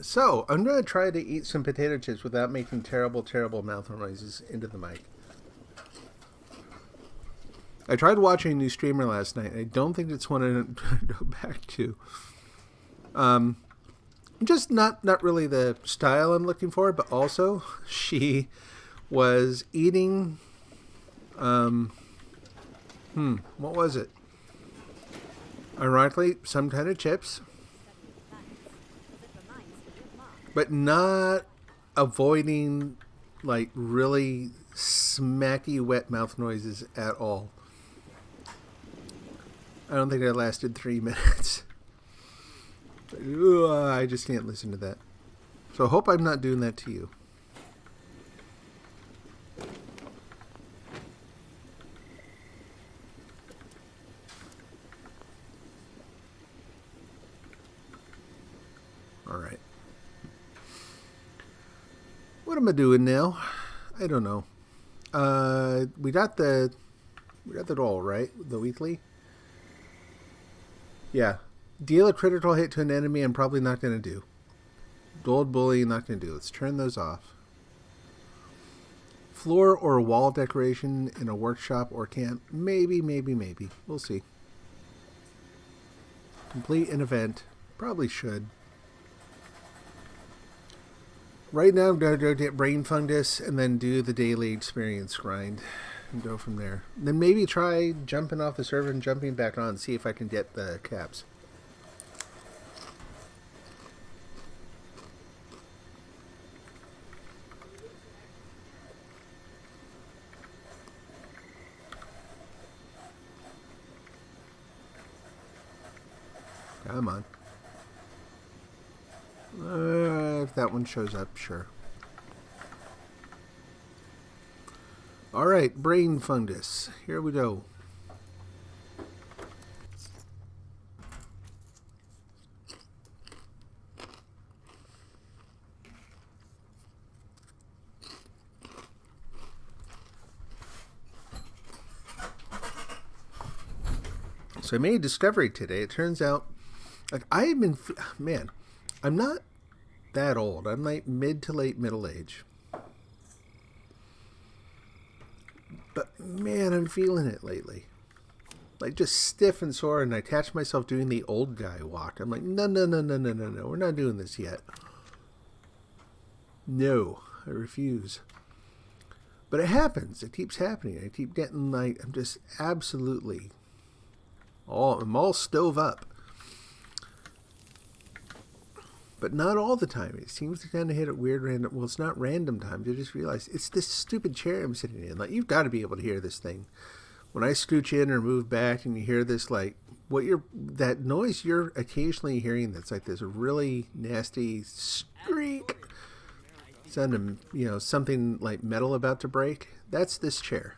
So, I'm going to try to eat some potato chips without making terrible, terrible mouth noises into the mic. I tried watching a new streamer last night. I don't think it's one I'm trying to go back to. Just not really the style I'm looking for, but also she was eating, what was it? Ironically, some kind of chips, but not avoiding like really smacky wet mouth noises at all. I don't think that lasted 3 minutes. I just can't listen to that. So I hope I'm not doing that to you. All right. What am I doing now? I don't know. We got the doll, right? The weekly. Yeah. Deal a critical hit to an enemy I'm probably not going to do. Gold bully, not going to do. Let's turn those off. Floor or wall decoration in a workshop or camp. Maybe. We'll see. Complete an event. Probably should. Right now I'm going to go get brain fungus and then do the daily experience grind. And go from there. Then maybe try jumping off the server and jumping back on. See if I can get the caps. Come on. If that one shows up, sure. Alright, brain fungus. Here we go. So I made a discovery today. It turns out, like, I have been, man, I'm not that old. I'm like mid to late middle age. But man, I'm feeling it lately. Like just stiff and sore, and I catch myself doing the old guy walk. I'm like, no, we're not doing this yet. No, I refuse. But it happens. It keeps happening. I keep getting like, I'm just absolutely, I'm all stove up. But not all the time. It seems to kind of hit at weird random. Well, it's not random times. I just realized it's this stupid chair I'm sitting in. Like, you've got to be able to hear this thing. When I scooch in or move back and you hear this, like, that noise you're occasionally hearing that's like this really nasty squeak. Sounding, something like metal about to break. That's this chair.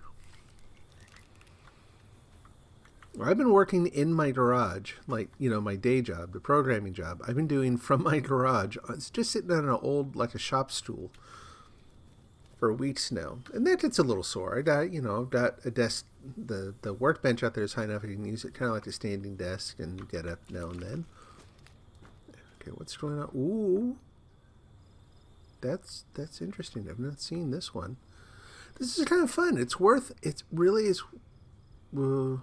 I've been working in my garage, like, my day job, the programming job. I've been doing from my garage. It's just sitting on an old, like a shop stool for weeks now. And that gets a little sore. I've got a desk, the workbench out there is high enough I can use it kind of like a standing desk and get up now and then. Okay, what's going on? Ooh. That's interesting. I've not seen this one. This is kind of fun. It really is. Uh-oh.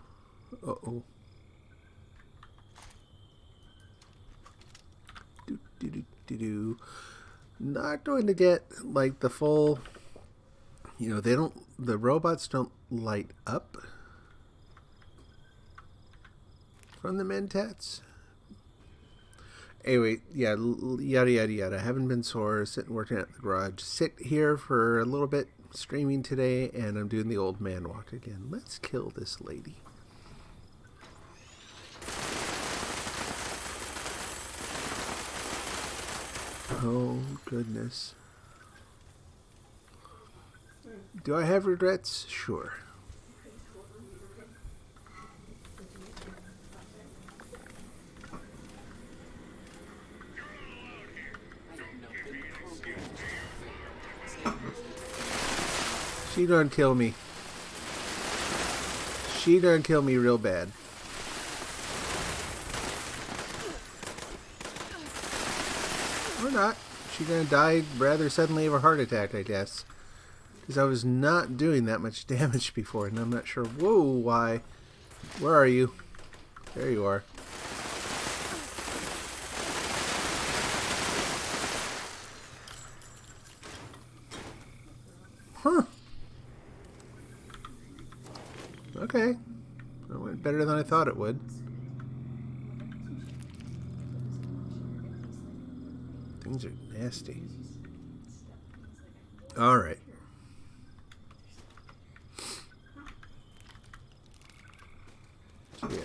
Not going to get like the full, the robots don't light up from the mentats. Anyway, yeah, yada yada yada. I haven't been sore, sitting working at the garage. Sit here for a little bit streaming today, and I'm doing the old man walk again. Let's kill this lady. Oh, goodness. Do I have regrets? Sure. She done kill me. She done kill me real bad. Or not. She's gonna die rather suddenly of a heart attack, I guess. Because I was not doing that much damage before, and I'm not sure. Whoa, why? Where are you? There you are. Huh. Okay. That went better than I thought it would. Things are nasty. Alright. So yeah.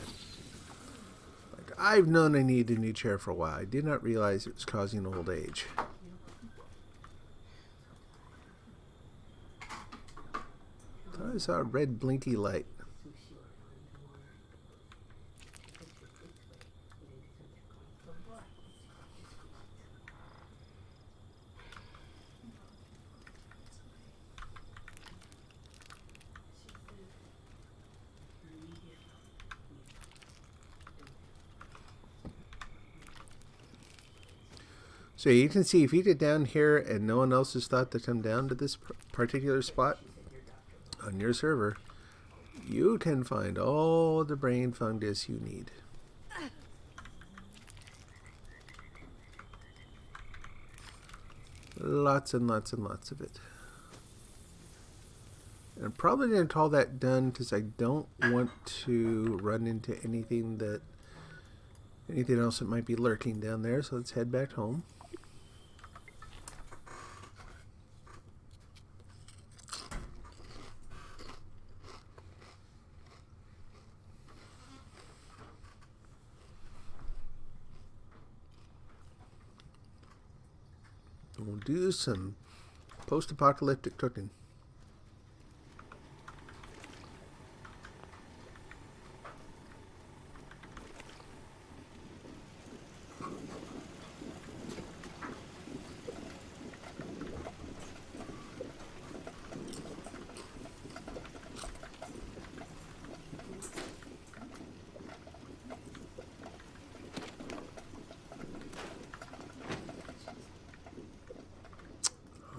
Like, I've known I needed a new chair for a while. I did not realize it was causing old age. Thought I saw a red blinky light. So you can see if you get down here and no one else has thought to come down to this particular spot on your server, you can find all the brain fungus you need. Lots and lots and lots of it. And I'm probably going to call that done because I don't want to run into anything else that might be lurking down there. So let's head back home. We'll do some post-apocalyptic cooking.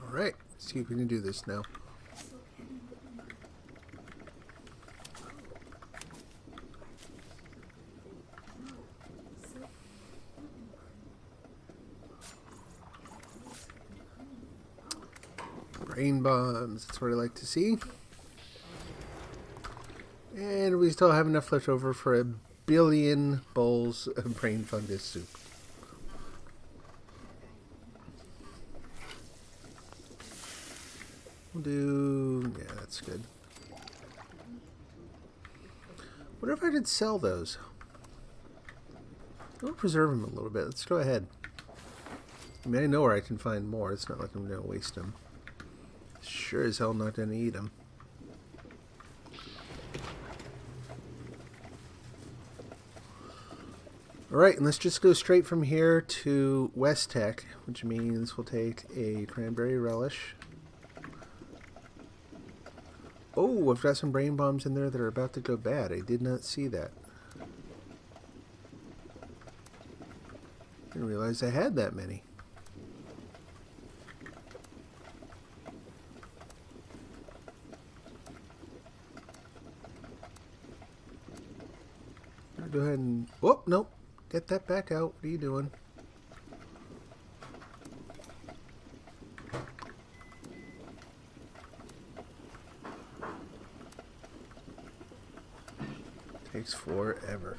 Alright, let's see if we can do this now. Brain bombs, that's what I like to see. And we still have enough left over for 1 billion bowls of brain fungus soup. We'll do... yeah, that's good. Wonder if I could sell those. I'll preserve them a little bit. Let's go ahead. I mean, I know where I can find more. It's not like I'm going to waste them. Sure as hell not going to eat them. Alright, and let's just go straight from here to West Tech, which means we'll take a cranberry relish. Oh, I've got some brain bombs in there that are about to go bad. I did not see that. Didn't realize I had that many. I'll go ahead and... oh, nope. Get that back out. What are you doing? Takes forever.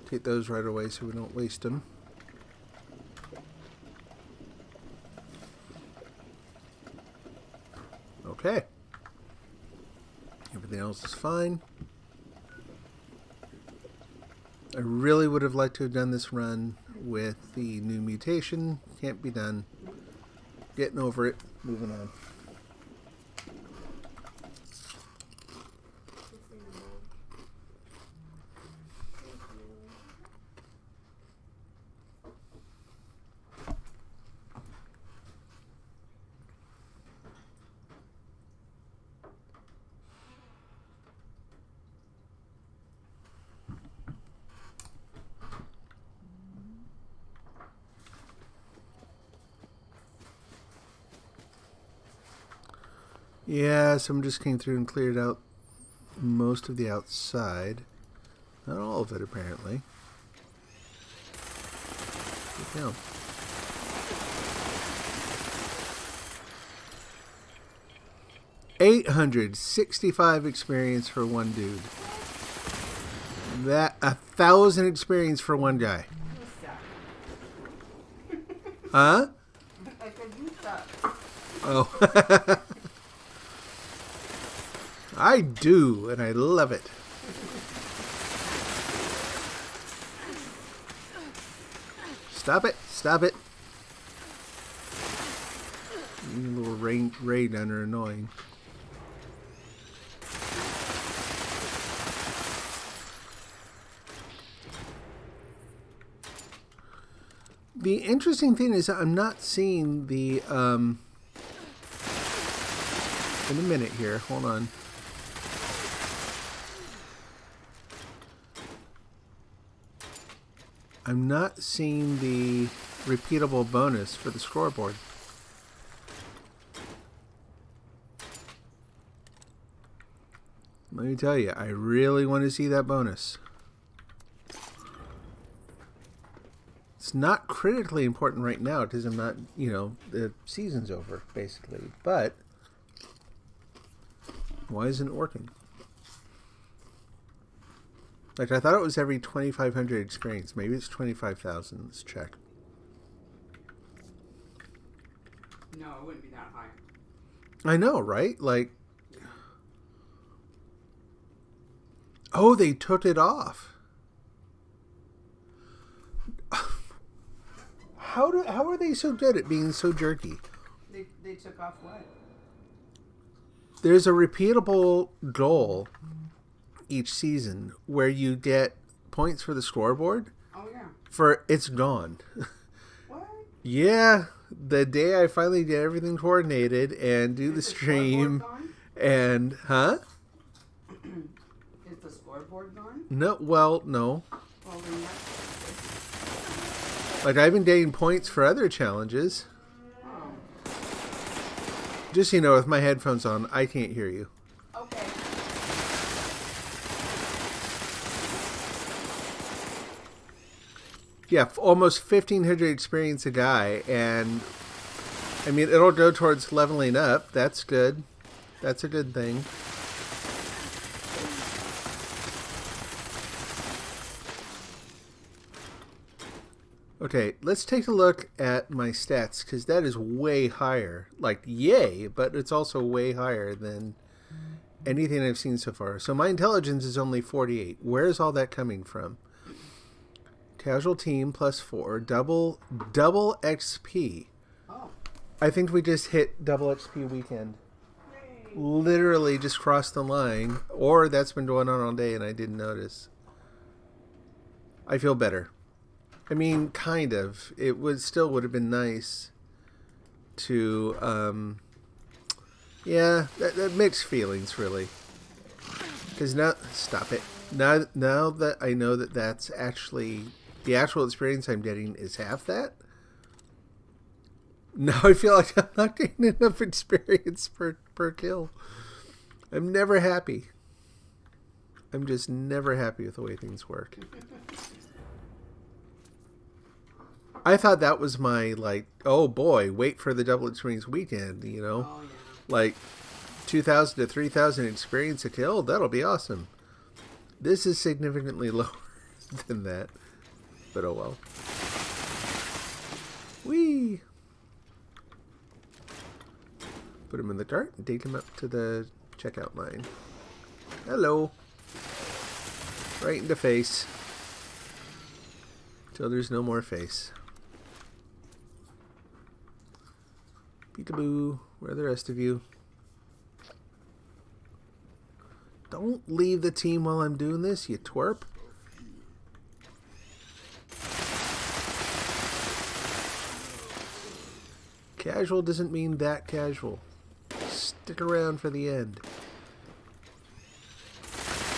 Take those right away so we don't waste them. Okay. Everything else is fine. I really would have liked to have done this run with the new mutation. Can't be done. Getting over it. Moving on. Yeah, someone just came through and cleared out most of the outside. Not all of it, apparently. Good count. $865 experience for one dude. That 1,000 experience for one guy. Huh? I said you suck. Oh. I do, and I love it. Stop it. Stop it. You little ray gun are annoying. The interesting thing is I'm not seeing the, in a minute here, hold on. I'm not seeing the repeatable bonus for the scoreboard. Let me tell you, I really want to see that bonus. It's not critically important right now because I'm not, you know, the season's over, basically. But why isn't it working? Like, I thought it was every 2,500 experience. Maybe it's 25,000. Let's check. No, it wouldn't be that high. I know, right? Like, oh, they took it off. How are they so good at being so jerky? They took off what? There's a repeatable goal each season where you get points for the scoreboard. Oh yeah. For it's gone. What? Yeah, the day I finally get everything coordinated and do the stream, Gone? and Is the scoreboard gone? no, well, no. Well, then that's Like, I've been getting points for other challenges. oh. Just so you know, with my headphones on, I can't hear you. Okay. Yeah, almost 1,500 experience a guy, and I mean, it'll go towards leveling up. That's good. That's a good thing. Okay, let's take a look at my stats, because that is way higher. Like, yay, but it's also way higher than anything I've seen so far. So my intelligence is only 48. Where's all that coming from? Casual team +4, double XP. Oh. I think we just hit double XP weekend. Literally just crossed the line, or that's been going on all day and I didn't notice. I feel better. I mean, kind of. It would have been nice to, yeah, that mixed feelings really. Because now, stop it. Now that I know that that's actually the actual experience I'm getting is half that. Now I feel like I'm not getting enough experience per kill. I'm never happy. I'm just never happy with the way things work. I thought that was my, like, oh boy, wait for the double experience weekend, you know? Oh yeah. Like 2,000 to 3,000 experience a kill, that'll be awesome. This is significantly lower than that. But oh well. Whee! Put him in the cart and take him up to the checkout line. Hello. Right in the face. Till there's no more face. Peekaboo. Where are the rest of you? Don't leave the team while I'm doing this, you twerp. Casual doesn't mean that casual. Stick around for the end.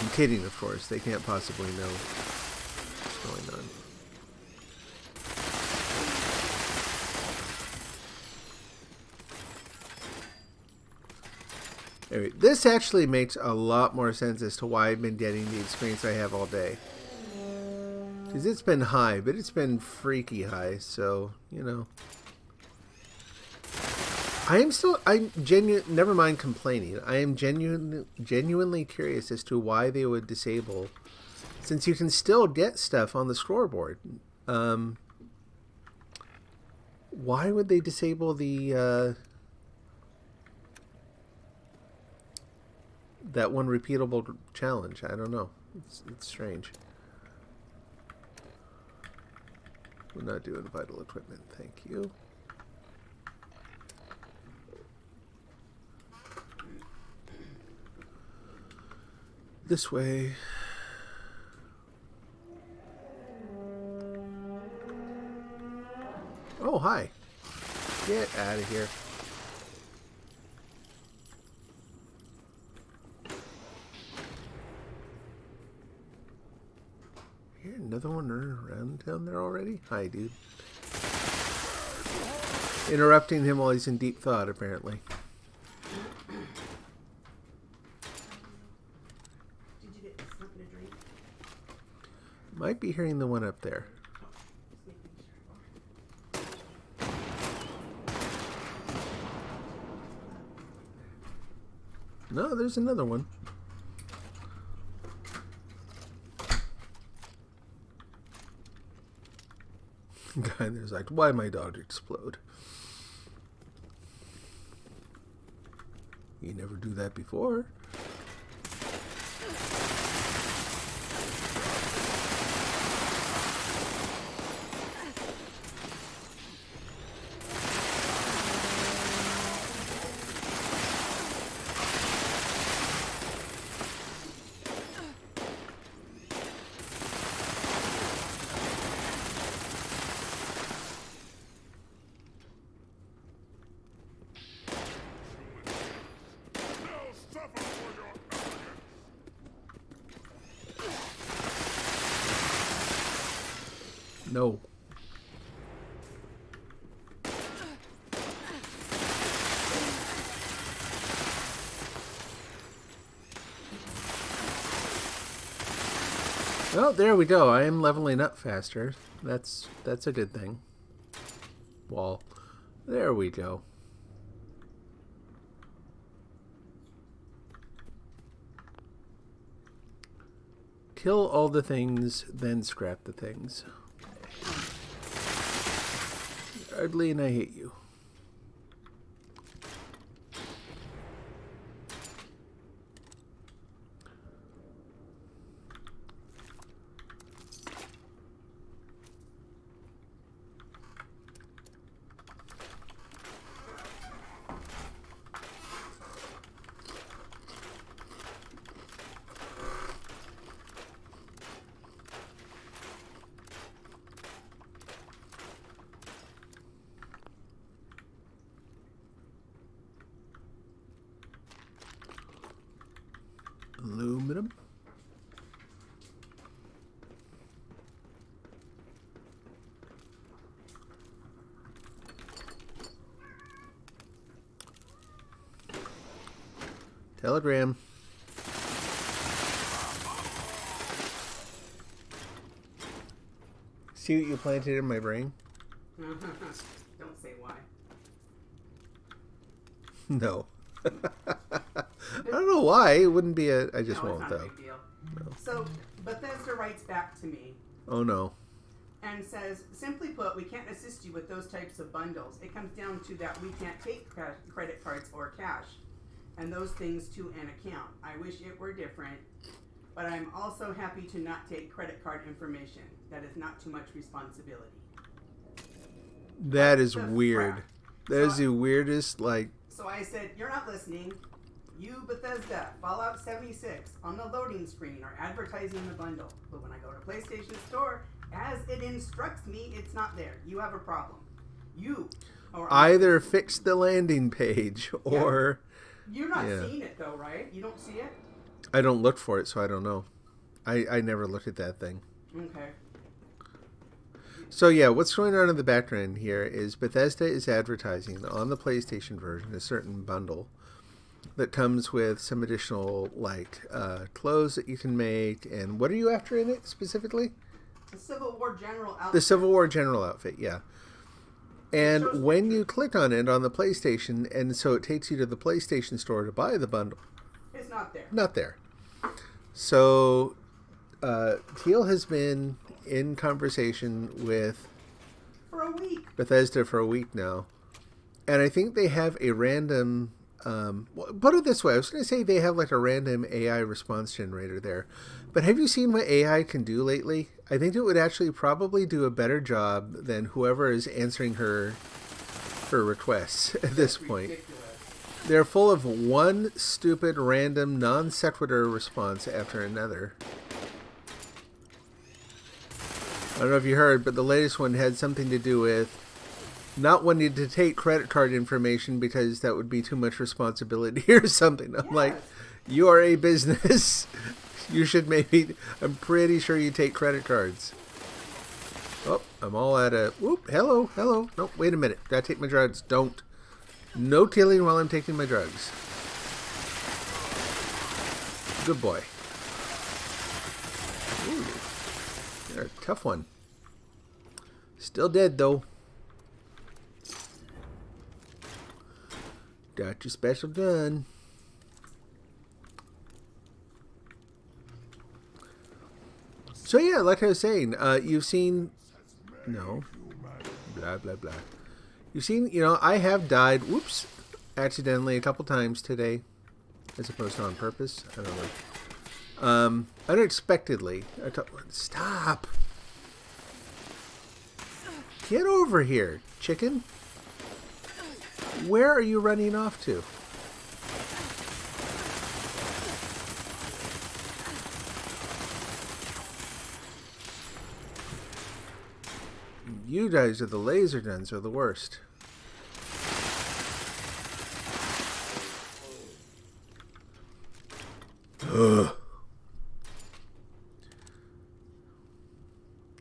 I'm kidding, of course. They can't possibly know what's going on. Anyway, this actually makes a lot more sense as to why I've been getting the experience I have all day. Because it's been high, but it's been freaky high, so, you know. Never mind complaining. I am genuinely curious as to why they would disable, since you can still get stuff on the scoreboard. Why would they disable the, that one repeatable challenge? I don't know. It's strange. We're not doing vital equipment, thank you. This way. Oh, hi. Get out of here. Here, another one around down there already? Hi, dude. Interrupting him while he's in deep thought, apparently. Did you get something to drink? Might be hearing the one up there. Just making sure. No, there's another one. Guy there's like, why my dog explode? You never do that before. No. Well, there we go. I am leveling up faster. That's a good thing. Wall. There we go. Kill all the things, then scrap the things. Arlene, I hate you. Aluminum. Telegram. See what you planted in my brain? Don't say why. No. I don't know why. It wouldn't be a... I just No, won't, it's not though. a big deal. No. So, Bethesda writes back to me Oh, no. and says, simply put, we can't assist you with those types of bundles. It comes down to that we can't take credit cards or cash and those things to an account. I wish it were different, but I'm also happy to not take credit card information. That is not too much responsibility. That is The weird. crap. That is So- the weirdest, like... So I said, you're not listening. You, Bethesda, Fallout 76, on the loading screen are advertising the bundle. But when I go to PlayStation Store, as it instructs me, it's not there. You have a problem. You or Either fix the landing page, or... You're not Yeah. seeing it though, right? You don't see it? I don't look for it, so I don't know. I never looked at that thing. Okay. So yeah, what's going on in the background here is Bethesda is advertising on the PlayStation version a certain bundle that comes with some additional like clothes that you can make. And what are you after in it specifically? The Civil War general outfit. The Civil War general outfit, yeah. And when you click on it on the PlayStation, and so it takes you to the PlayStation store to buy the bundle. It's not there. Not there. So Teal has been in conversation with For a week. Bethesda for a week now. And I think they have a random... put it this way. I was going to say they have like a random AI response generator there. But have you seen what AI can do lately? I think it would actually probably do a better job than whoever is answering her requests at this point. Ridiculous. They're full of one stupid, random, non sequitur response after another. I don't know if you heard, but the latest one had something to do with not wanting to take credit card information because that would be too much responsibility or something. I'm like, you are a business. You should maybe, I'm pretty sure you take credit cards. Oh, I'm all out of, whoop, hello. Nope, wait a minute. Gotta take my drugs. Don't. No tilling while I'm taking my drugs. Good boy. Ooh, you're a tough one. Still dead, though. Got your special gun. So yeah, like I was saying, you've seen... No. Blah, blah, blah. You've seen, I have died, whoops, accidentally a couple times today. As opposed to on purpose. I don't know. Unexpectedly. Stop! Get over here, chicken. Where are you running off to? You guys are the laser guns are the worst. Ugh.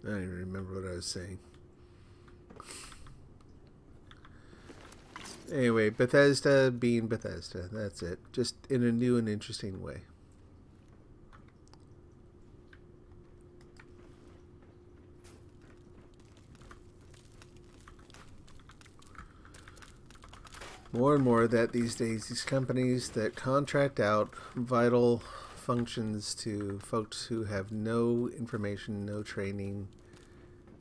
I don't even remember what I was saying. Anyway, Bethesda being Bethesda. That's it. Just in a new and interesting way. More and more that these days, these companies that contract out vital functions to folks who have no information, no training,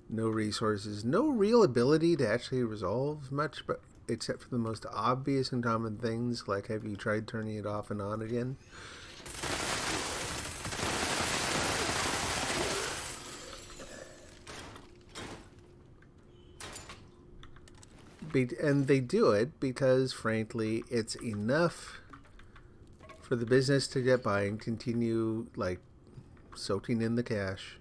no resources, no real ability to actually resolve much, but except for the most obvious and common things, like have you tried turning it off and on again? And they do it because, frankly, it's enough for the business to get by and continue, like, soaking in the cash.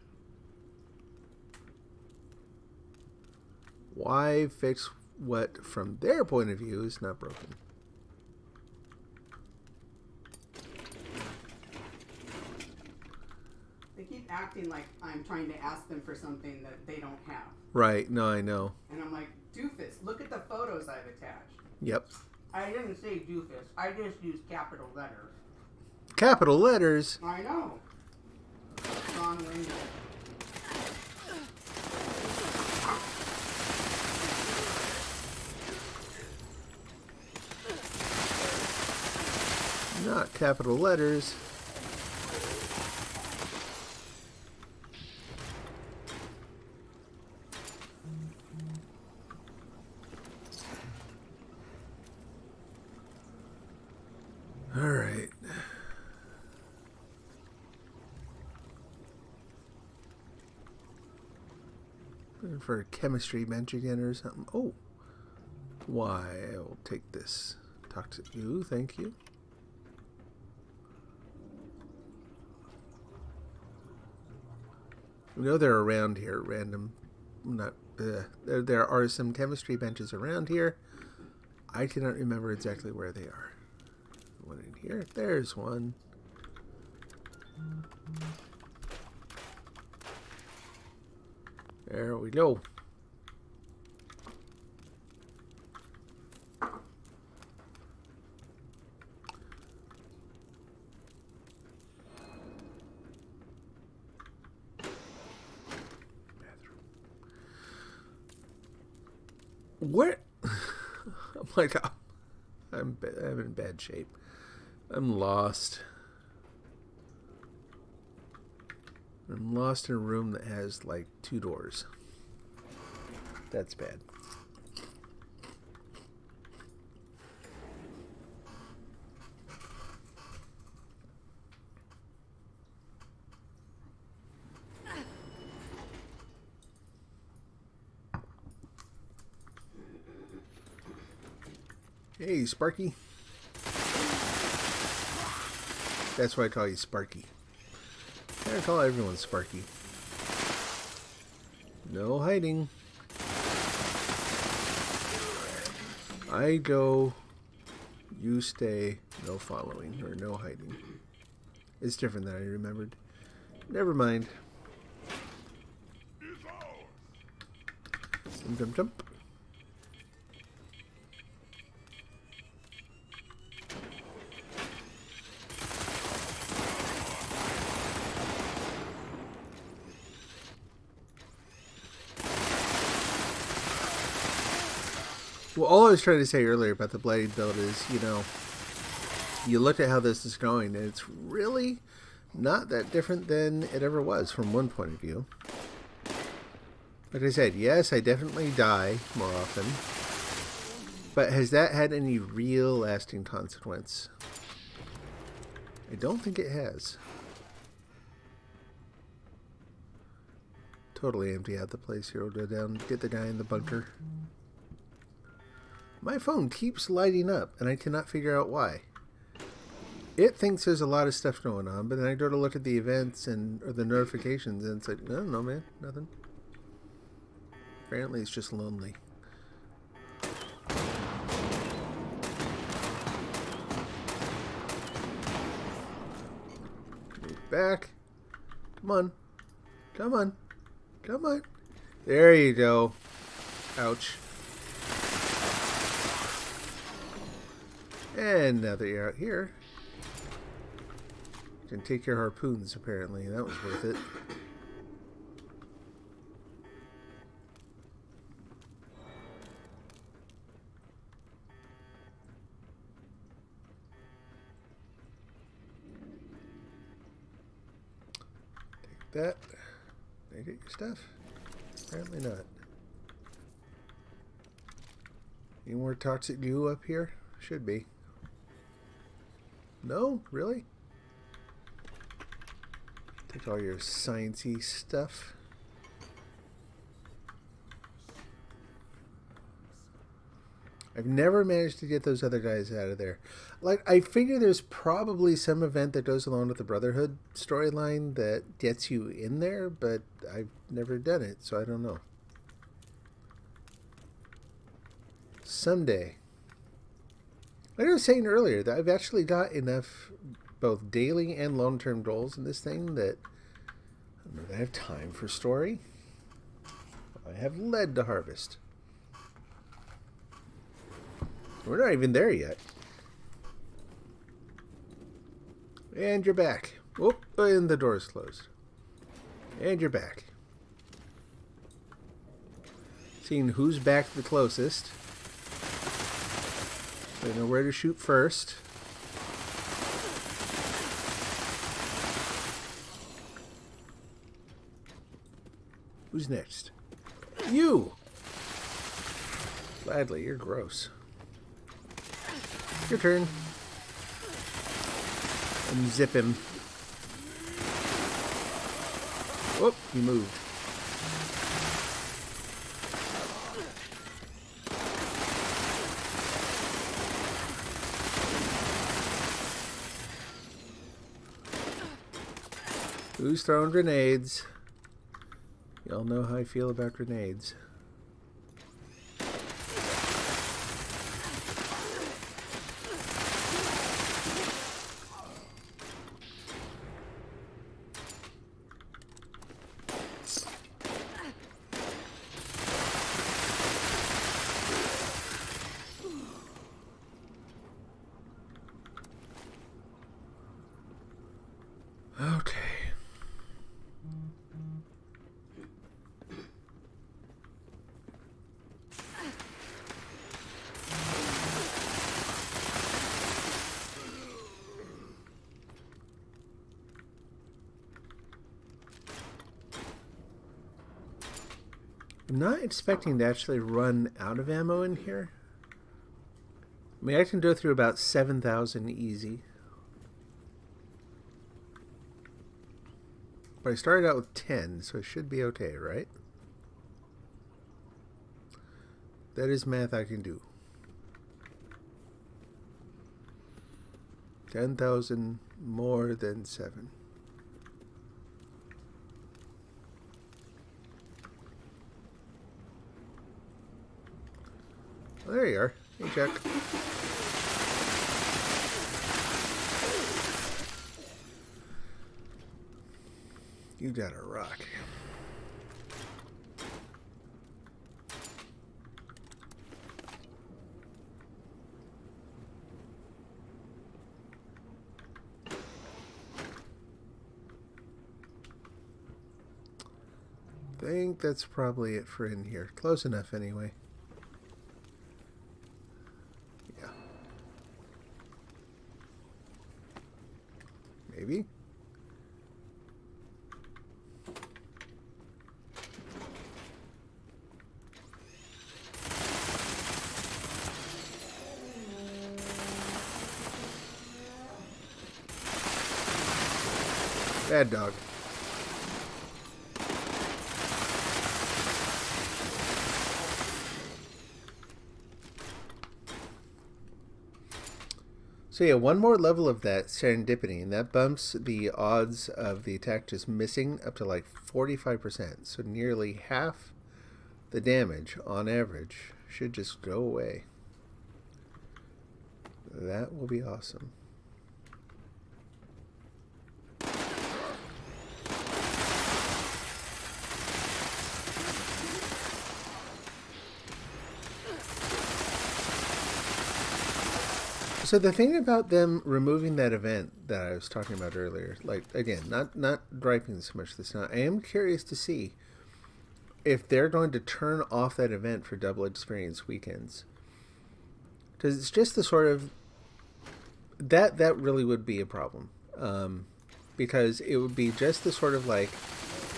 Why fix what, from their point of view, is not broken? They keep acting like I'm trying to ask them for something that they don't have. Right, no, I know. And I'm like, doofus, look at the photos I've attached. Yep. I didn't say doofus. I just used capital letters. Capital letters? I know. Wrong language. Not capital letters. All right. Looking for a chemistry bench again or something. Oh. Why, I'll take this. Talk to you, thank you. We know they're around here, random. Not there are some chemistry benches around here. I cannot remember exactly where they are. One in here. There's one. There we go. What? I'm like, I'm in bad shape. I'm lost. I'm lost in a room that has like 2 doors. That's bad. Hey, Sparky. That's why I call you Sparky. I call everyone Sparky. No hiding. I go, you stay, no following, or no hiding. It's different than I remembered. Never mind. Jump, jump, jump. Well, all I was trying to say earlier about the Blade build is, you know, you look at how this is going, and it's really not that different than it ever was from one point of view. Like I said, yes, I definitely die more often, but has that had any real lasting consequence? I don't think it has. Totally empty out the place here. We'll go down, get the guy in the bunker. My phone keeps lighting up, and I cannot figure out why. It thinks there's a lot of stuff going on, but then I go to look at the events and or the notifications, and it's like, no, no, man, nothing. Apparently, it's just lonely. Move back. Come on. Come on. Come on. There you go. Ouch. And now that you're out here, you can take your harpoons, apparently. That was worth it. Take that. Did I get your stuff? Apparently not. Any more toxic goo up here? Should be. No? Really? Take all your science-y stuff. I've never managed to get those other guys out of there. Like, I figure there's probably some event that goes along with the Brotherhood storyline that gets you in there, but I've never done it, so I don't know. Someday. Like I was saying earlier, that I've actually got enough both daily and long-term goals in this thing that I don't know that I have time for story. I have lead to harvest. We're not even there yet. And you're back. Whoop, and the door's closed. And you're back. Seeing who's back the closest. So I know where to shoot first. Who's next? You! Gladly, you're gross. Your turn. Unzip him. Whoop, he moved. Who's throwing grenades? Y'all know how I feel about grenades. Okay. I'm not expecting to actually run out of ammo in here. I mean, I can go through about 7,000 easy. But I started out with 10, so it should be okay, right? That is math I can do. 10,000 more than 7. Well, there you are. Hey, Jack. You got a rock. I think that's probably it for in here. Close enough anyway. Yeah. Maybe. Bad dog. So yeah, one more level of that serendipity, and that bumps the odds of the attack just missing up to like 45%. So nearly half the damage on average should just go away. That will be awesome. So the thing about them removing that event that I was talking about earlier, like, again, not griping so much this now, I am curious to see if they're going to turn off that event for double experience weekends. Because it's just the sort of... That really would be a problem. Because it would be just the sort of like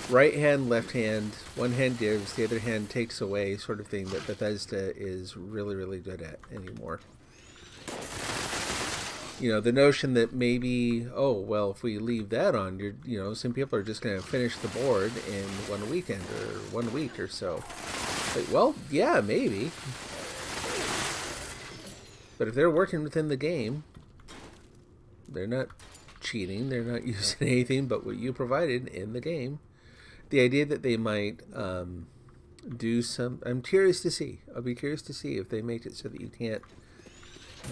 right hand, left hand, one hand gives, the other hand takes away sort of thing that Bethesda is really, really good at anymore. You know, the notion that maybe, oh, well, if we leave that on, you know, some people are just going to finish the board in one weekend or 1 week or so. Like, well, yeah, maybe. But if they're working within the game, they're not cheating, they're not using anything but what you provided in the game. The idea that they might do some... I'm curious to see. I'll be curious to see if they make it so that you can't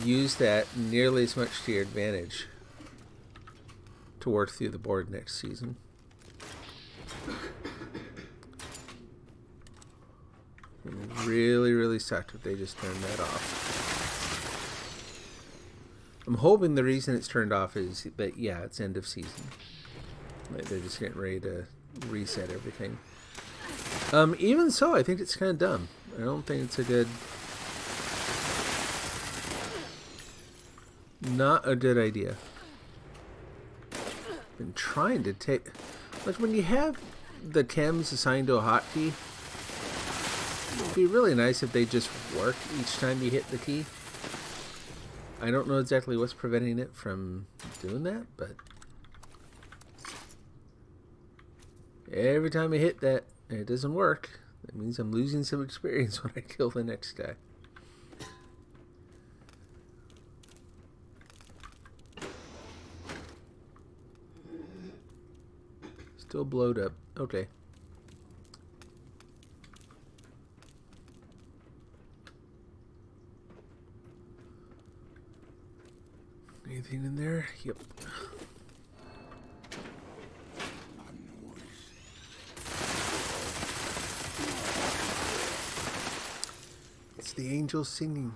use that nearly as much to your advantage to work through the board next season. Really, really sucked if they just turned that off. I'm hoping the reason it's turned off is that, yeah, it's end of season. Like they're just getting ready to reset everything. Even so, I think it's kind of dumb. I don't think it's a good... Not a good idea. Been trying to take... Like, when you have the chems assigned to a hotkey, it'd be really nice if they just work each time you hit the key. I don't know exactly what's preventing it from doing that, but... Every time I hit that and it doesn't work, that means I'm losing some experience when I kill the next guy. Still blowed up. Okay. Anything in there? Yep. It's the angels singing.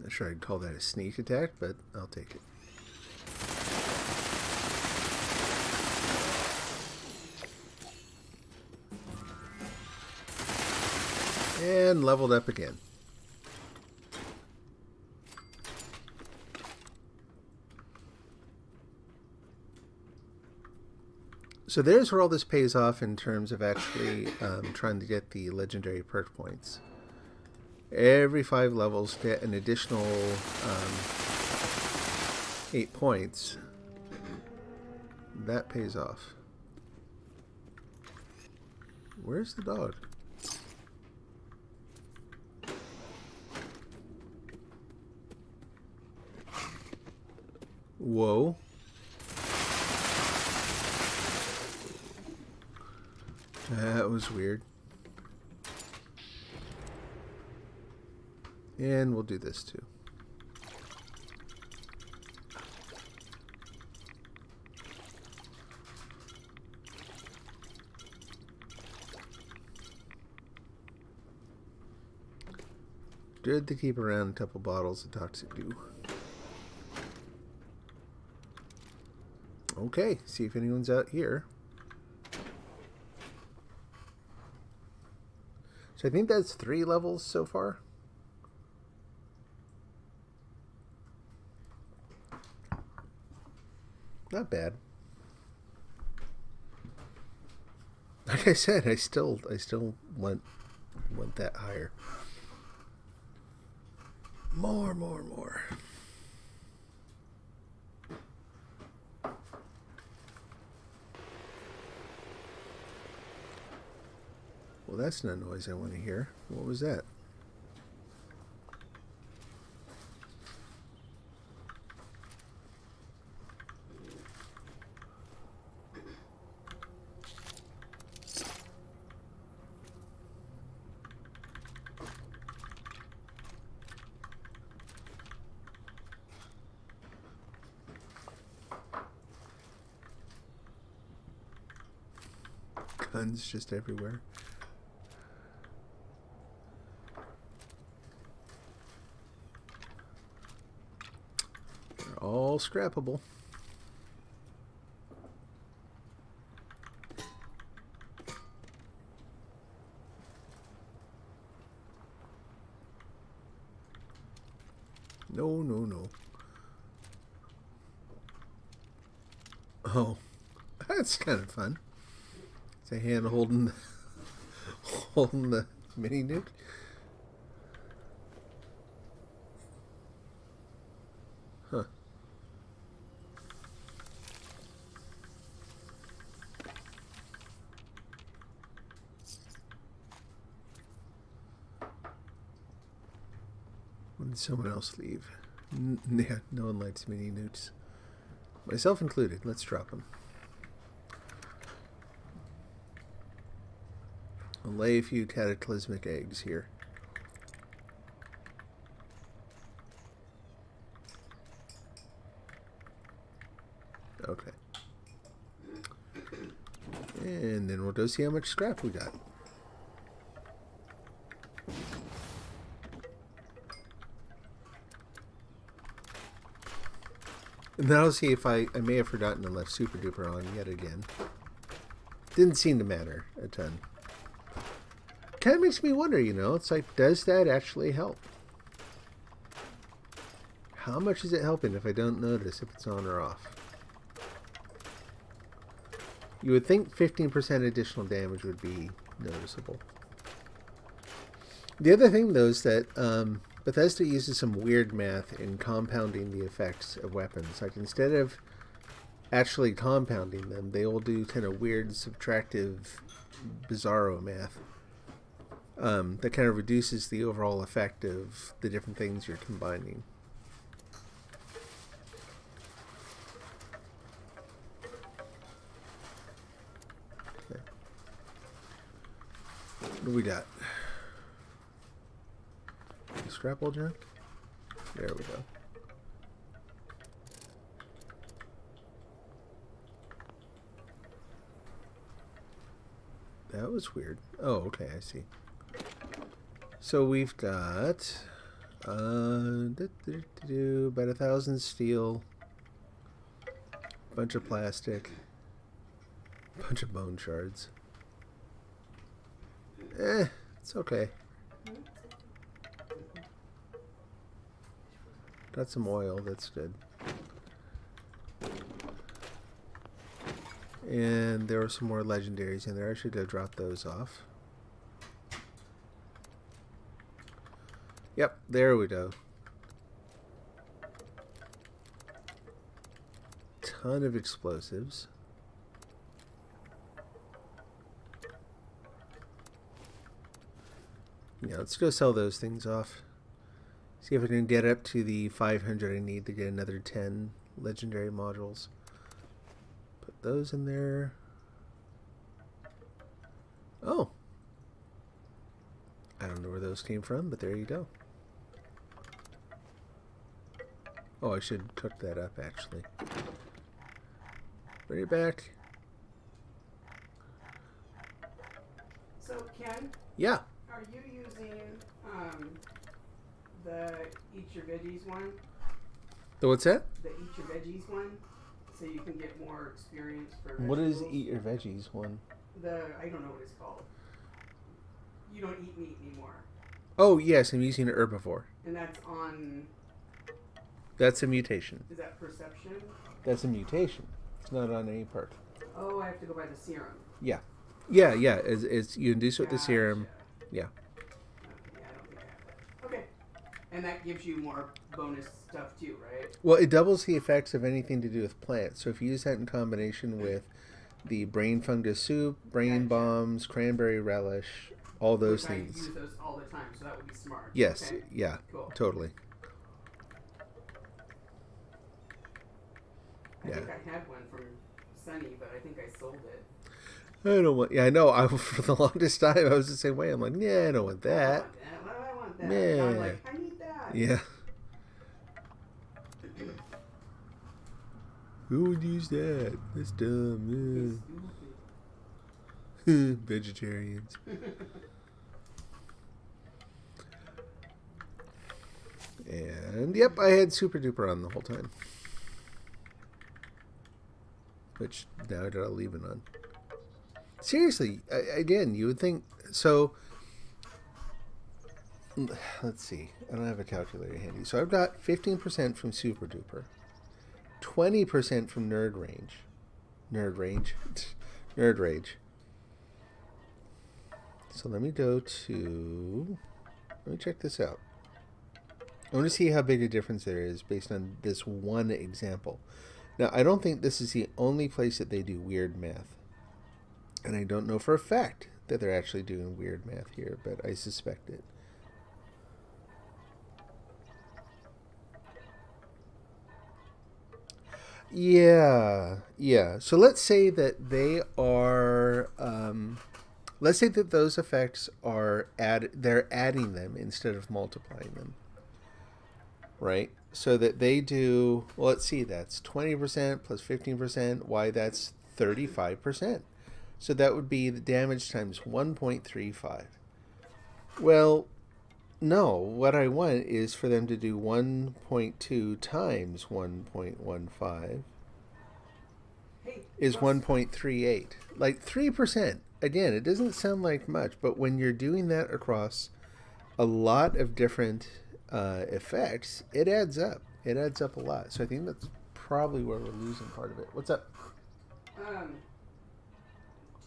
Not sure I'd call that a sneak attack, but I'll take it. And leveled up again. So there's where all this pays off in terms of actually trying to get the legendary perk points. Every 5 levels get an additional 8 points. That pays off. Where's the dog? Whoa. That was weird. And we'll do this too. Good to keep around a couple bottles of toxic goo. Okay, see if anyone's out here. So I think that's 3 levels so far. Not bad. Like I said, I still want that higher. More. Well, that's not a noise I want to hear. What was that? Guns just everywhere. They're all scrappable. No. Oh, that's kind of fun. It's a hand holding the mini nuke. Huh. When did someone else leave? Yeah, no one likes mini nukes. Myself included. Let's drop them. I'll lay a few cataclysmic eggs here. Okay. And then we'll go see how much scrap we got. And then I'll see if I may have forgotten and left Super Duper on yet again. Didn't seem to matter a ton. Kind of makes me wonder, you know, it's like, does that actually help? How much is it helping if I don't notice if it's on or off? You would think 15% additional damage would be noticeable. The other thing, though, is that Bethesda uses some weird math in compounding the effects of weapons. Like, instead of actually compounding them, they will do kind of weird subtractive bizarro math that kind of reduces the overall effect of the different things you're combining. Okay. What do we got? Scrapple junk? There we go. That was weird. Oh, okay, I see. So we've got about 1,000 steel, a bunch of plastic, a bunch of bone shards. It's okay. Got some oil. That's good. And there were some more legendaries in there. I should have dropped those off. Yep, there we go. Ton of explosives. Yeah, let's go sell those things off. See if I can get up to the 500 I need to get another 10 legendary modules. Put those in there. Oh. I don't know where those came from, but there you go. Oh, I should cook that up, actually. Bring it back. So Ken, Yeah. are you using the Eat Your Veggies one? So what's that? The Eat Your Veggies one? So you can get more experience for What is vegetables? Eat Your Veggies one? I don't know what it's called. You don't eat meat anymore. Oh, yes, I'm using an herbivore. And that's on, That's a mutation. is that perception? That's a mutation. It's not on any perk. Oh, I have to go by the serum. Yeah. Yeah, yeah. It's you induce it with the serum. Gotcha. Yeah. Okay, I don't think I have that. Okay. And that gives you more bonus stuff too, right? Well, it doubles the effects of anything to do with plants. So if you use that in combination with the brain fungus soup, brain Gotcha. bombs, cranberry relish, all those Which I things. use those all the time, so that would be smart. Yes. Okay. Yeah. Cool. Totally. I Yeah. think I had one from Sunny, but I think I sold it. I don't want. Yeah, I know. I for the longest time I was the same way. I'm like, yeah, I don't want I that. want that. Why do I want that? Yeah. Now I'm like, I need that. Yeah. Who would use that? That's It's dumb. stupid. Vegetarians. And yep, I had Super Duper on the whole time. Which now I gotta leave it on. Seriously, again, you would think so. Let's see. I don't have a calculator handy. So I've got 15% from Super Duper, 20% from Nerd Rage. Nerd Rage. So let me go to. Let me check this out. I want to see how big a difference there is based on this one example. Now, I don't think this is the only place that they do weird math. And I don't know for a fact that they're actually doing weird math here, but I suspect it. Yeah. So let's say that they are, let's say that those effects are they're adding them instead of multiplying them. Right? So that they do, well, let's see, that's 20% plus 15%. Why, that's 35%. So that would be the damage times 1.35. Well, no, what I want is for them to do 1.2 times 1.15 Hey, is plus- 1.38. Like 3%. Again, it doesn't sound like much, but when you're doing that across a lot of different effects, it adds up. It adds up a lot. So I think that's probably where we're losing part of it. What's up?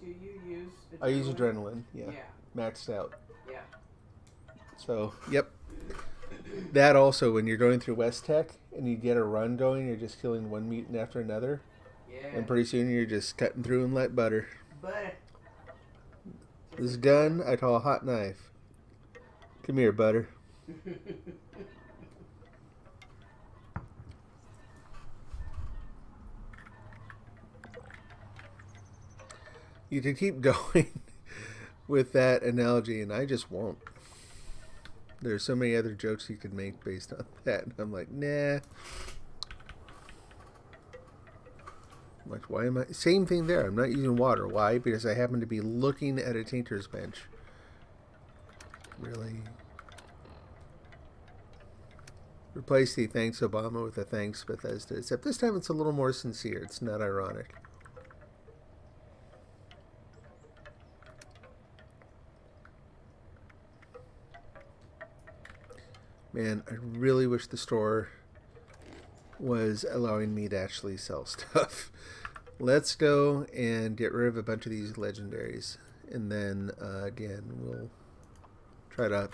Do you use adrenaline? I use adrenaline. Yeah. Yeah. Maxed out. Yeah. So, yep. That also, when you're going through West Tech and you get a run going, you're just killing one mutant after another. Yeah. And pretty soon you're just cutting through them like butter. But This is done. I call a hot knife. Come here, butter. You can keep going with that analogy, and I just won't. There's so many other jokes you could make based on that, and I'm like, nah. I'm like, why am I? Same thing there. I'm not using water. Why? Because I happen to be looking at a Tinker's Bench. Really? Replace the thanks Obama with a thanks Bethesda. Except this time it's a little more sincere. It's not ironic. Man, I really wish the store was allowing me to actually sell stuff. Let's go and get rid of a bunch of these legendaries. And then, again, we'll try to...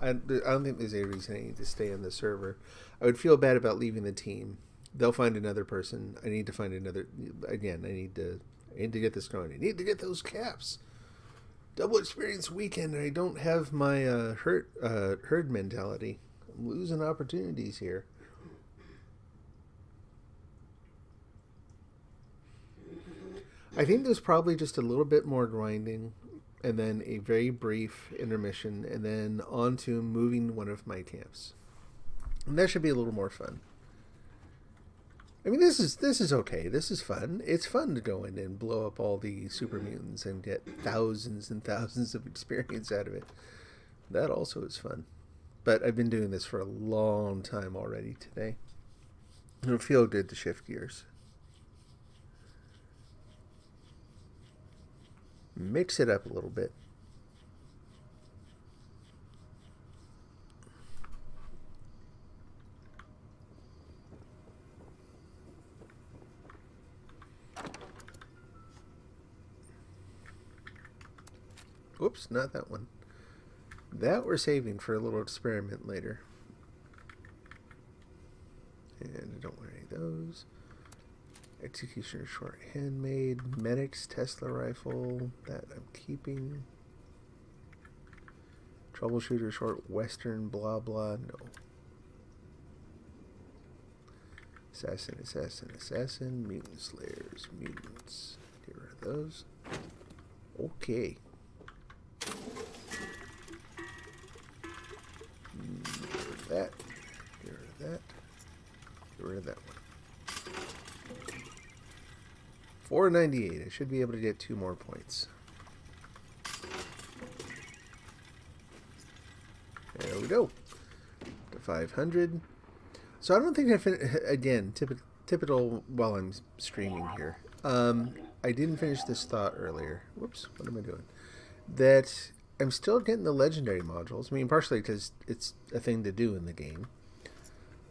I don't think there's any reason I need to stay on the server. I would feel bad about leaving the team. They'll find another person. I need to find another... Again, I need to get this going. I need to get those caps. Double experience weekend, and I don't have my herd mentality. I'm losing opportunities here. I think there's probably just a little bit more grinding, and then a very brief intermission, and then on to moving one of my camps. And that should be a little more fun. I mean, this is okay. This is fun. It's fun to go in and blow up all the super mutants and get thousands and thousands of experience out of it. That also is fun. But I've been doing this for a long time already today. It'll feel good to shift gears. Mix it up a little bit. Oops, not that one. That we're saving for a little experiment later. And I don't want any of those. Executioner short handmade. Medics Tesla rifle. That I'm keeping. Troubleshooter short western blah blah. No. Assassin, assassin, assassin. Mutant slayers. Mutants. Get rid of those. Okay. Get rid of that. Get rid of that. Get rid of that one. 498. I should be able to get 2 more points. There we go. To 500. So I don't think I finished. Again, typical while I'm streaming here. I didn't finish this thought earlier. Whoops. What am I doing? That I'm still getting the legendary modules. I mean, partially because it's a thing to do in the game.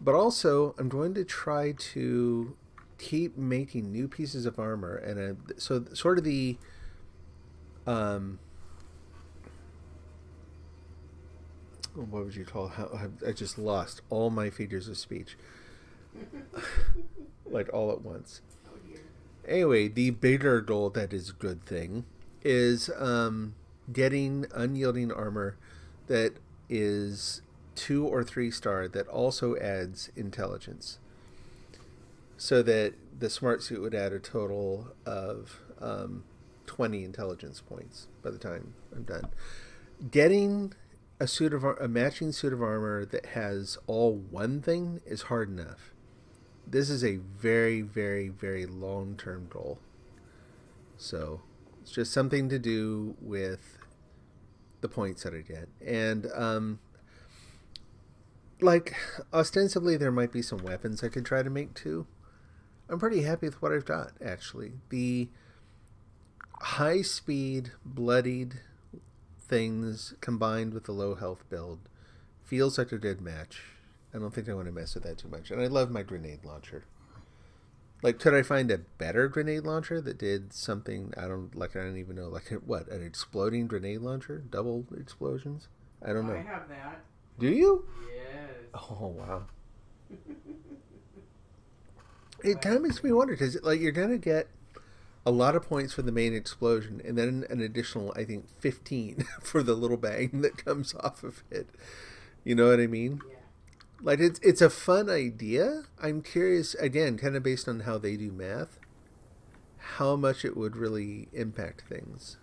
But also, I'm going to try to keep making new pieces of armor. And so sort of the... what would you call how I just lost all my figures of speech. Like all at once. Anyway, the bigger goal that is a good thing is getting unyielding armor that is 2 or 3 star that also adds intelligence, so that the smart suit would add a total of 20 intelligence points by the time I'm done. Getting a matching suit of armor that has all one thing is hard enough. This is a very, very, very long-term goal. So it's just something to do with the points that I get. And like ostensibly there might be some weapons I could try to make too. I'm pretty happy with what I've got, actually. The high-speed, bloodied things combined with the low health build feels like a good match. I don't think I want to mess with that too much. And I love my grenade launcher. Like, could I find a better grenade launcher that did something I don't even know, like what, an exploding grenade launcher? Double explosions? I don't know. I have that. Do you? Yes. Oh, wow. It kind of makes me wonder, because like you're going to get a lot of points for the main explosion, and then an additional, I think, 15 for the little bang that comes off of it. You know what I mean? Yeah. Like, it's a fun idea. I'm curious, again, kind of based on how they do math, how much it would really impact things.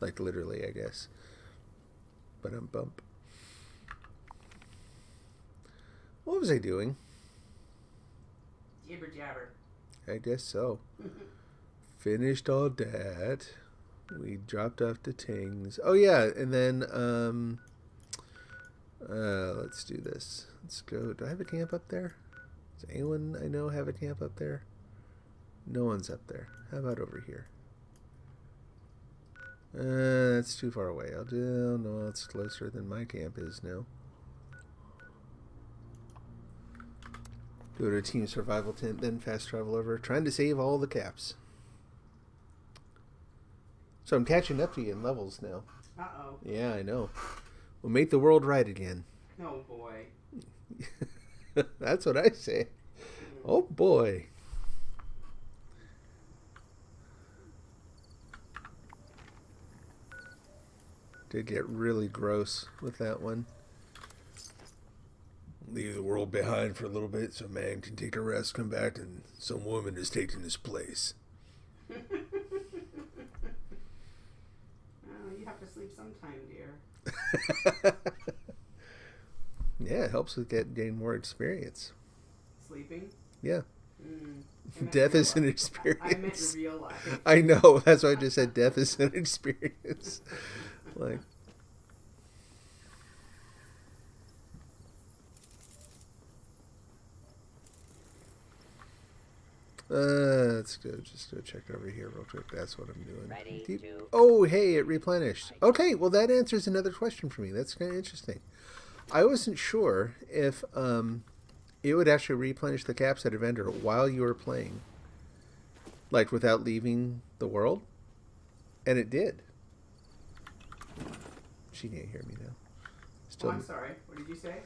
Like, literally, I guess. But bump. What was I doing? Jibber jabber. I guess so. Finished all that. We dropped off to Tings. Oh, yeah, and then, let's do this. Let's go. Do I have a camp up there? Does anyone I know have a camp up there? No one's up there. How about over here? That's too far away. I'll do... No, it's closer than my camp is now. Go to a team survival tent, then fast travel over, trying to save all the caps. So I'm catching up to you in levels now. Uh-oh. Yeah, I know. We'll make the world right again. Oh, boy. That's what I say. Oh, boy. Did get really gross with that one. Leave the world behind for a little bit so man can take a rest, come back, and some woman is taking his place. Oh, you have to sleep sometime, dear. Yeah, it helps with getting more experience. Sleeping? Yeah. I meant Death real is an life. experience. I meant real life. I know. That's why I just said death is an experience. Like, let's go. Just go check over here real quick. That's what I'm doing. Ready to- Oh, hey, it replenished. Okay, well that answers another question for me. That's kind of interesting. I wasn't sure if it would actually replenish the caps at a vendor while you were playing, like without leaving the world, and it did. She can't hear me now. Oh, I'm sorry. What did you say?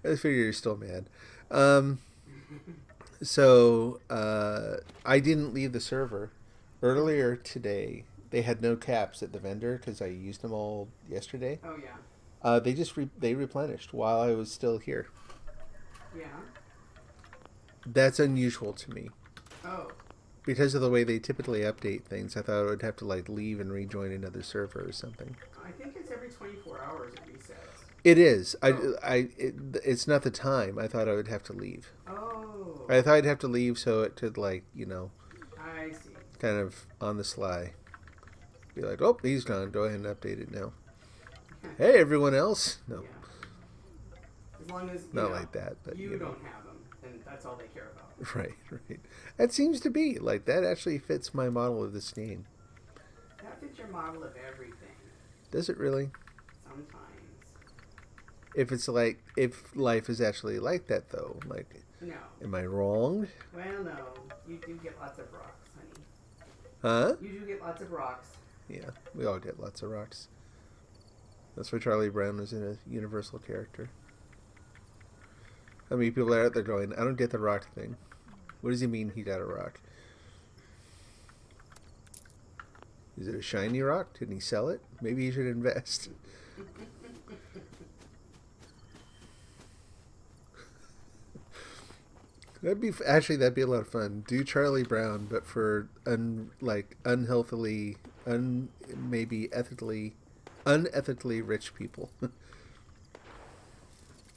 I figure you're still mad. So I didn't leave the server. Earlier today, they had no caps at the vendor because I used them all yesterday. Oh, yeah. They just they replenished while I was still here. Yeah. That's unusual to me. Oh. Because of the way they typically update things, I thought I would have to like leave and rejoin another server or something. I think it's every 24 hours it resets. It is. Oh. It's not the time. I thought I would have to leave. Oh. I thought I'd have to leave so it could, like, you know, I see. kind of on the sly. Be like, oh, he's gone. Go ahead and update it now. Hey, everyone else. No, Yeah. As long as not like that. But you you know. don't have them, then that's all they care about. Right, right. That seems to be like that. Actually fits my model of this game. That fits your model of everything. Does it really? Sometimes. If it's like, if life is actually like that, though, like, No. am I wrong? Well, no. You do get lots of rocks, honey. Huh? You do get lots of rocks. Yeah, we all get lots of rocks. That's why Charlie Brown was in a Universal character. How many people are out there going, I don't get the rock thing. What does he mean he got a rock? Is it a shiny rock? Didn't he sell it? Maybe he should invest. That'd be a lot of fun. Do Charlie Brown, but for unhealthily, maybe unethically rich people.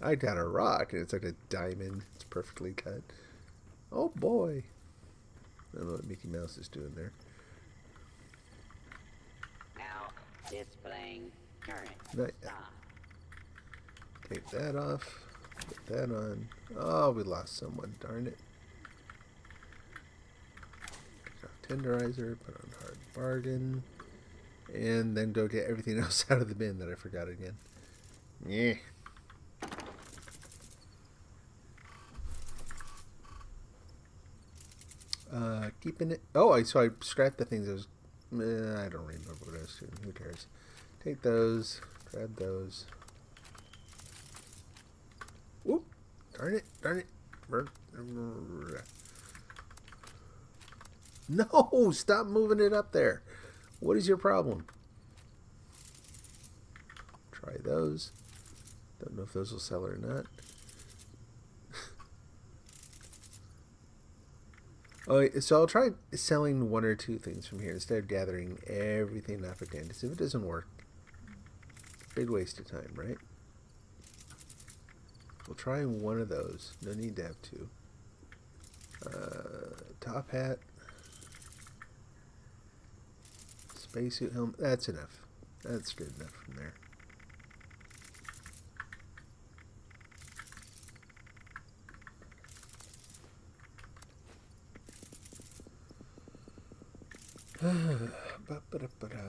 I got a rock, and it's like a diamond. It's perfectly cut. Oh boy! I don't know what Mickey Mouse is doing there. Now displaying current Not yet. stop. Take that off. Put that on. Oh, we lost someone. Darn it. Take off tenderizer. Put on hard bargain. And then go get everything else out of the bin that I forgot again. Yeah. Keeping it. Oh, so I scrapped the things I was. I don't remember what I was doing. Who cares? Take those. Grab those. Whoop! Darn it! Darn it! No! Stop moving it up there. What is your problem? Try those. Don't know if those will sell or not. Oh, so I'll try selling one or two things from here instead of gathering everything up again. Because if it doesn't work, it's a big waste of time, right? We'll try one of those. No need to have two. Top hat. Spacesuit helmet. That's enough. That's good enough from there. Ba-ba-da-ba-da.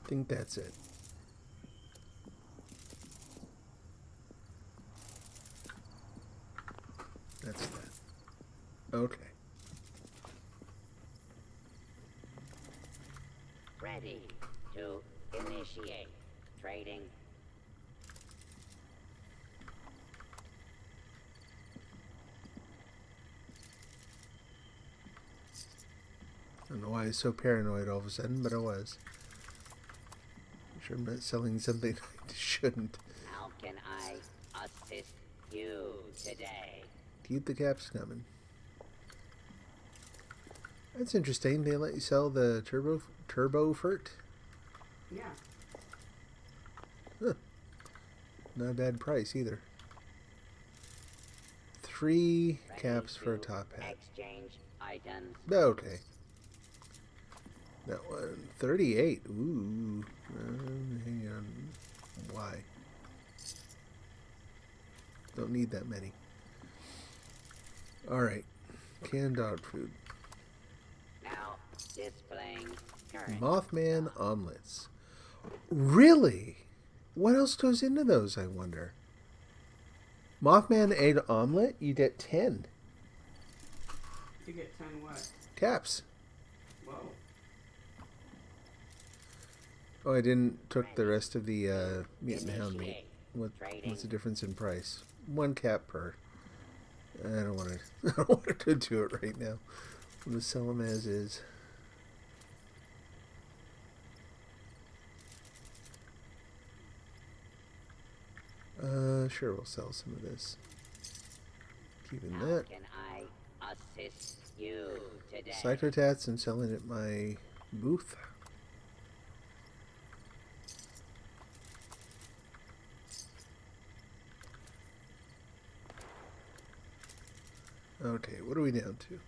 think that's it. That's that. Okay. Ready to initiate trading. I don't know why I was so paranoid all of a sudden, but I was. I'm sure I'm not selling something I shouldn't. How can I assist you today? Keep the caps coming. That's interesting. They let you sell the turbo fert. Yeah. Huh. Not a bad price either. 3 Ready caps for a to top hat. Exchange items. Okay. That one, 38. Ooh. Hang on. Why? Don't need that many. Alright. Canned dog food. Now displaying current. Mothman omelets. Really? What else goes into those, I wonder? Mothman egg omelet? You get 10 You get 10 what? caps. Whoa. Oh, I didn't took the rest of the meat and hound meat. Initiate. What's the difference in price? 1 cap per. I don't want to. I don't want to do it right now. I'm gonna sell them as is. Sure, we'll sell some of this. Keeping How that. can I assist you today? Psychotats I'm selling at my booth. Okay, what are we down to?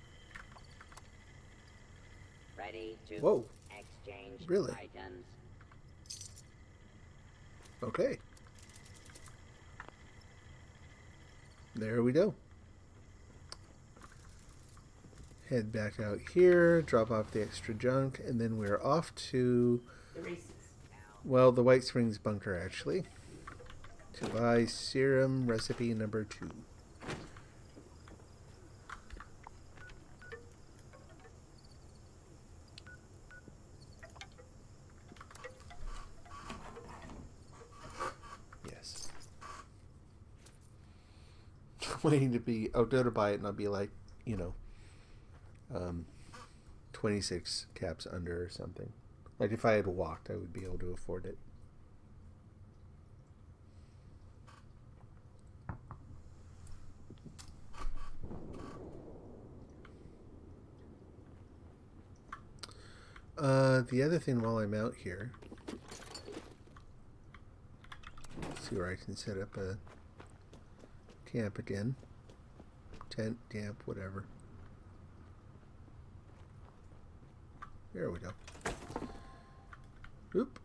Ready to Whoa. exchange Really? items. Okay. There we go. Head back out here, drop off the extra junk, and then we're off to, The races. well, the White Springs bunker, actually, to buy serum recipe number 2. Yes. Waiting to be, I'll go to buy it and I'll be like, 26 caps under or something. Like if I had walked, I would be able to afford it. The other thing while I'm out here, see where I can set up a camp again. Tent, camp, whatever. There we go. Oop,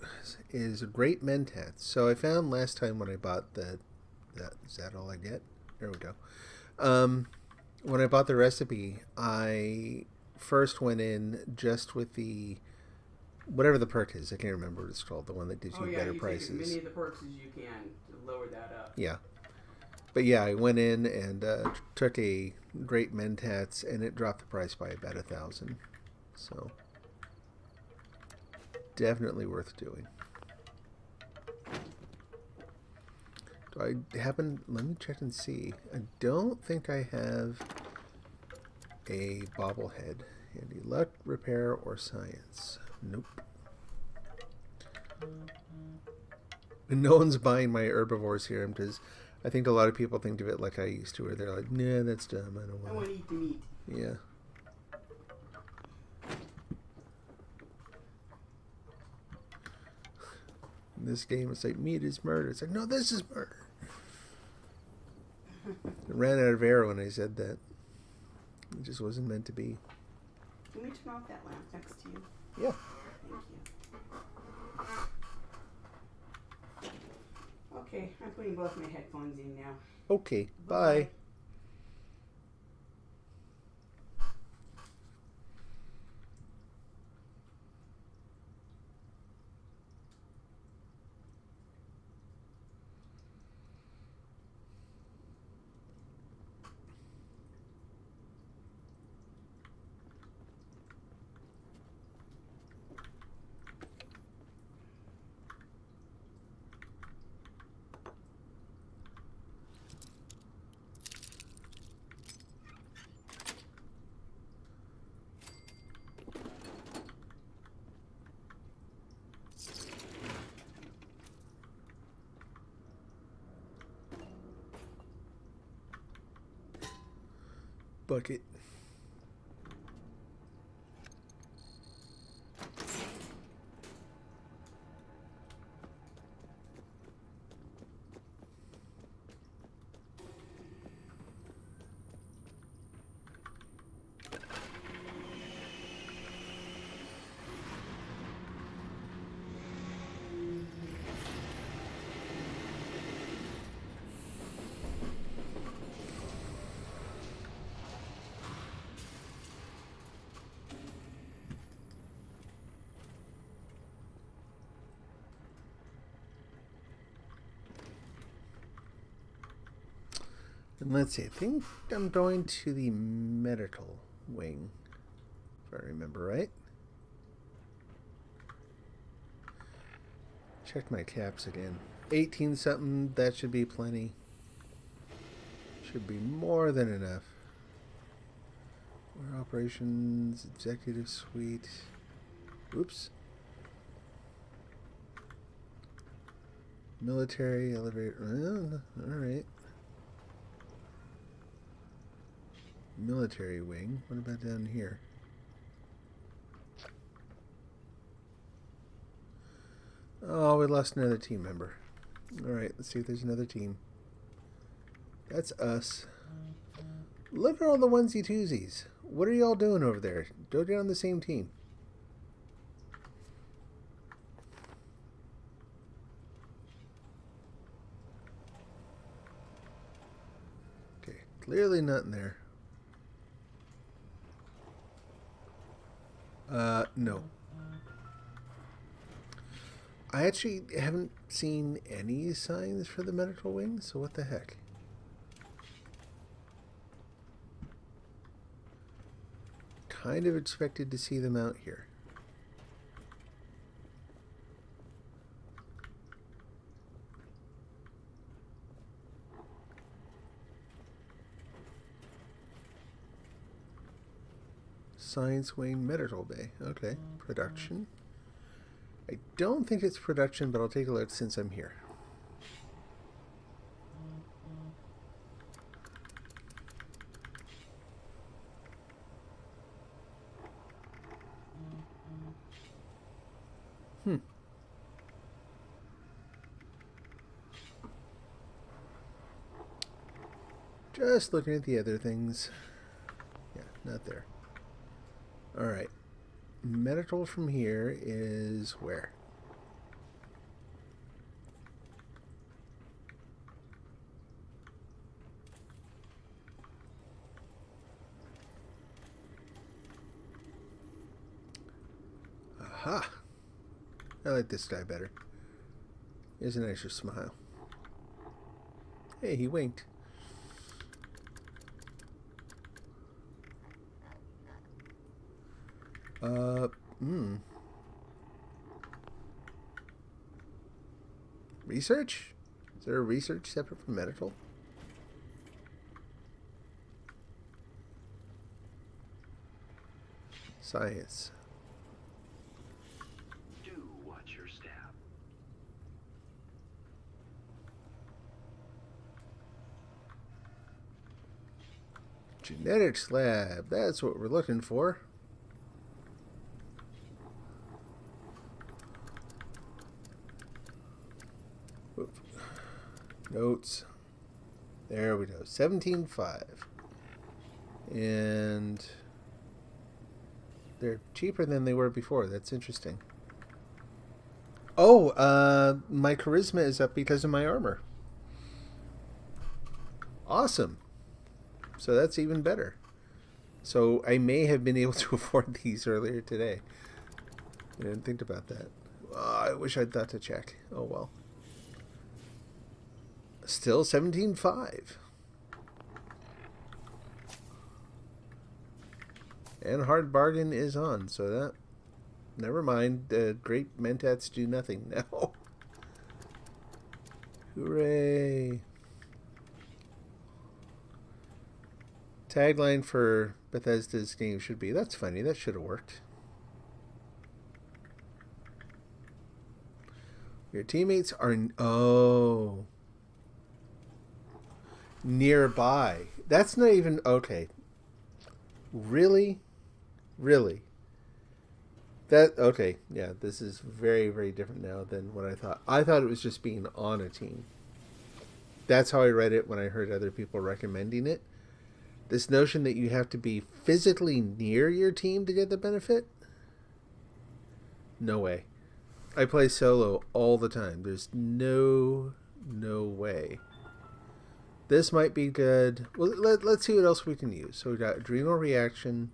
is Great Mentats. So I found last time when I bought is that all I get? There we go. When I bought the recipe, I first went in just with the whatever the perk is. I can't remember what it's called. The one that gives you better you prices. take as many of the perks as you can to lower that up. Yeah. But yeah, I went in and took a Great Mentats, and it dropped the price by about 1,000. So definitely worth doing. Do I happen? Let me check and see. I don't think I have a bobblehead handy. Luck, repair, or science. Nope. And no one's buying my herbivore serum because I think a lot of people think of it like I used to, where they're like, "Nah, that's dumb. I don't I want want to eat the meat. Yeah. In this game, it's like meat is murder. It's like, no, this is murder. I ran out of air when I said that. It just wasn't meant to be. Can we turn off that lamp next to you? Yeah. Thank you. Okay, I'm putting both my headphones in now. Okay. Bye. bucket. And let's see, I think I'm going to the medical wing, if I remember right. Check my caps again. 18 something, that should be plenty. Should be more than enough. Where operations, executive suite. Oops. Military elevator. Alright. Military wing. What about down here? Oh, we lost another team member. Alright, let's see if there's another team. That's us. Look at all the onesie twosies. What are y'all doing over there? Go down the same team. Okay, clearly nothing there. No. I actually haven't seen any signs for the medical wing, so what the heck? Kind of expected to see them out here. Science Wing Medical Bay. Okay. Production. I don't think it's production, but I'll take a look since I'm here. Just looking at the other things. Yeah, not there. Alright. Medical from here is where? Aha! I like this guy better. He has a nicer smile. Hey, he winked. Research? Is there a research separate from medical? Science. Do watch your step. Genetics lab. That's what we're looking for. Notes. There we go. 17.5. And they're cheaper than they were before. That's interesting. Oh, my charisma is up because of my armor. Awesome. So that's even better. So I may have been able to afford these earlier today. I didn't think about that. Oh, I wish I'd thought to check. Oh well. Still 17.5. And hard bargain is on, so that... Never mind. Great mentats do nothing now. Hooray. Tagline for Bethesda's game should be, that's funny, that should have worked. Your teammates are... Oh... Nearby. That's not even... Okay. Really? Really? That, okay, yeah, this is very, very different now than what I thought. I thought it was just being on a team. That's how I read it when I heard other people recommending it. This notion that you have to be physically near your team to get the benefit? No way. I play solo all the time. There's no way. This might be good. Well, let's see what else we can use. So we got adrenal reaction.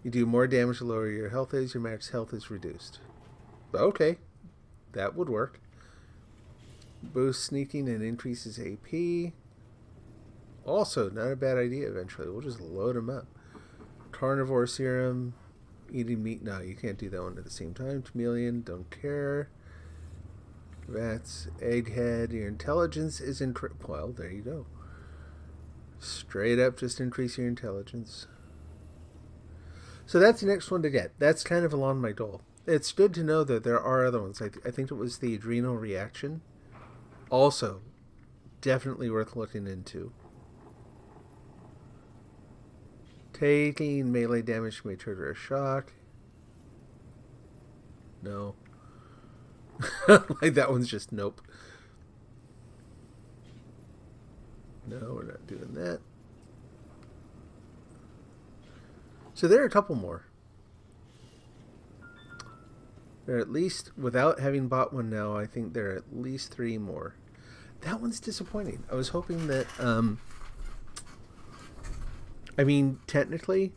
You do more damage the lower your health is. Your max health is reduced. Okay. That would work. Boosts sneaking and increases AP. Also, not a bad idea eventually. We'll just load them up. Carnivore serum. Eating meat. No, you can't do that one at the same time. Chameleon. Don't care. Rats. Egghead. Your intelligence is well, there you go. Straight up just increase your intelligence. So that's the next one to get. That's kind of along my goal. It's good to know that there are other ones. I think it was the adrenal reaction. Also, definitely worth looking into. Taking melee damage may trigger a shock. No. Like that one's just nope. No, we're not doing that. So there are a couple more. There are at least, without having bought one now, I think there are at least 3 more. That one's disappointing. I was hoping that, I mean, technically,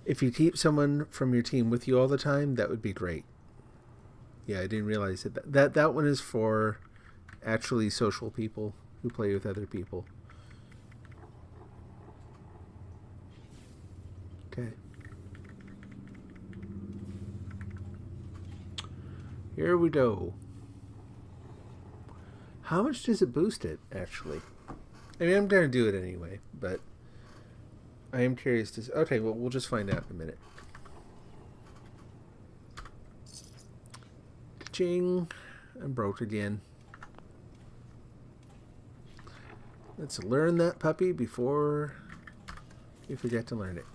if you keep someone from your team with you all the time, that would be great. Yeah, I didn't realize that one is for actually social people who play with other people. Okay. Here we go. How much does it boost it, actually? I mean, I'm going to do it anyway, but I am curious to... Okay, well, we'll just find out in a minute. Ching. I'm broke again. Let's learn that puppy before you forget to learn it.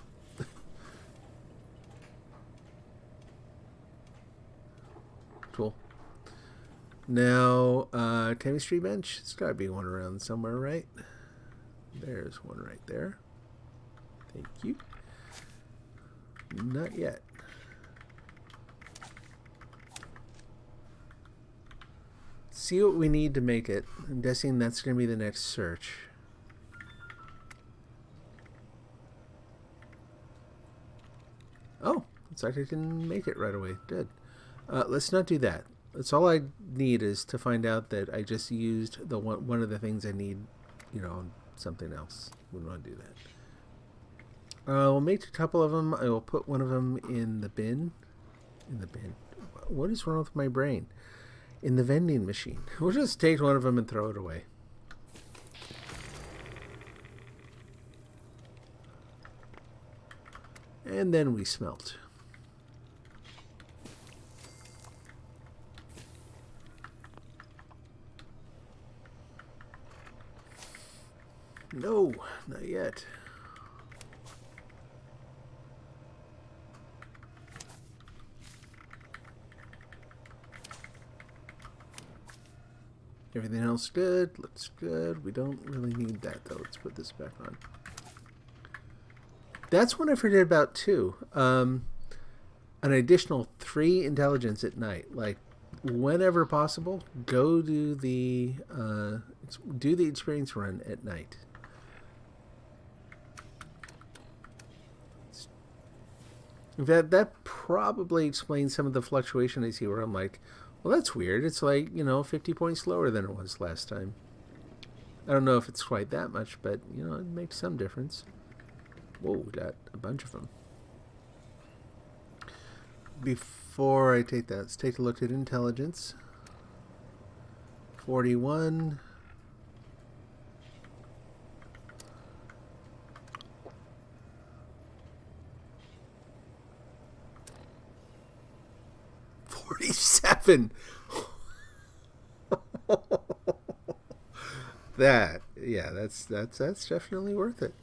Cool. Now, chemistry bench. It's got to be one around somewhere, right? There's one right there. Thank you. Not yet. See what we need to make it. I'm guessing that's going to be the next search. Oh, looks like I can make it right away. Good. Let's not do that. That's all I need is to find out that I just used the one of the things I need, you know, on something else. Wouldn't want to do that. We'll make a couple of them. I will put one of them in the bin. In the bin. What is wrong with my brain? In the vending machine. We'll just take one of them and throw it away. And then we smelt. No, not yet. Everything else good, looks good. We don't really need that though. Let's put this back on. That's one I forget about too. An additional 3 intelligence at night. Like whenever possible, go do the experience run at night. That probably explains some of the fluctuation I see where I'm like, well, that's weird. It's like, 50 points lower than it was last time. I don't know if it's quite that much, but, it makes some difference. Whoa, we got a bunch of them. Before I take that, let's take a look at intelligence. 41. That's definitely worth it.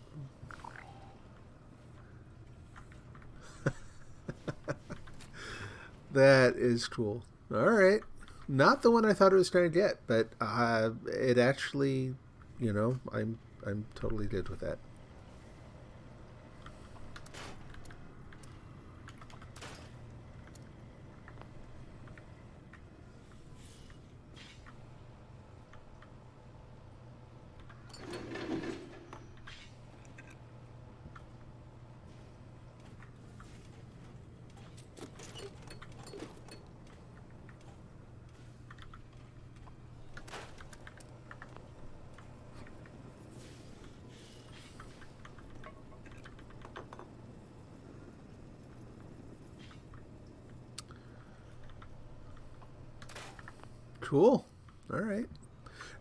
That is cool. All right. Not the one I thought it was going to get, but it actually, I'm totally good with that. Cool. All right.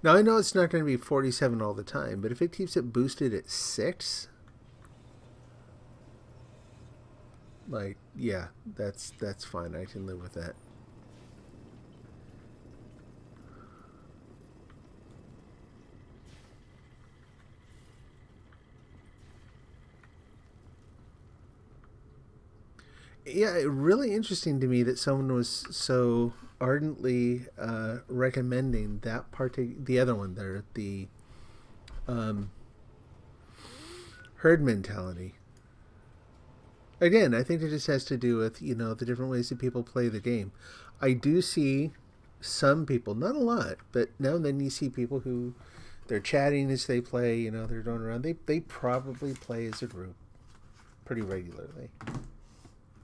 Now I know it's not going to be 47 all the time, but if it keeps it boosted at 6, like, yeah, that's fine. I can live with that. Yeah, really interesting to me that someone was so ardently recommending that the other one there, the herd mentality. Again, I think it just has to do with, the different ways that people play the game. I do see some people, not a lot, but now and then you see people who they're chatting as they play, they're going around. They probably play as a group pretty regularly.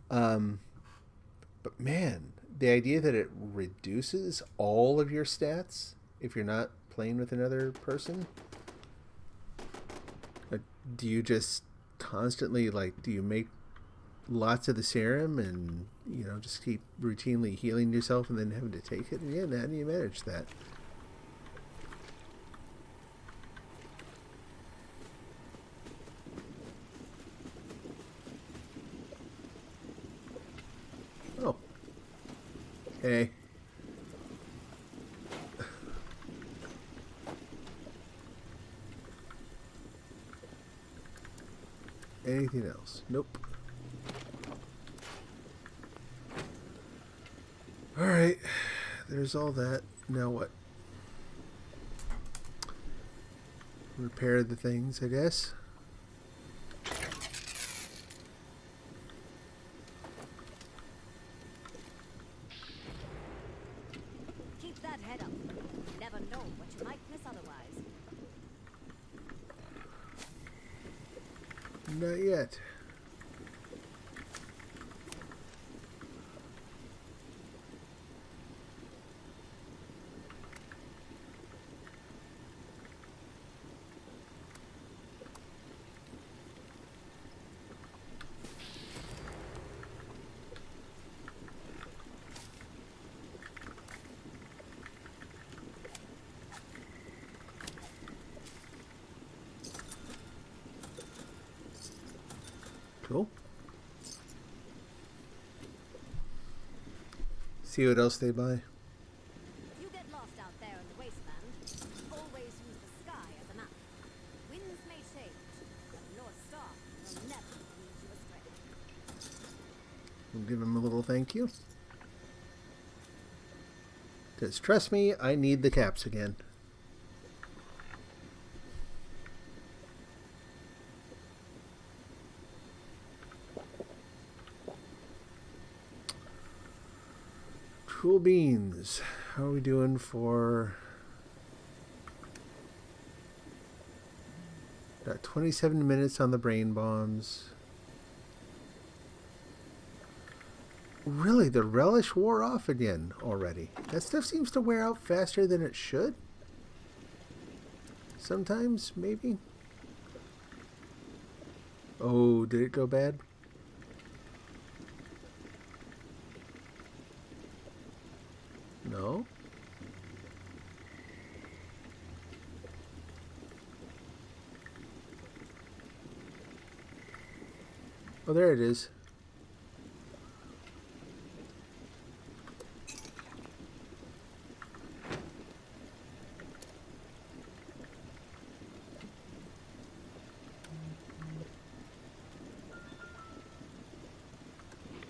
But man, the idea that it reduces all of your stats if you're not playing with another person, do you just constantly, do you make lots of the serum and, just keep routinely healing yourself and then having to take it? And yeah, how do you manage that? Oh. Hey. Anything else? Nope. Alright. There's all that. Now what? Repair the things, I guess. Keep that head up. You never know what you might miss otherwise. Not yet. Cool. See what else they buy. If you get lost out there in the wasteland, always use the sky as a map. Winds may change, but the North Star will never lead you astray. We'll give him a little thank you. Because trust me, I need the caps again. Cool beans. How are we doing for... Got 27 minutes on the brain bombs. Really, the relish wore off again already. That stuff seems to wear out faster than it should. Sometimes, maybe. Oh, did it go bad? No. Oh, there it is.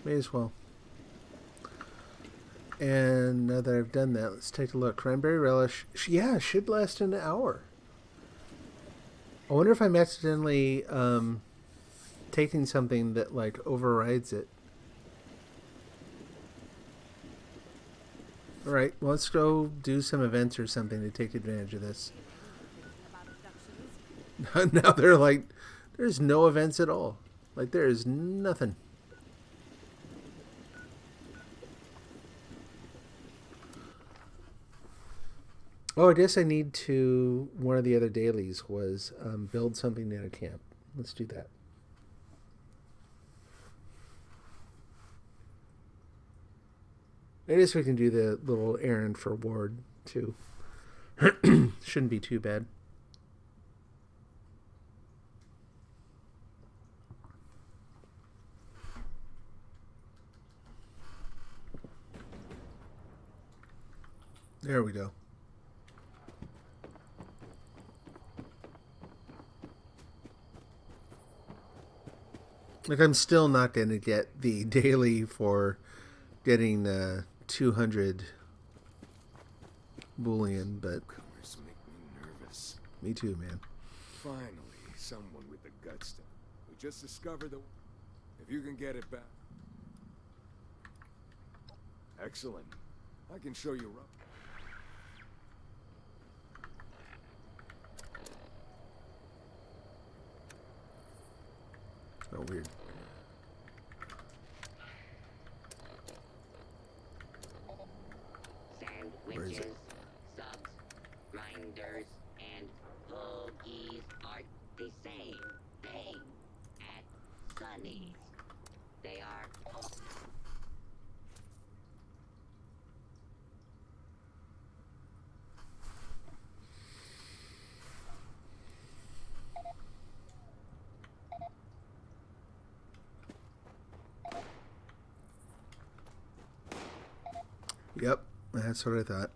May as well. And now that I've done that, let's take a look. Cranberry relish. Yeah, should last an hour. I wonder if I'm accidentally taking something that like overrides it. All right, well, let's go do some events or something to take advantage of this. About abductions. Now they're like, there's no events at all. Like there is nothing. Oh, I guess I need to. One of the other dailies was build something in a camp. Let's do that. I guess we can do the little errand for Ward too. Shouldn't be too bad. There we go. Like I'm still not going to get the daily for getting 200 bullion, but Newcomers make me nervous. me too, man. Finally, someone with the guts to... We just discovered that... If you can get it back... Excellent. I can show you... Oh, weird. Where is Sandwiches, it? subs, grinders, and hoagies are the same thing at Sunny's. They are... Yep, that's what I thought.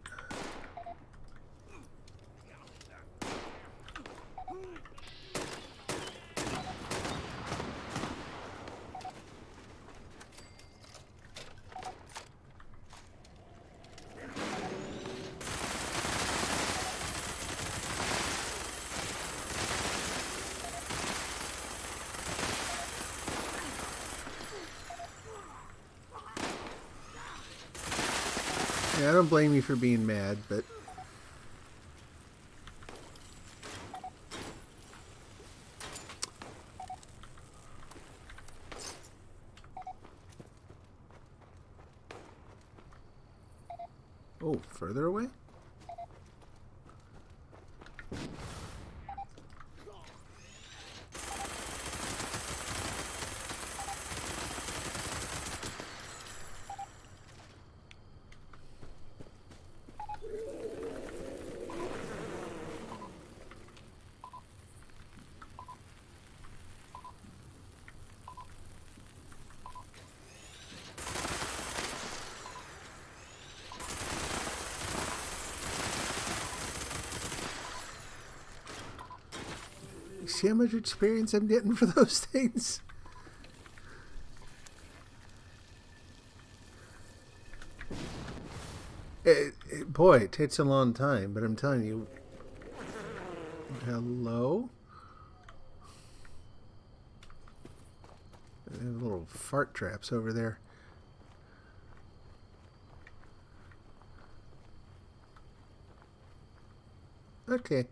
Yeah, I don't blame you for being mad, but oh, further away? See how much experience I'm getting for those things? Boy, it takes a long time, but I'm telling you. Hello? They have little fart traps over there. Okay.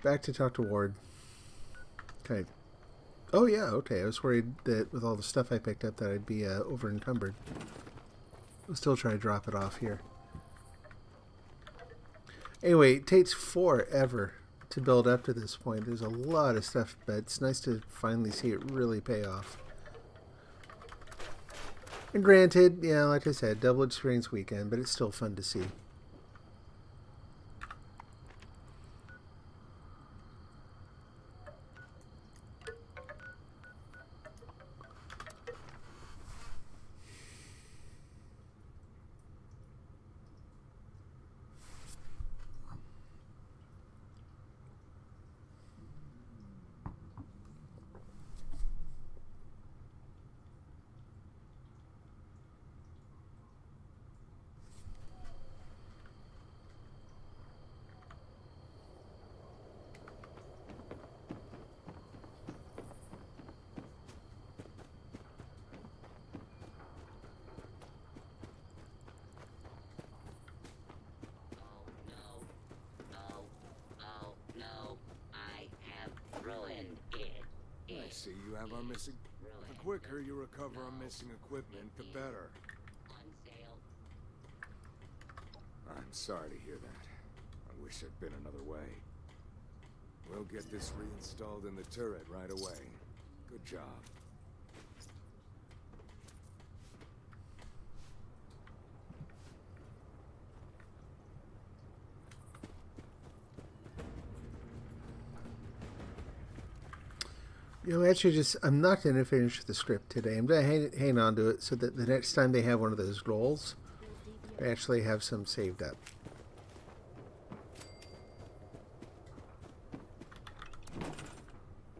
Back to talk to Ward. Okay. Oh yeah, okay. I was worried that with all the stuff I picked up that I'd be over encumbered. I'll still try to drop it off here. Anyway, it takes forever to build up to this point. There's a lot of stuff, but it's nice to finally see it really pay off. And granted, yeah, like I said, double experience weekend, but it's still fun to see. see you have our missing. The quicker you recover our missing equipment, the better. I'm sorry to hear that. I wish there'd been another way. We'll get this reinstalled in the turret right away. Good job. You know, actually, I'm not going to finish the script today. I'm going to hang on to it so that the next time they have one of those roles, I actually have some saved up.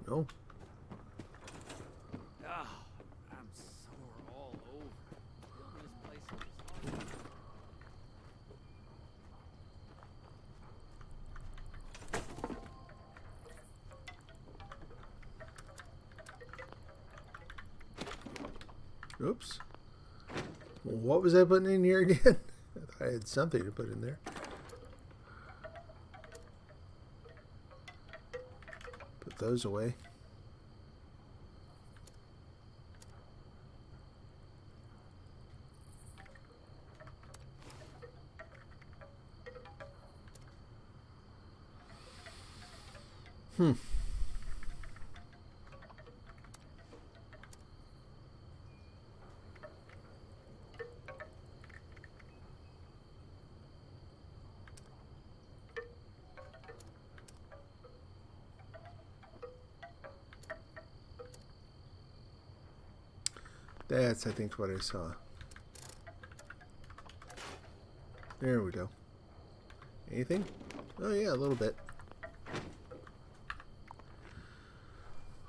No. Ah, I'm sore all over. This place is hard. Oops. What was I putting in here again? I thought I had something to put in there. Put those away. That's, I think, what I saw. There we go. Anything? Oh, yeah, a little bit.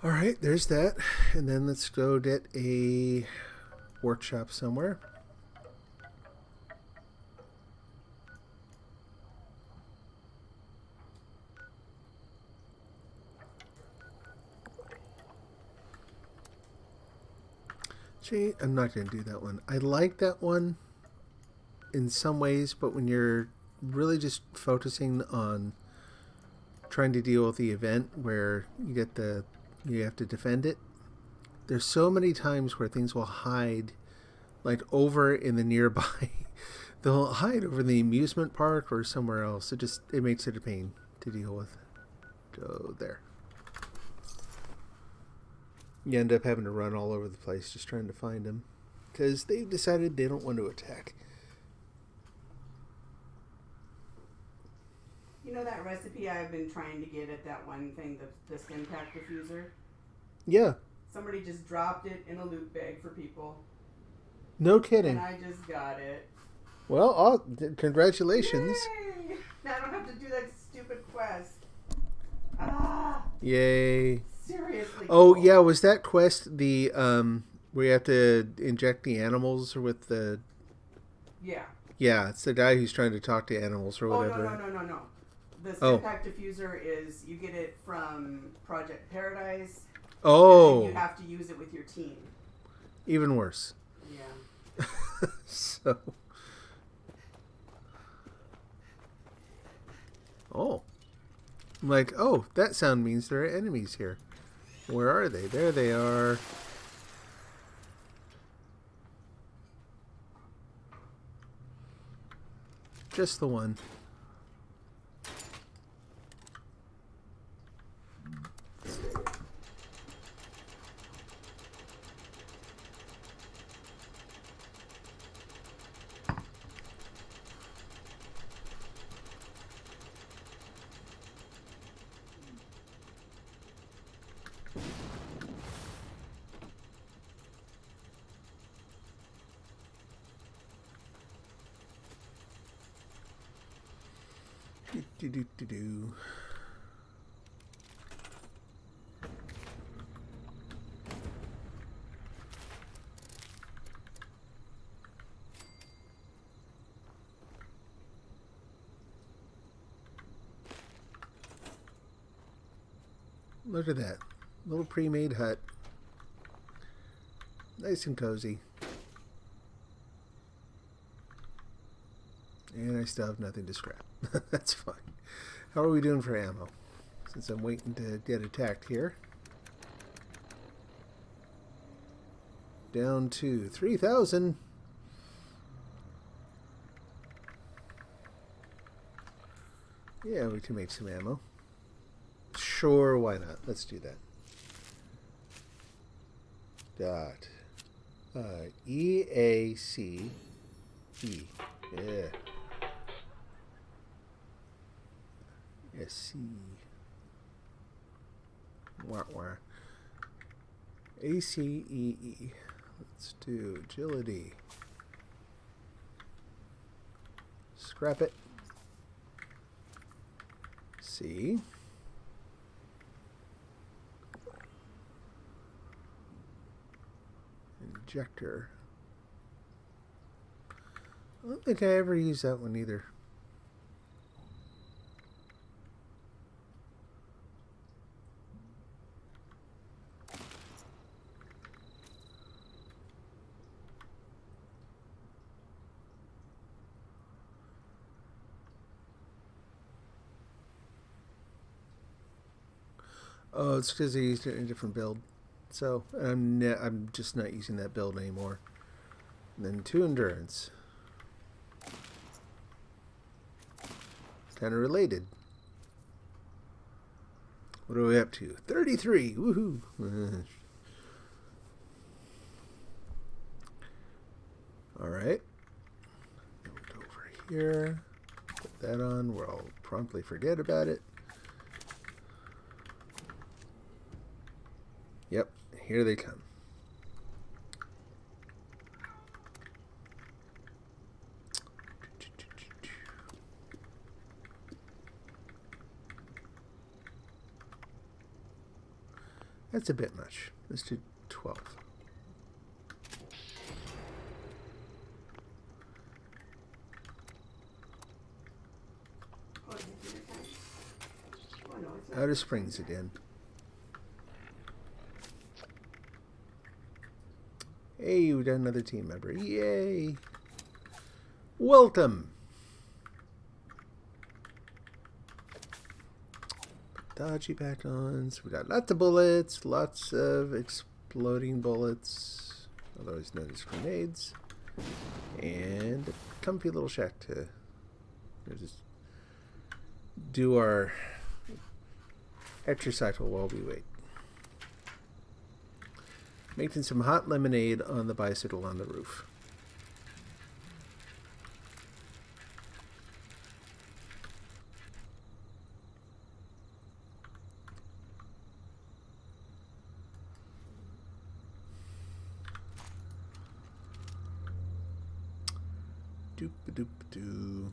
Alright, there's that. And then let's go get a workshop somewhere. See, I'm not going to do that one. I like that one in some ways, but when you're really just focusing on trying to deal with the event where you have to defend it, there's so many times where things will hide, like over in the nearby. They'll hide over in the amusement park or somewhere else. It makes it a pain to deal with. Go there. You end up having to run all over the place just trying to find them because they've decided they don't want to attack. You know that recipe I've been trying to get at that one thing, the stim pack diffuser? Yeah. Somebody just dropped it in a loot bag for people. No kidding. And I just got it. Well, congratulations. Yay! Now I don't have to do that stupid quest. Ah! Yay. Seriously. Oh, cool. yeah, was that quest the where you have to inject the animals with the... Yeah. Yeah, it's the guy who's trying to talk to animals or whatever. Oh, no. The stim pack diffuser is, you get it from Project Paradise. Oh. And you have to use it with your team. Even worse. Yeah. So. Oh. I'm like, oh, that sound means there are enemies here. Where are they? There they are. Just the one. Do. Look at that. Little pre-made hut. Nice and cozy. And I still have nothing to scrap. That's fine. How are we doing for ammo? Since I'm waiting to get attacked here. down to 3,000. Yeah, we can make some ammo. Sure, why not? Let's do that. Dot. EACE. Yeah. SC. Wah, wah. ACEE. Let's do agility. Scrap it. C. Injector. I don't think I ever used that one either. Oh, it's because I used it in a different build. So, I'm just not using that build anymore. And then 2 endurance. Kind of related. What are we up to? 33! Woohoo! Alright. Over here. Put that on where I'll promptly forget about it. Yep, here they come. That's a bit much. Let's do 12. Out of Springs again. Hey, we got another team member. Yay! Welcome! Dodgy back-ons. We got lots of bullets, lots of exploding bullets, otherwise known as grenades, and a comfy little shack to just do our exercise while we wait. Making some hot lemonade on the bicycle on the roof. Doop-a-doop-a-doo.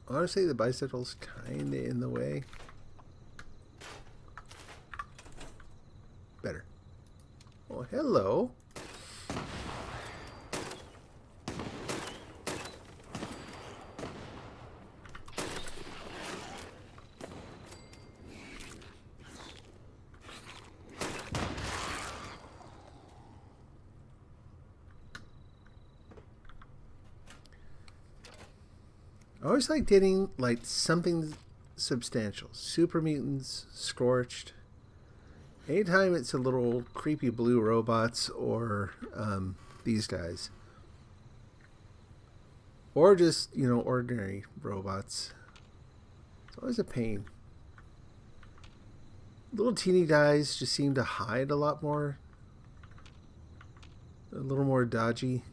Honestly, the bicycle's kind of in the way. Better. Oh, hello. I always like getting like something substantial. Super mutants, scorched. Anytime it's a little creepy blue robots or these guys. Or just, you know, ordinary robots. It's always a pain. Little teeny guys just seem to hide a lot more. A little more dodgy.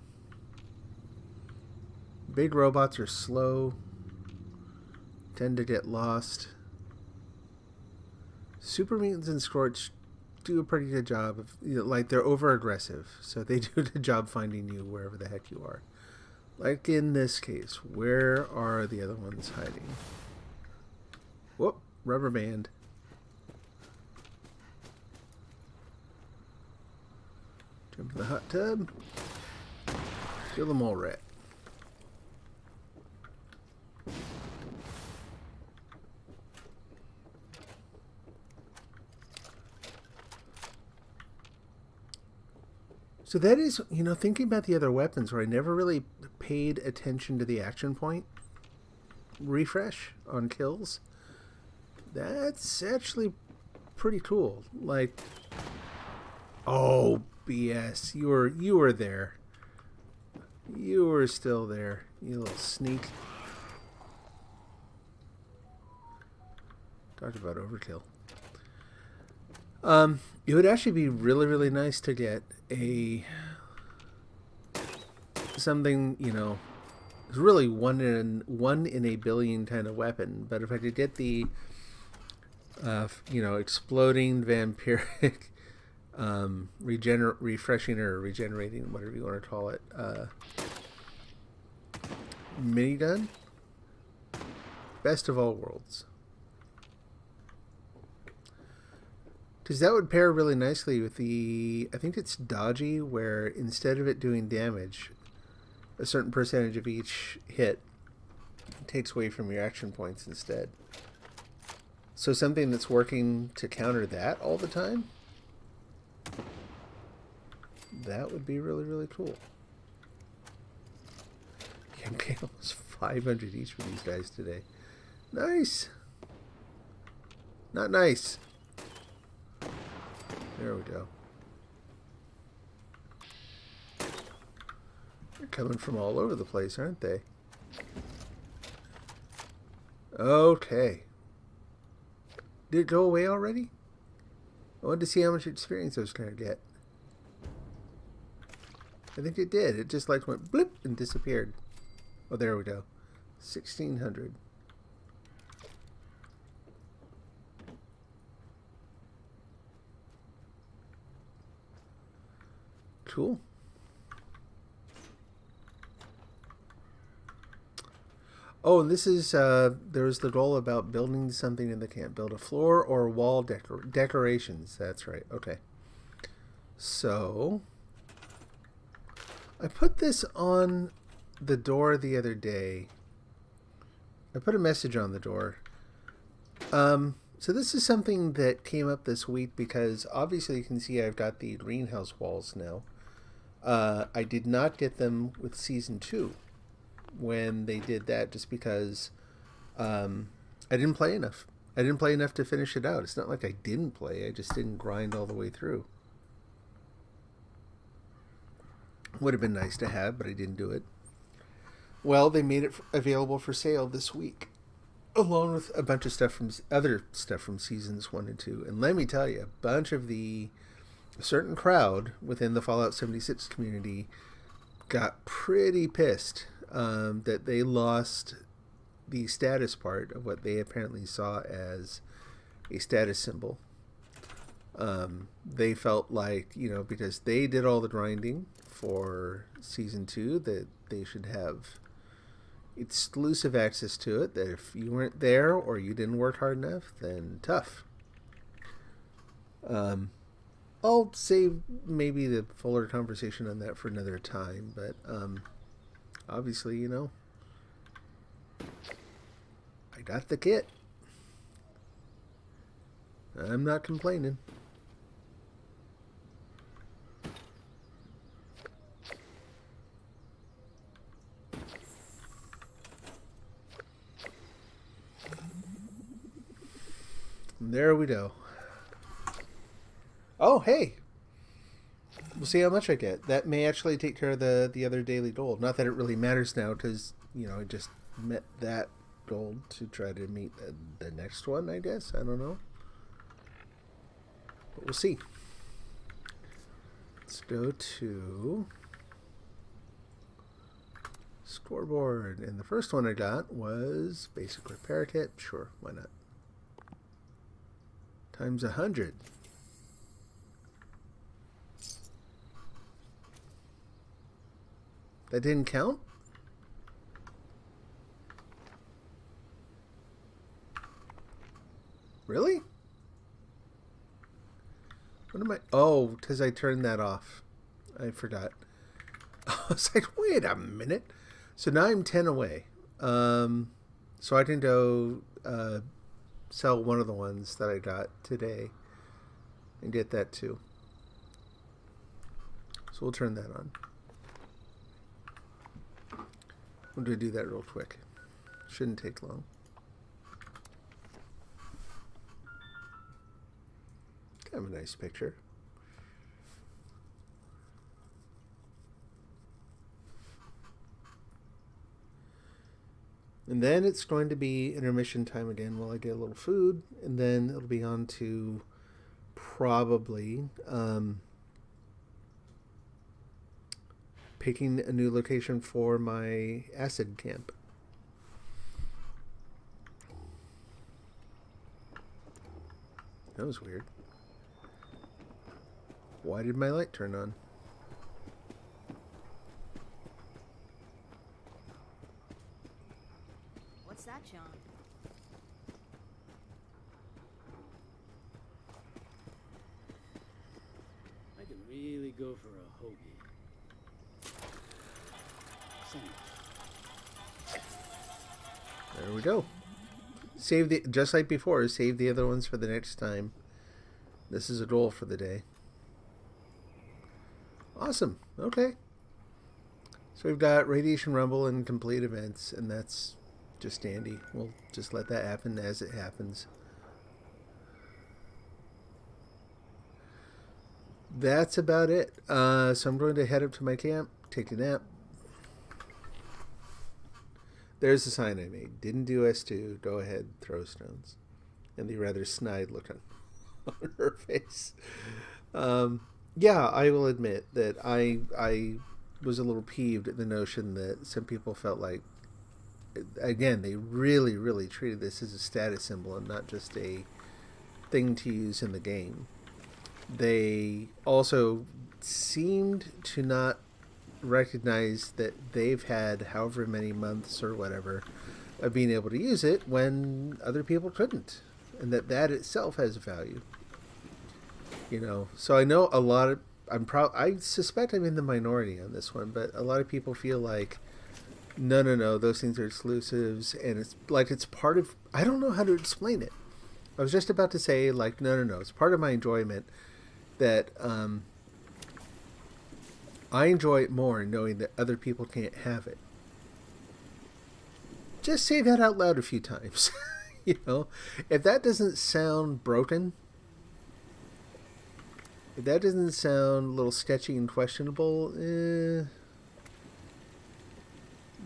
Big robots are slow. Tend to get lost. Super mutants and Scorch do a pretty good job of, you know, like they're over aggressive, so they do a good job finding you wherever the heck you are. Like in this case, where are the other ones hiding? Whoop, rubber band. Jump in the hot tub. Kill the mole rat. So that is, you know, thinking about the other weapons where I never really paid attention to the action point refresh on kills. That's actually pretty cool. Like, oh, BS. You were there. You were still there, you little sneak. Talk about overkill. It would actually be really, really nice to get something, you know, it's really one in a billion kind of weapon. But if I could get the, you know, exploding vampiric, refreshing or regenerating, whatever you want to call it, minigun, best of all worlds. Because that would pair really nicely with the, I think it's dodgy, where instead of it doing damage, a certain percentage of each hit takes away from your action points instead. So something that's working to counter that all the time, that would be really, really cool. You can pay almost 500 each for these guys today. Nice. Not nice. There we go. They're coming from all over the place, aren't they? Okay. Did it go away already? I wanted to see how much experience I was going to get. I think it did. It just like went blip and disappeared. Oh, there we go. 1,600. Cool. Oh, and this is, there's the goal about building something in the camp. Build a floor or wall decorations. That's right. Okay. So, I put this on the door the other day. I put a message on the door. So this is something that came up this week because obviously you can see I've got the greenhouse walls now. I did not get them with Season 2 when they did that just because I didn't play enough. I didn't play enough to finish it out. It's not like I didn't play. I just didn't grind all the way through. Would have been nice to have, but I didn't do it. Well, they made it available for sale this week, along with a bunch of stuff from other stuff from Seasons 1 and 2. And let me tell you, a bunch of a certain crowd within the Fallout 76 community got pretty pissed that they lost the status part of what they apparently saw as a status symbol. They felt like, you know, because they did all the grinding for Season 2, that they should have exclusive access to it, that if you weren't there or you didn't work hard enough, then tough. I'll save maybe the fuller conversation on that for another time, but obviously, you know, I got the kit. I'm not complaining. There we go. Oh, hey. We'll see how much I get. That may actually take care of the other daily goal. Not that it really matters now, because, you know, I just met that goal to try to meet the next one, I guess. I don't know. But we'll see. Let's go to scoreboard. And the first one I got was basic repair kit. Sure, why not? Times 100. That didn't count? Really? What am I? Oh, because I turned that off. I forgot. I was like, wait a minute. So now I'm 10 away. So I can go sell one of the ones that I got today and get that too. So we'll turn that on. I'm going to do that real quick. Shouldn't take long. nice picture. And then it's going to be intermission time again while I get a little food. And then it'll be on to probably picking a new location for my acid camp. That was weird. Why did my light turn on? What's that, John? I could really go for a hoagie. There we go. Save the, just like before, save the other ones for the next time. This is a goal for the day. Awesome. Okay. So we've got Radiation Rumble and complete events, and that's just dandy. We'll just let that happen as it happens. That's about it. So I'm going to head up to my camp, take a nap. There's the sign I made. Didn't do S2. Go ahead, throw stones. And the rather snide look on her face. Yeah, I will admit that I was a little peeved at the notion that some people felt like, again, they really, really treated this as a status symbol and not just a thing to use in the game. They also seemed to not recognize that they've had however many months or whatever of being able to use it when other people couldn't, and that itself has value. You know, so I know a lot of, I suspect I'm in the minority on this one, but a lot of people feel like, no, those things are exclusives, and it's like it's part of, I don't know how to explain it. I was just about to say, like, no, it's part of my enjoyment that I enjoy it more knowing that other people can't have it. Just say that out loud a few times. You know, if that doesn't sound broken, if that doesn't sound a little sketchy and questionable,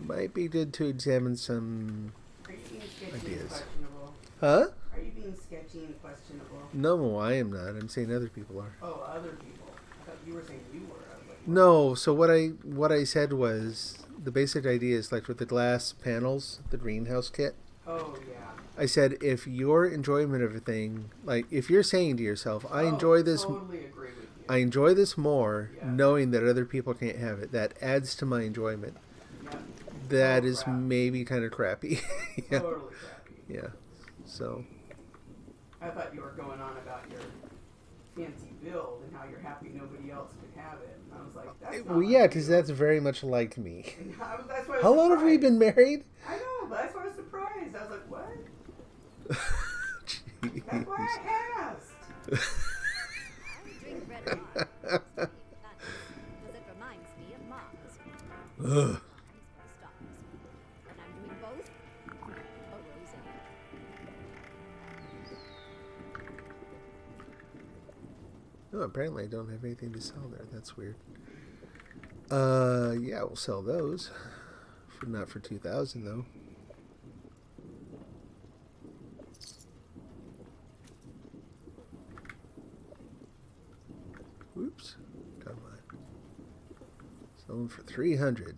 might be good to examine some Are you being sketchy and ideas. questionable? Huh? Are you being sketchy and questionable? No, I am not. I'm saying other people are. Oh, other people. I thought you were saying you were. I was like, No, so what I said was the basic idea is like with the glass panels, the greenhouse kit. oh, yeah. I said if your enjoyment of a thing, like if you're saying to yourself, I enjoy this, Totally agree with you. I enjoy this more, Yeah. knowing that other people can't have it. That adds to my enjoyment. Yeah. That Oh, is crap. maybe kind of crappy. Yeah. Totally crappy. Yeah. So I thought you were going on about your fancy build and how you're happy nobody else could have it. And I was like, that's not well, yeah, like because you. that's very much like me. And that's why I was How long have we surprised. been married? I know, but that's why I was surprised. I was like, what? That's Jeez. why I asked. I drink red wine. Because it reminds me of Mars. Ugh. And stars. When I'm doing both, a rosé. Oh, apparently I don't have anything to sell there. That's weird. Yeah, we'll sell those. Not for 2,000 though. Oops. Come on. Sell them for 300.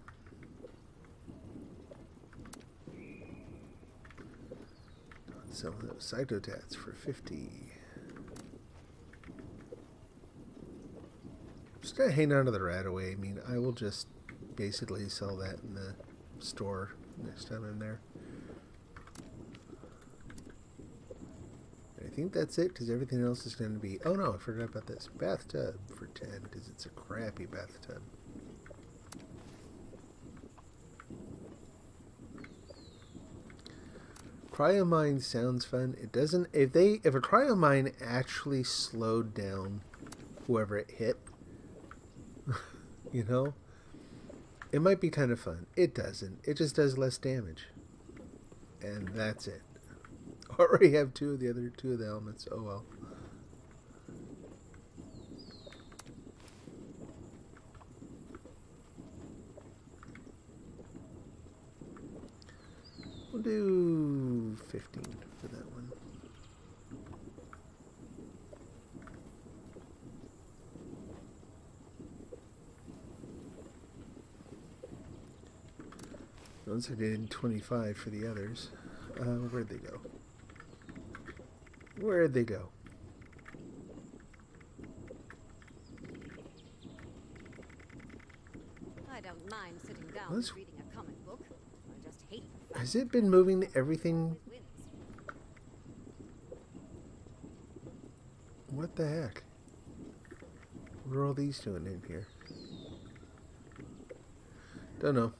Selling those Cytotats for 50. Just gonna hang on to the Radaway. I mean, I will just basically sell that in the store next time I'm there. I think that's it, because everything else is going to be... Oh no, I forgot about this. Bathtub for 10, because it's a crappy bathtub. Cryomine sounds fun. It doesn't... If a cryomine actually slowed down whoever it hit, you know, it might be kind of fun. It doesn't. It just does less damage. And that's it. Already have two of the elements. Oh well. do 15 for that one. Once I did 25 for the others. Where'd they go? Where'd they go? I don't mind sitting down Well, and reading a comic book. I just hate the fact Has it been moving everything? it wins. What the heck? What are all these doing in here? Don't know.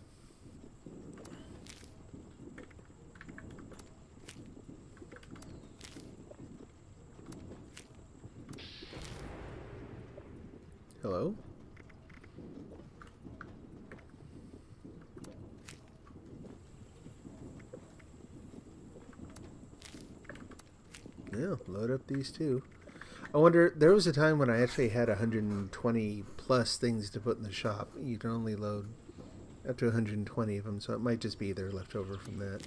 Hello? Yeah, load up these two. I wonder, there was a time when I actually had 120 plus things to put in the shop. You can only load up to 120 of them, so it might just be they're left over from that.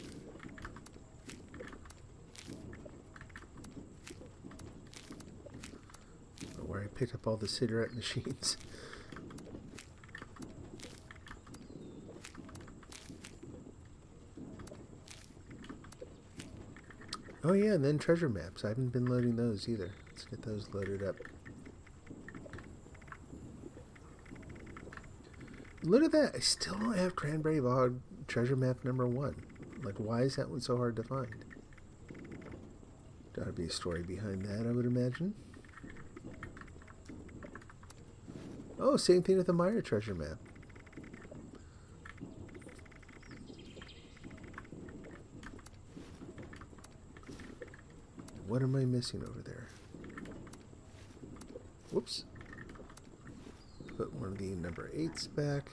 Where I picked up all the cigarette machines. Oh yeah, and then treasure maps. I haven't been loading those either. Let's get those loaded up. Look at that. I still don't have Cranberry Bog treasure map number 1. Like, why is that one so hard to find? Gotta be a story behind that, I would imagine. Oh, same thing with the Maya treasure map. What am I missing over there? Whoops. Put one of the number 8s back.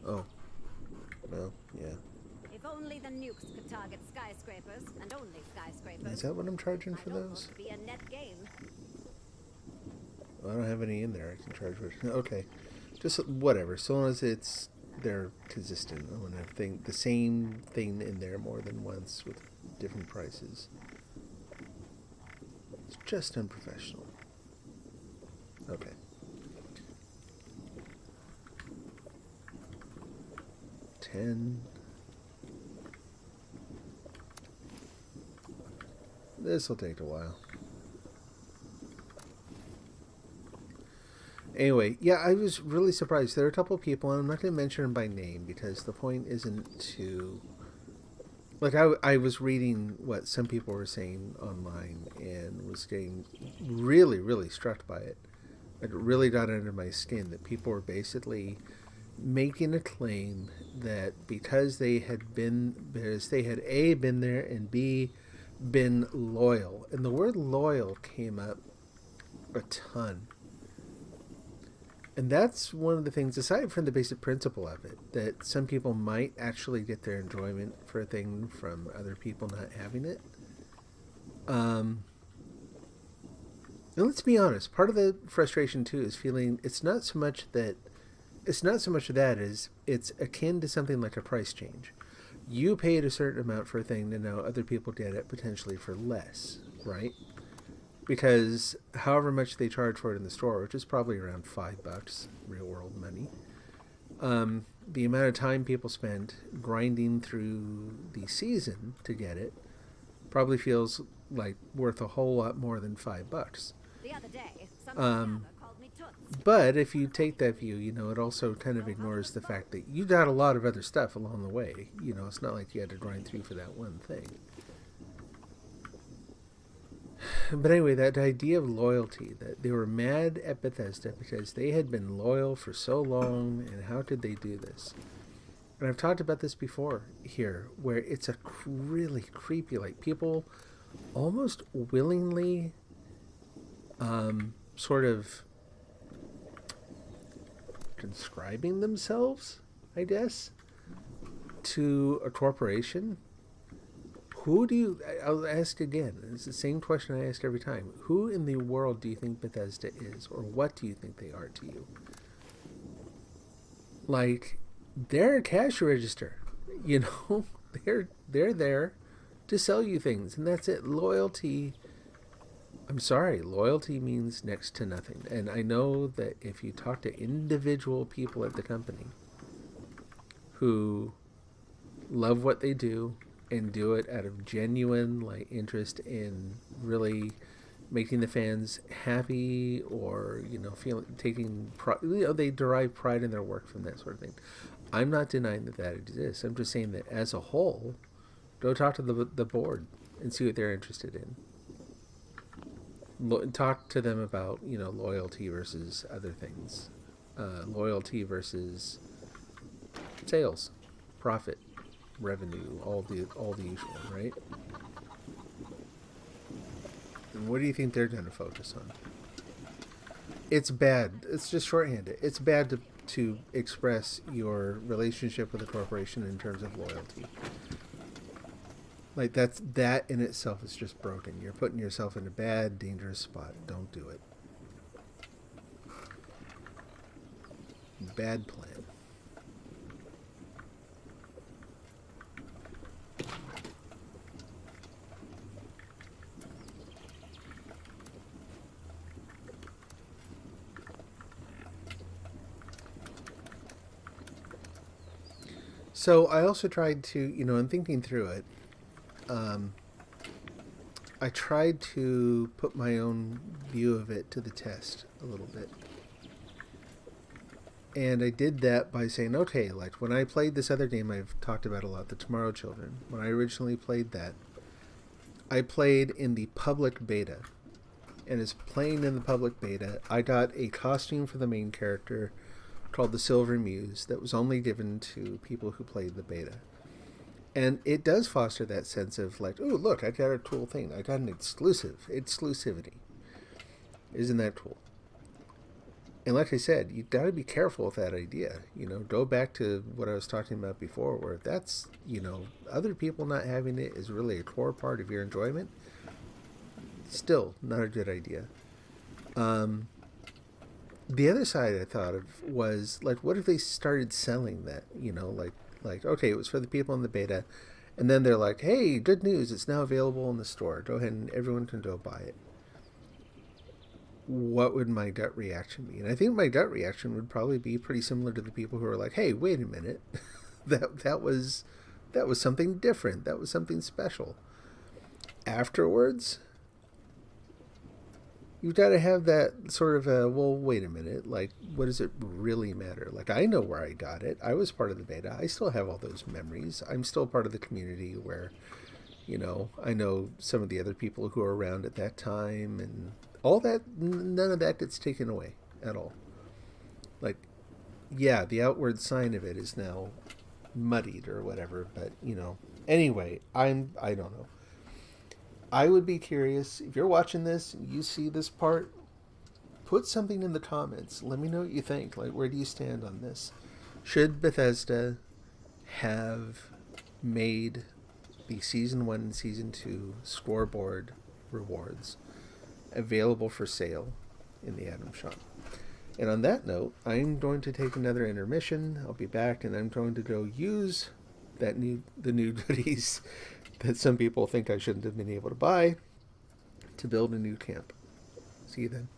Oh. Well, yeah. If only the nukes could target skyscrapers, and only skyscrapers. Is that what I'm charging for Might those? almost be a net gain. Well, I don't have any in there I can charge for. Okay. Just whatever. So long as they're consistent. I want to think the same thing in there more than once with different prices. It's just unprofessional. Okay. This will take a while. Anyway, yeah, I was really surprised. There are a couple of people, and I'm not going to mention them by name because the point isn't to... Like, I was reading what some people were saying online and was getting really, really struck by it. It really got under my skin that people were basically making a claim that because they had A, been there, and B, been loyal. And the word loyal came up a ton. And that's one of the things, aside from the basic principle of it, that some people might actually get their enjoyment for a thing from other people not having it. And let's be honest, part of the frustration too is feeling it's not so much that as it's akin to something like a price change. You paid a certain amount for a thing to know other people get it potentially for less, right? Because however much they charge for it in the store, which is probably around $5 real world money, the amount of time people spend grinding through the season to get it probably feels like worth a whole lot more than $5. The other day, some scammer called me toots. But if you take that view, it also kind of ignores the fact that you got a lot of other stuff along the way. It's not like you had to grind through for that one thing. But anyway, that idea of loyalty, that they were mad at Bethesda because they had been loyal for so long, and how could they do this? And I've talked about this before here, where it's a really creepy, like people almost willingly sort of conscribing themselves, I guess, to a corporation. I'll ask again, it's the same question I ask every time. Who in the world do you think Bethesda is, or what do you think they are to you? Like, they're a cash register. You know, they're there to sell you things, and that's it. Loyalty. I'm sorry, loyalty means next to nothing. And I know that if you talk to individual people at the company who love what they do and do it out of genuine like interest in really making the fans happy, or feeling taking pride, they derive pride in their work from that sort of thing. I'm not denying that exists. I'm just saying that as a whole, go talk to the board and see what they're interested in. Talk to them about loyalty versus other things, loyalty versus sales, profit, revenue, all the usual, right? And what do you think they're going to focus on? It's bad. It's just shorthanded. It's bad to express your relationship with a corporation in terms of loyalty. Like that in itself is just broken. You're putting yourself in a bad, dangerous spot. Don't do it. Bad plan. So I also tried to, in thinking through it, I tried to put my own view of it to the test a little bit. And I did that by saying, okay, like when I played this other game I've talked about a lot, the Tomorrow Children, when I originally played that, I played in the public beta. And as playing in the public beta, I got a costume for the main character called the Silver Muse that was only given to people who played the beta. And it does foster that sense of like, oh, look, I got a cool thing. I got an exclusivity. Isn't that cool? And like I said, you got to be careful with that idea. Go back to what I was talking about before, where if that's, other people not having it is really a core part of your enjoyment, still not a good idea. The other side I thought of was, like, what if they started selling that, like, okay, it was for the people in the beta, and then they're like, hey, good news, it's now available in the store. Go ahead and everyone can go buy it. What would my gut reaction be? And I think my gut reaction would probably be pretty similar to the people who are like, hey, wait a minute, that was something different. That was something special. Afterwards, you've got to have that sort of a, well, wait a minute, like, what does it really matter? Like, I know where I got it. I was part of the beta. I still have all those memories. I'm still part of the community where, I know some of the other people who were around at that time, and all that, none of that gets taken away at all. Like, yeah, the outward sign of it is now muddied or whatever, but, anyway, I don't know. I would be curious, if you're watching this, you see this part, put something in the comments. Let me know what you think. Like, where do you stand on this? Should Bethesda have made the Season 1 and Season 2 scoreboard rewards available for sale in the Atom Shop? And on that note, I'm going to take another intermission. I'll be back, and I'm going to go use the new goodies that some people think I shouldn't have been able to buy to build a new camp. See you then.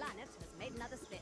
planet has made another spin.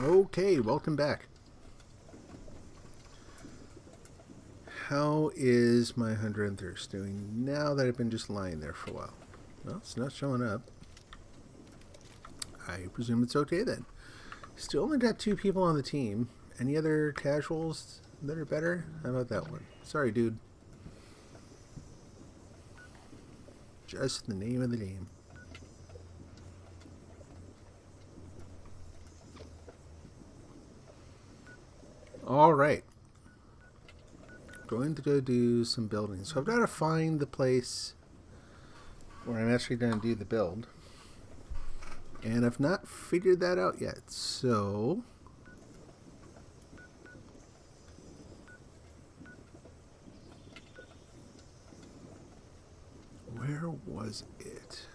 Okay, welcome back. How is my Hunger and Thirst doing now that I've been just lying there for a while? Well, it's not showing up. I presume it's okay then. Still only got 2 people on the team. Any other casuals that are better? How about that one? Sorry, dude. Just the name of the game. Alright. Going to go do some building. So I've got to find the place where I'm actually going to do the build. And I've not figured that out yet. So where was it?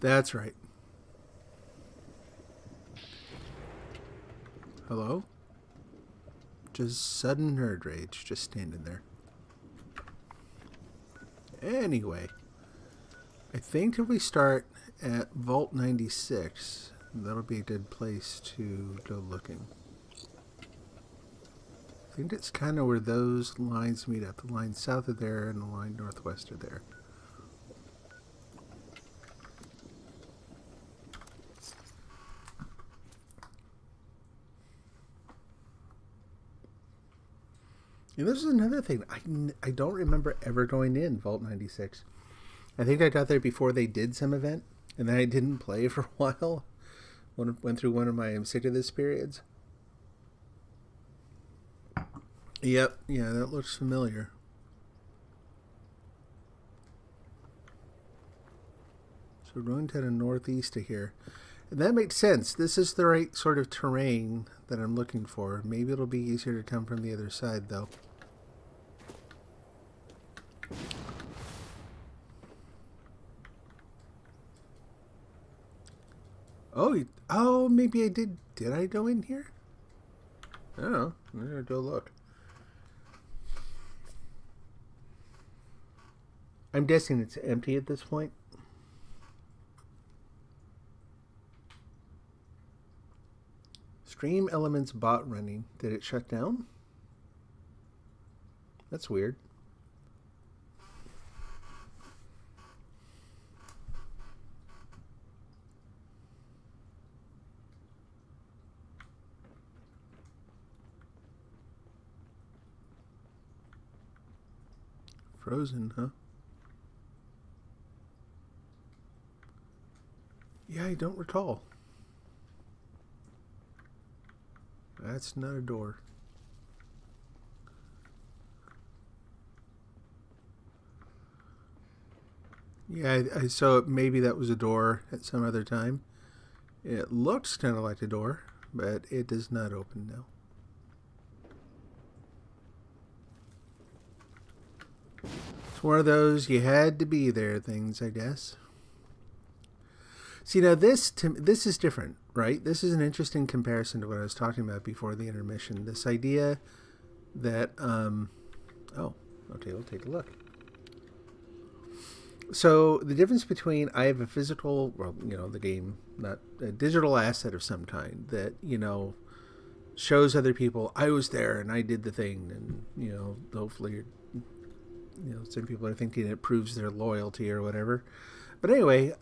That's right. Hello? Just sudden nerd rage, just standing there. Anyway, I think if we start at Vault 96, that'll be a good place to go looking. I think it's kind of where those lines meet up. The line south of there and the line northwest of there. And this is another thing. I don't remember ever going in Vault 96. I think I got there before they did some event, and then I didn't play for a while. Went through one of my I'm sick of this periods. Yep, yeah, that looks familiar. So we're going to the northeast of here. And that makes sense. This is the right sort of terrain that I'm looking for. Maybe it'll be easier to come from the other side, though. Oh, maybe I did. Did I go in here? I don't know. I'm gonna go look. I'm guessing it's empty at this point. Stream Elements bot running. Did it shut down? That's weird. Frozen, huh? Yeah, I don't recall. That's not a door. Yeah, so maybe that was a door at some other time. It looks kind of like a door, but it does not open now. It's one of those you had to be there things, I guess. See, now this is different, right? This is an interesting comparison to what I was talking about before the intermission. This idea that, oh, okay, we'll take a look. So the difference between I have a physical, well, you know, the game, not a digital asset of some kind that, you know, shows other people I was there and I did the thing, and, you know, hopefully, you know, some people are thinking it proves their loyalty or whatever. But anyway,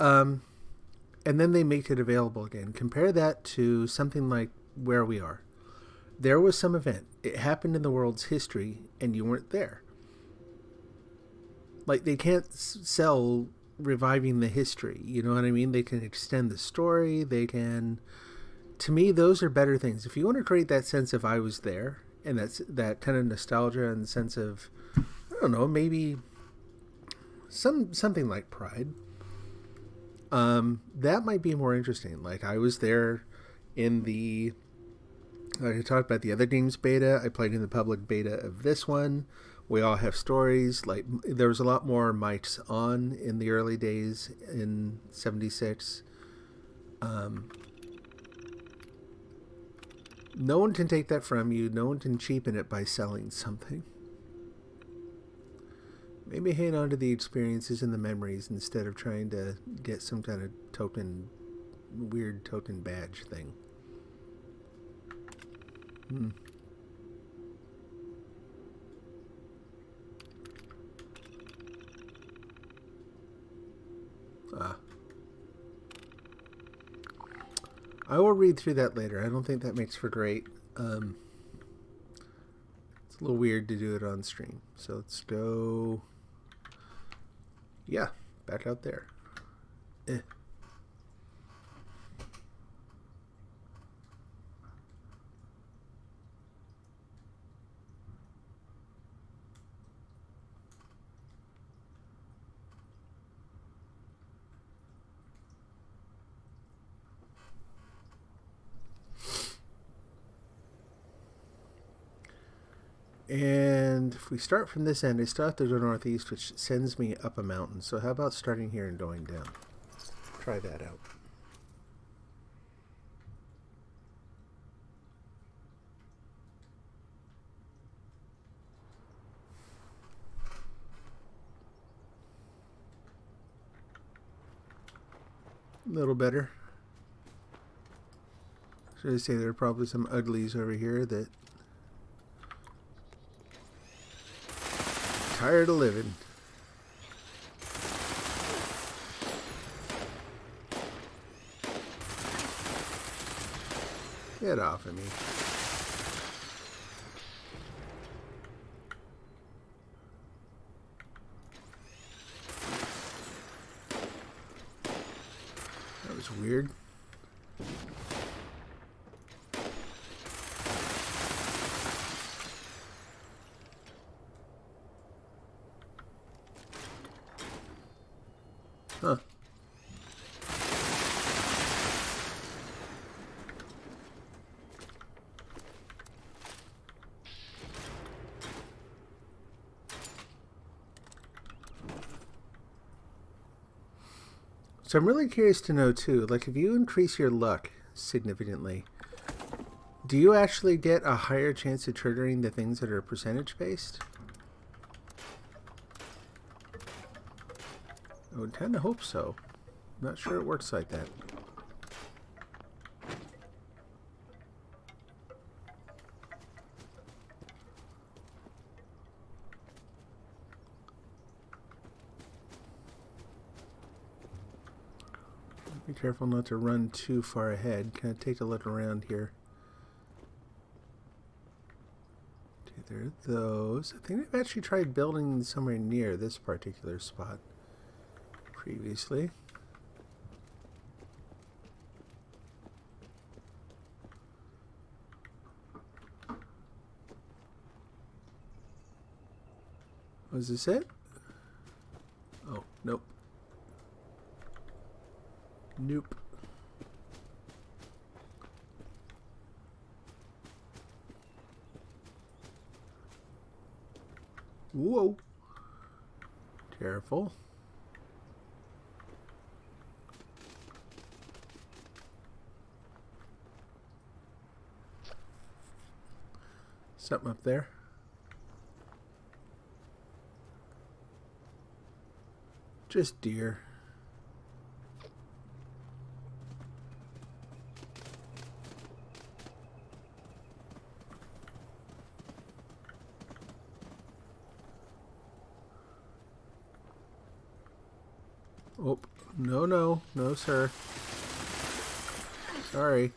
and then they make it available again. Compare that to something like where we are. There was some event. It happened in the world's history, and you weren't there. Like, they can't sell reviving the history. You know what I mean? They can extend the story. They can... To me, those are better things. If you want to create that sense of I was there, and that's that kind of nostalgia and sense of, I don't know, maybe something like Pride. That might be more interesting. Like, I was there in the, like I talked about the other game's beta. I played in the public beta of this one. We all have stories. Like, there was a lot more mics on in the early days in 76. No one can take that from you. No one can cheapen it by selling something. Maybe hang on to the experiences and the memories instead of trying to get some kind of token, weird token badge thing. I will read through that later. I don't think that makes for great. It's a little weird to do it on stream. So let's go. Yeah, back out there. And if we start from this end, I still have to go northeast, which sends me up a mountain. So how about starting here and going down? Try that out. A little better. Should I say there are probably some uglies over here that tired of living. Get off of me. That was weird. Huh. So I'm really curious to know too, like if you increase your luck significantly, do you actually get a higher chance of triggering the things that are percentage based? I would kind of hope so. Not sure it works like that. Be careful not to run too far ahead. Kind of take a look around here. Okay, there are those. I think I've actually tried building somewhere near this particular spot previously. Was this it? Oh, nope. Nope. Whoa. Careful. Something up there. Just deer. Oh, no, no, no, sir. Sorry.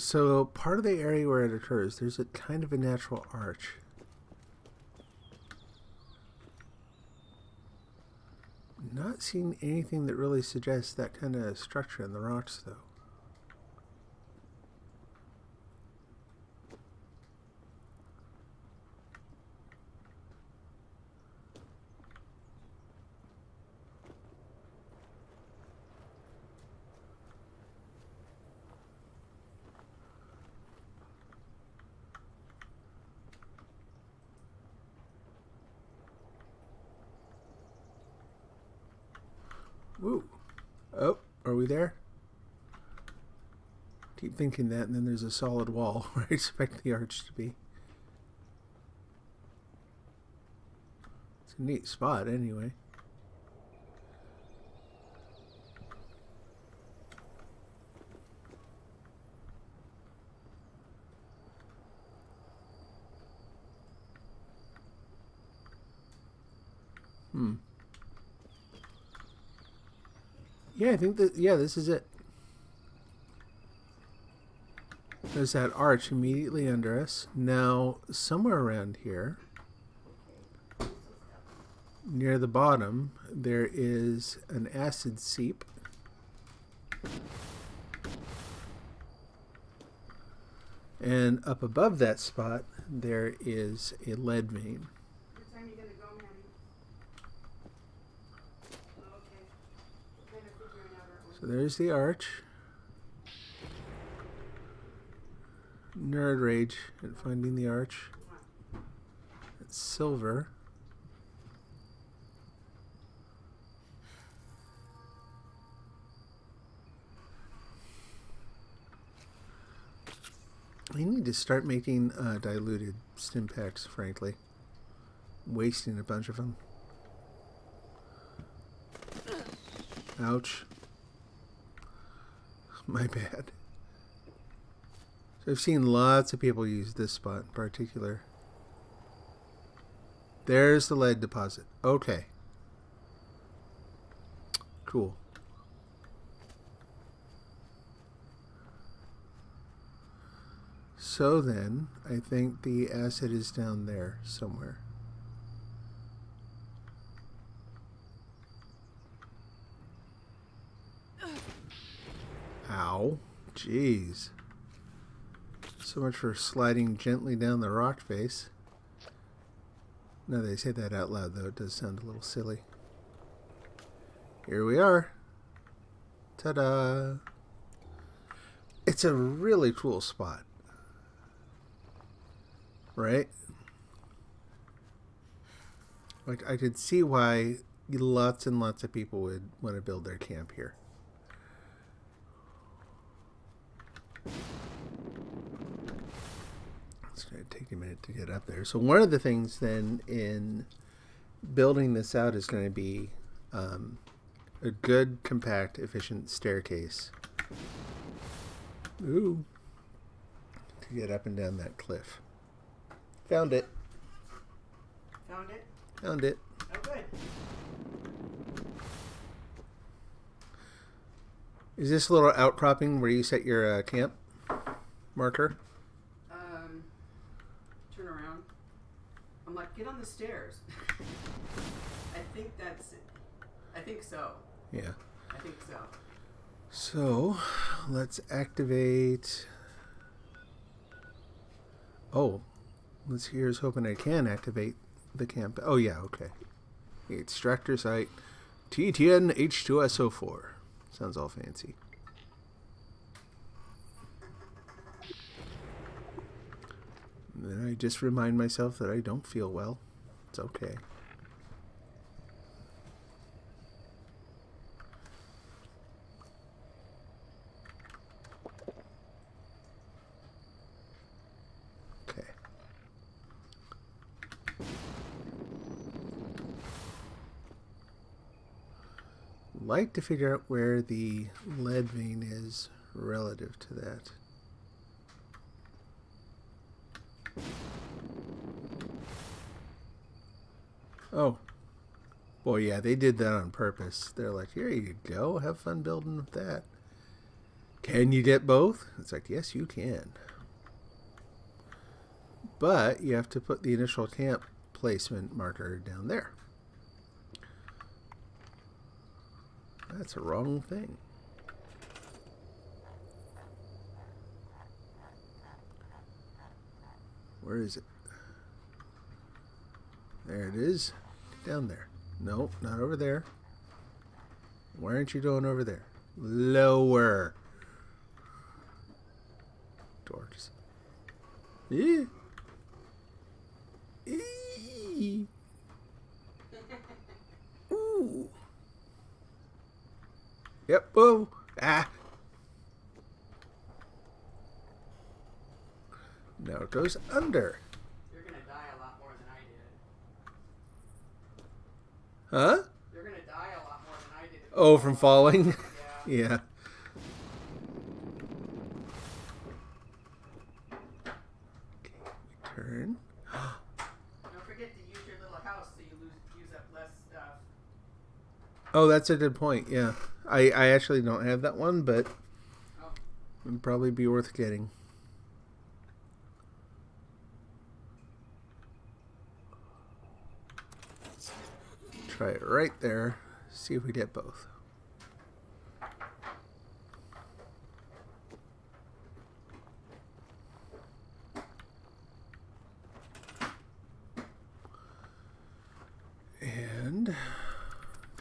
So part of the area where it occurs, there's a kind of a natural arch. Not seeing anything that really suggests that kind of structure in the rocks, though. Woo. Oh, are we there? Keep thinking that, and then there's a solid wall where I expect the arch to be. It's a neat spot, anyway. Yeah, I think that, yeah, this is it. There's that arch immediately under us. Now, somewhere around here, near the bottom, there is an acid seep. And up above that spot, there is a lead vein. What time are you gonna go, Manny? Okay. We're kind of figuring out our own. So there's the arch. Nerd rage at finding the arch. It's silver. I need to start making diluted stim packs, frankly. Wasting a bunch of them. Ouch. My bad. So I've seen lots of people use this spot in particular. There's the lead deposit. Okay. Cool. So then, I think the acid is down there somewhere. Ow. Jeez. So much for sliding gently down the rock face. Now that I say that out loud, though, it does sound a little silly. Here we are. Ta-da! It's a really cool spot. Right? Like, I could see why lots and lots of people would want to build their camp here. It's going to take a minute to get up there. So one of the things then in building this out is going to be a good, compact, efficient staircase. Ooh. To get up and down that cliff. Found it. Found it? Found it. Oh, good. Is this a little outcropping where you set your camp marker? Turn around. I'm like, get on the stairs. I think that's it. I think so. Yeah. I think so. So, let's activate... Oh. Here's hoping I can activate the camp. Oh, yeah, okay. The extractor site. TTN H2SO4. Sounds all fancy. And then I just remind myself that I don't feel well. It's okay. Okay. Like to figure out where the lead vein is relative to that. Oh. Boy, yeah, they did that on purpose. They're like, here you go. Have fun building with that. Can you get both? It's like, yes, you can. But you have to put the initial camp placement marker down there. That's a wrong thing. Where is it? There it is. Down there. Nope, not over there. Why aren't you going over there? Lower. Dorks. Eee. Eee. Ooh. Yep. Whoa. Ah. Now it goes under. You're gonna die a lot more than I did. Huh? You're gonna die a lot more than I did. Oh, from falling? Yeah. Yeah. Okay, turn. Don't forget to use your little house so you use up less stuff. Oh, that's a good point. Yeah. I actually don't have that one, but Oh. it would probably be worth getting. Try it right there. See if we get both. And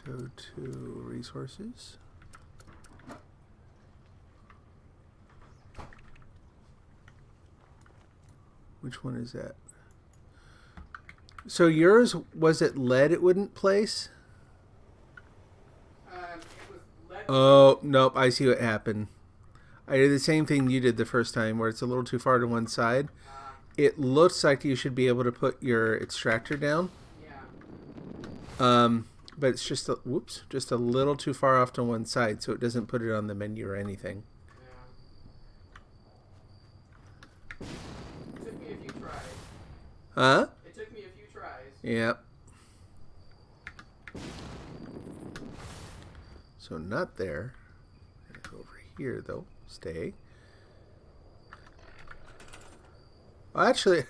go to resources. Which one is that? So yours, was it lead it wouldn't place? It was lead. Oh, nope. I see what happened. I did the same thing you did the first time where it's a little too far to one side. It looks like you should be able to put your extractor down. Yeah. But it's just a, whoops, just a little too far off to one side, so it doesn't put it on the menu or anything. Yeah. It took me a few tries. Huh? It took me a few tries. Yep. So not there. Go over here though. Stay. Well, actually,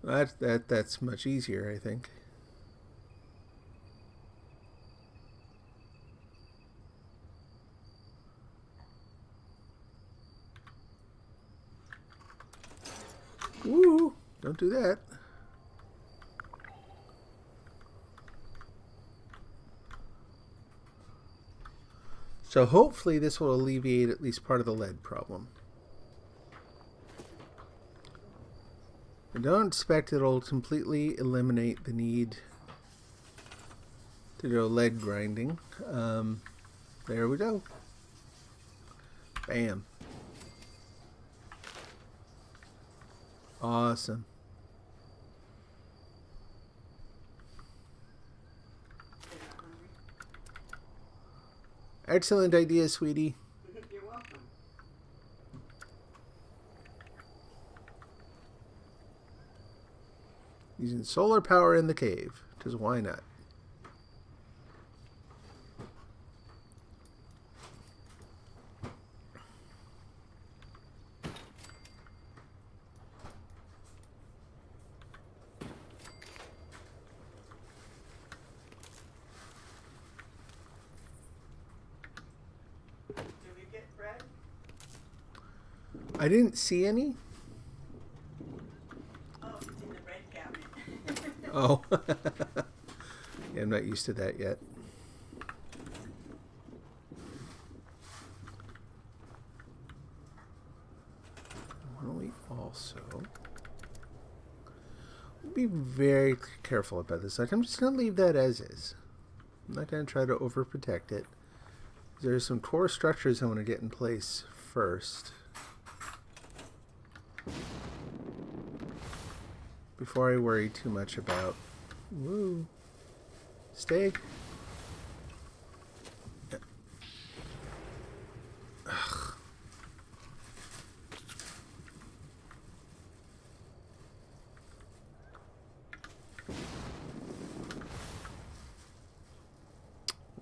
that's much easier, I think. Woo! Don't do that. So hopefully this will alleviate at least part of the lead problem. I don't expect it'll completely eliminate the need to do lead grinding. There we go. Bam. Awesome. Excellent idea, sweetie. You're welcome. Using solar power in the cave, because why not? Did we get bread? I didn't see any. Oh, it's in the bread cabinet. Oh. Yeah, I'm not used to that yet. Why don't we also be very careful about this? Like, I'm just going to leave that as is. I'm not going to try to overprotect it. There's some core structures I want to get in place first before I worry too much about. Woo. Stay. Ugh.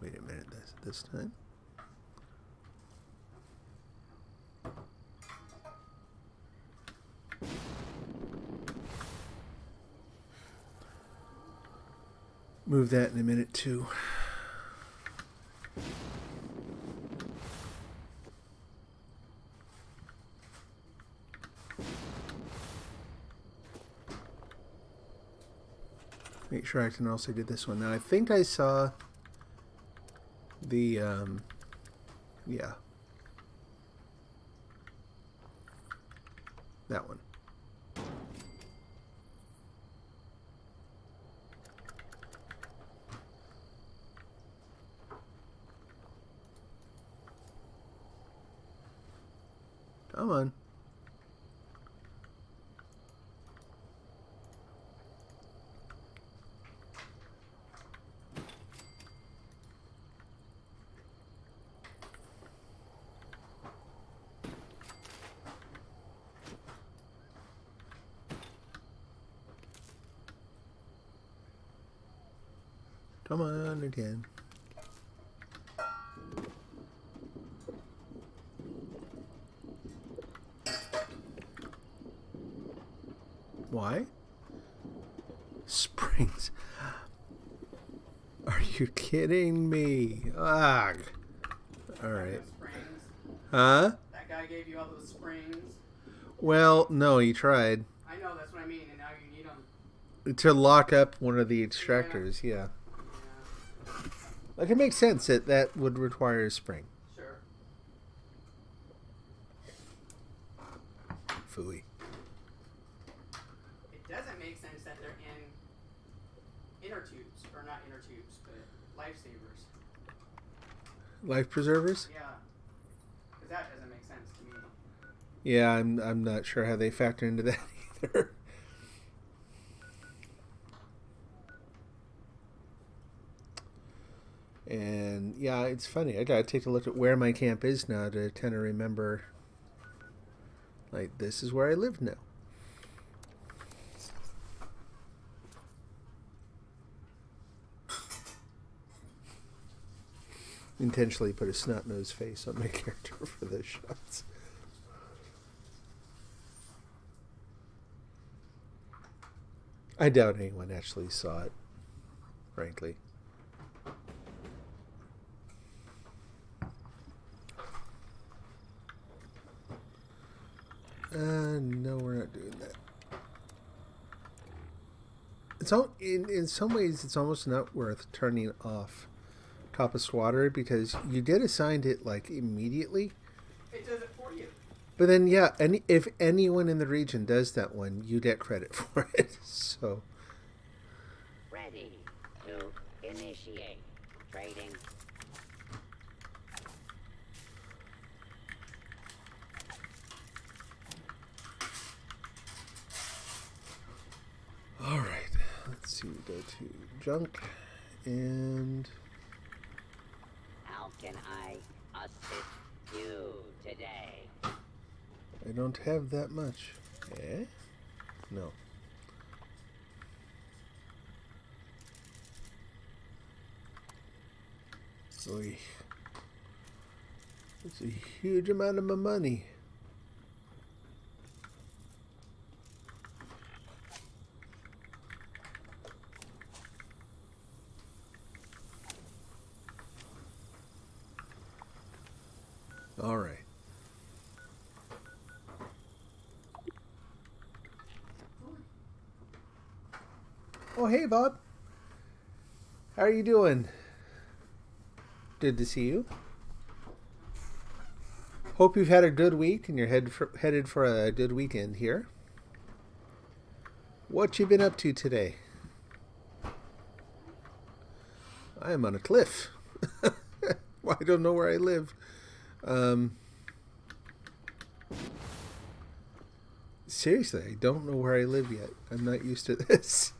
Wait a minute, this time. Move that in a minute too. Make sure I can also do this one. Now I think I saw the yeah. That one. Come on. Come on again. Why? Springs. Are you kidding me? Ugh. All right. Springs. Huh? That guy gave you all those springs. Well, no, he tried I know, that's what I mean, and now you need them. to lock up one of the extractors. Yeah. Yeah, Like, it makes sense that that would require a spring. sure. Phooey. It doesn't make sense that they're in inner tubes, or not inner tubes, but lifesavers. Life preservers? Yeah. Because that doesn't make sense to me. Yeah, I'm not sure how they factor into that either. And yeah, it's funny. I gotta take a look at where my camp is now to kind of remember. Like, this is where I live now. Intentionally put a snot-nosed face on my character for those shots. I doubt anyone actually saw it, frankly. No, we're not doing that. It's all in some ways it's almost not worth turning off Top of Squatter because you did assign it like immediately. It does it for you. But then yeah, if anyone in the region does that one, you get credit for it. So Ready to initiate trading. all right, let's see. We go to junk and How can I assist you today? I don't have that much. Eh? No. Oy. It's a huge amount of my money. All right. Oh, hey, Bob. How are you doing? Good to see you. Hope you've had a good week and you're headed for a good weekend here. What you been up to today? I am on a cliff. Well, I don't know where I live. Seriously, I don't know where I live yet. I'm not used to this.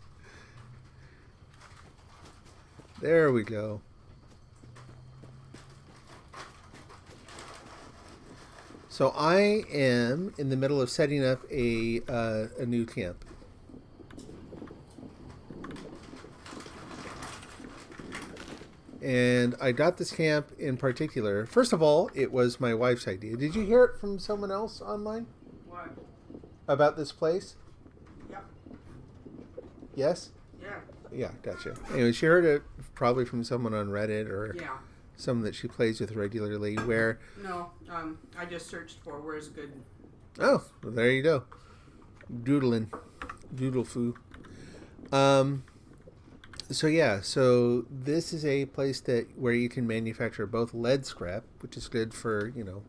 There we go. So I am in the middle of setting up a new camp. And I got this camp in particular. First of all, it was my wife's idea. Did you hear it from someone else online What? about this place? Yep. Yes? Yeah. Yeah, gotcha. Anyway, she heard it probably from someone on Reddit or Yeah. someone that she plays with regularly where... No, I just searched for where's good. Oh, well, there you go. Doodling. Doodle-foo. So yeah, so this is a place that where you can manufacture both lead scrap, which is good for, you know,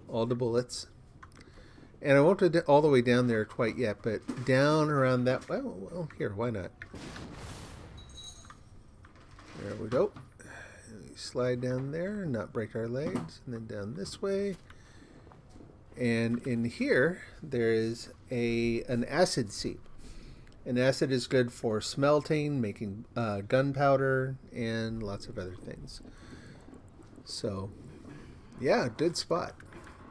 all the bullets. And I won't go all the way down there quite yet, but down around that, well, here, why not? There we go. And we slide down there and not break our legs, and then down this way. And in here, there is an acid seep. And acid is good for smelting, making gunpowder, and lots of other things. So, yeah, good spot.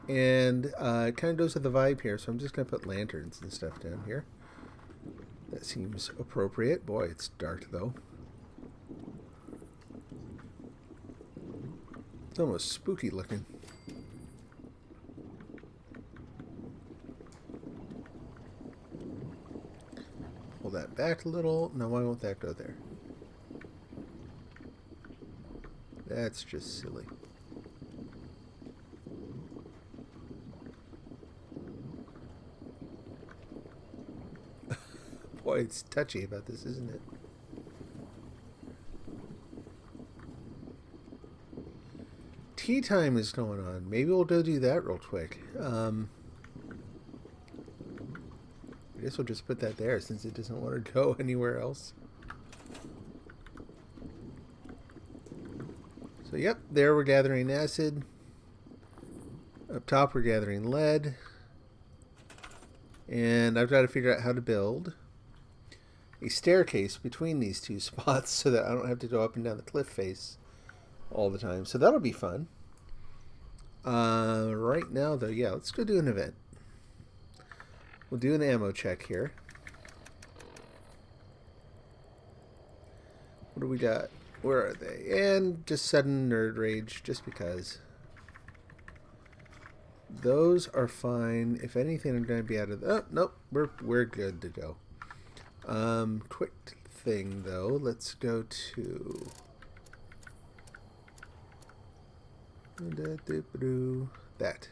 And it kind of goes with the vibe here, so I'm just going to put lanterns and stuff down here. That seems appropriate. Boy, it's dark, though. It's almost spooky looking. Pull that back a little. No, why won't that go there? That's just silly. Boy, it's touchy about this, isn't it? Tea time is going on. Maybe we'll go do that real quick. I guess we'll just put that there since it doesn't want to go anywhere else. So, yep, there we're gathering acid. Up top we're gathering lead. And I've got to figure out how to build a staircase between these two spots so that I don't have to go up and down the cliff face all the time. So that'll be fun. Right now, though, yeah, let's go do an event. We'll do an ammo check here. What do we got? Where are they? And just sudden nerd rage, just because. Those are fine. If anything, I'm going to be out of... Oh, nope. We're good to go. Quick thing, though. Let's go to... that.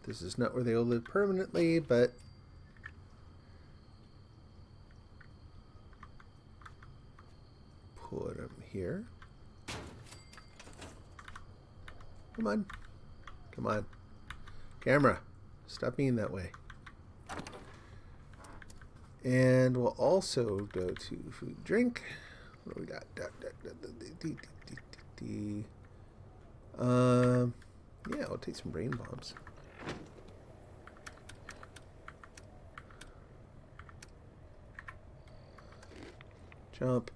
This is not where they'll live permanently, but... put them here. Come on. Come on. Camera. Stop being that way. And we'll also go to food, drink. What do we got? Yeah, I'll take some brain bombs. Jump.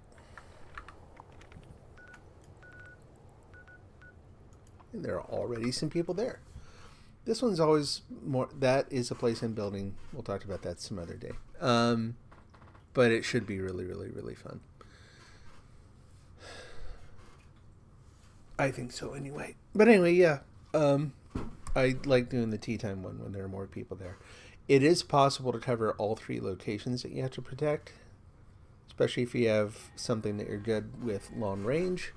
And there are already some people there. This one's always more... That is a place I'm building. We'll talk about that some other day. But it should be really, really, really fun. I think so anyway. But anyway, yeah. I like doing the tea time one when there are more people there. It is possible to cover all 3 locations that you have to protect. Especially if you have something that you're good with long range.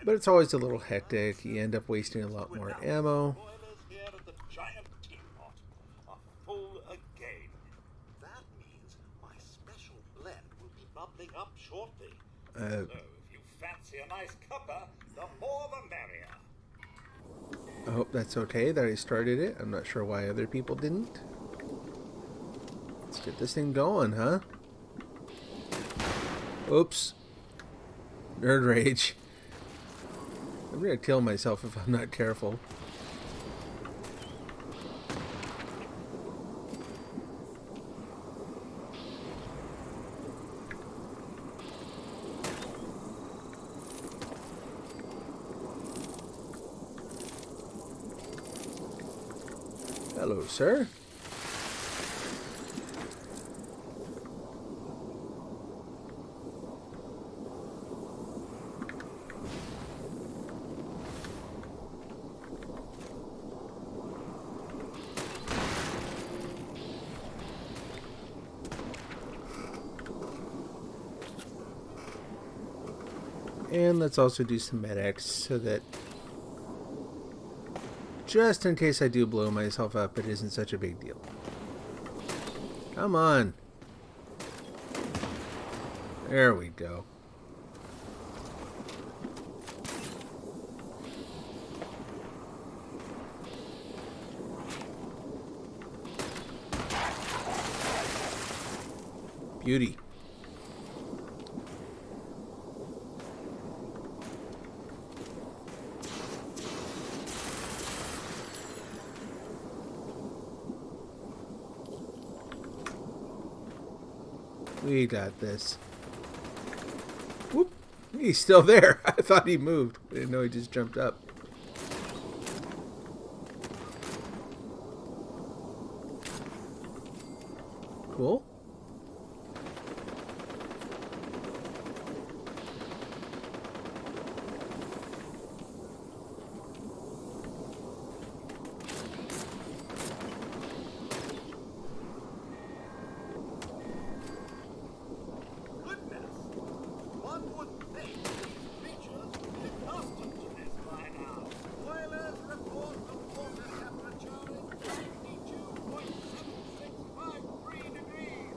But it's always a little hectic. You end up wasting a lot more ammo. That means my special blend will be bubbling up shortly. So if you fancy a nice cuppa, the more the merrier. I hope that's okay that I started it. I'm not sure why other people didn't. Let's get this thing going, huh? Oops. Nerd rage. I'm gonna kill myself if I'm not careful. Hello, sir. And let's also do some medics so that just in case I do blow myself up, it isn't such a big deal. Come on. There we go. Beauty. We got this. Whoop. He's still there. I thought he moved. I didn't know he just jumped up. Cool. Goodness! One would think these creatures would be accustomed to this by now. Boilers report the water temperature is 92.7653 degrees.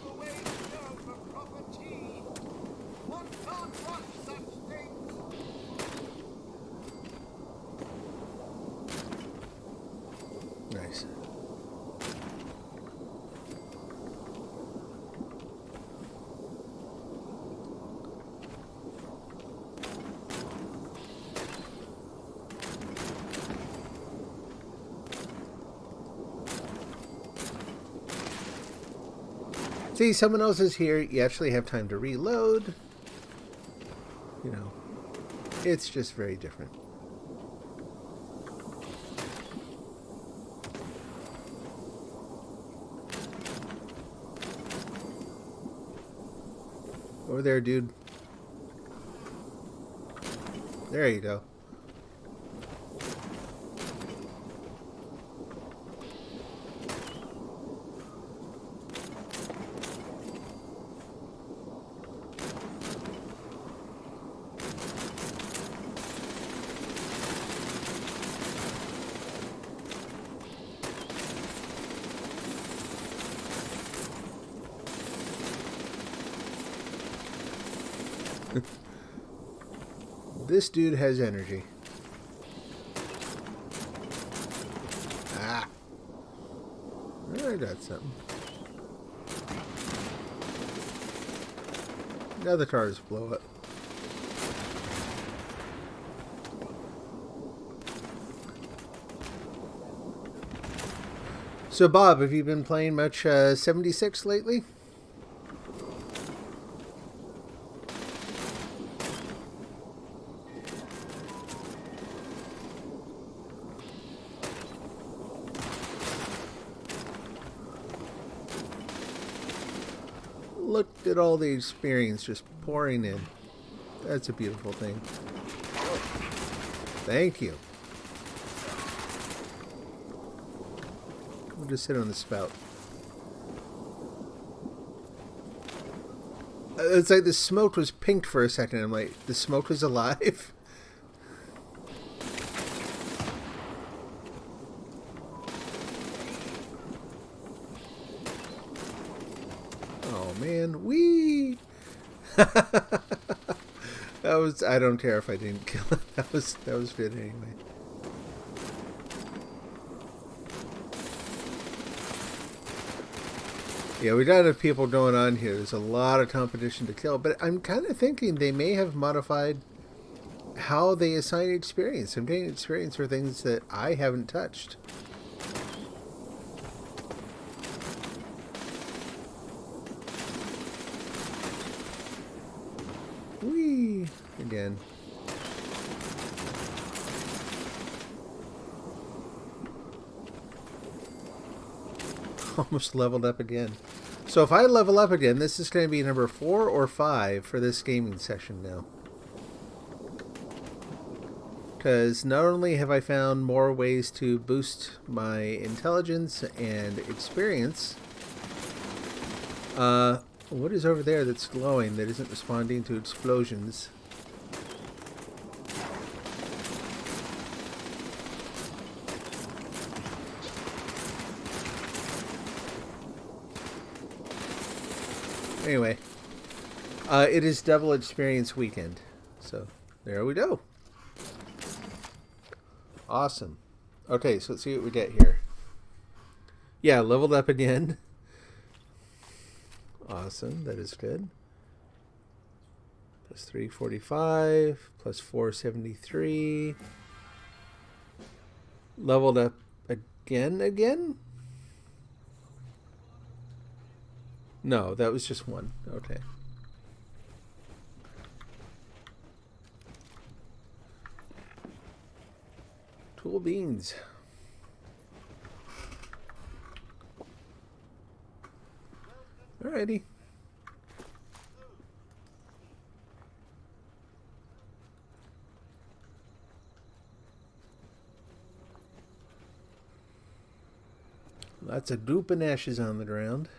The way to go for proper tea. One can't rush such things. Nice. See, someone else is here. You actually have time to reload. You know, it's just very different. Over there, dude. There you go. This dude has energy. Ah. I got something. Now the cars blow up. So Bob, have you been playing much 76 lately? Look at all the experience just pouring in. That's a beautiful thing. Thank you. We'll just sit on the spout. It's like the smoke was pink for a second. I'm like, the smoke was alive? Oh man, wee! That was, I don't care if I didn't kill it. That was good anyway. Yeah, we got enough people going on here. There's a lot of competition to kill, but I'm kind of thinking they may have modified how they assign experience. I'm getting experience for things that I haven't touched. Whee! Again. Almost leveled up again. So if I level up again, this is going to be number 4 or 5 for this gaming session now. Because not only have I found more ways to boost my intelligence and experience, what is over there that's glowing that isn't responding to explosions? Anyway, it is double experience weekend. So there we go. Awesome. Okay, so let's see what we get here. Yeah, leveled up again. Awesome, that is good. Plus 345, plus 473. Leveled up again? No, that was just one. Okay. Tool beans. Alrighty. Lots of goop and ashes on the ground.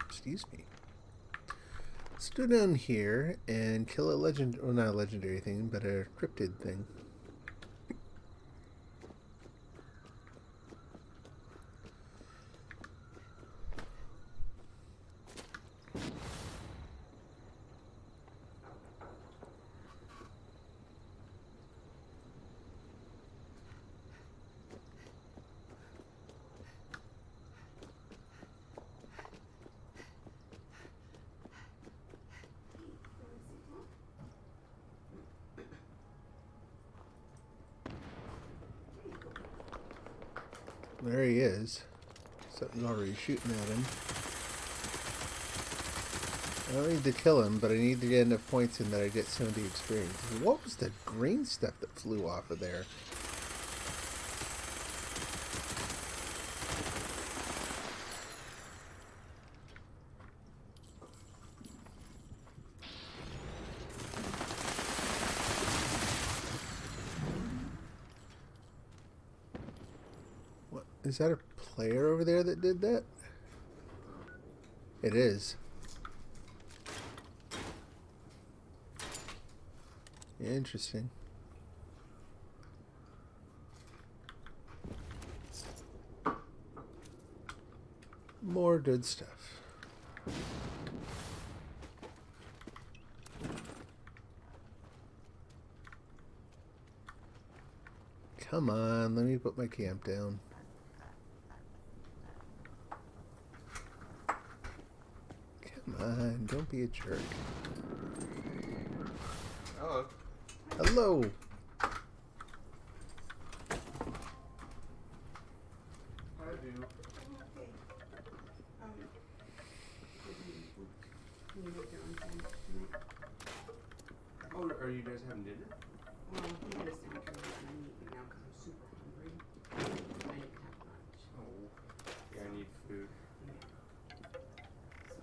Excuse me. Let's go down here and kill a legend, well, not a legendary thing, but a cryptid thing. There he is. Something's already shooting at him. I don't need to kill him, but I need to get enough points in that I get some of the experience. What was the green stuff that flew off of there? Is that a player over there that did that? It is. Interesting. More good stuff. Come on, let me put my camp down. Come on, don't be a jerk. Hello. Hello. I do. Oh, are you guys having dinner? Well, he had a sandwich and I'm eating now because I'm super hungry. I didn't have lunch. Oh, yeah, I need food. Yeah. So,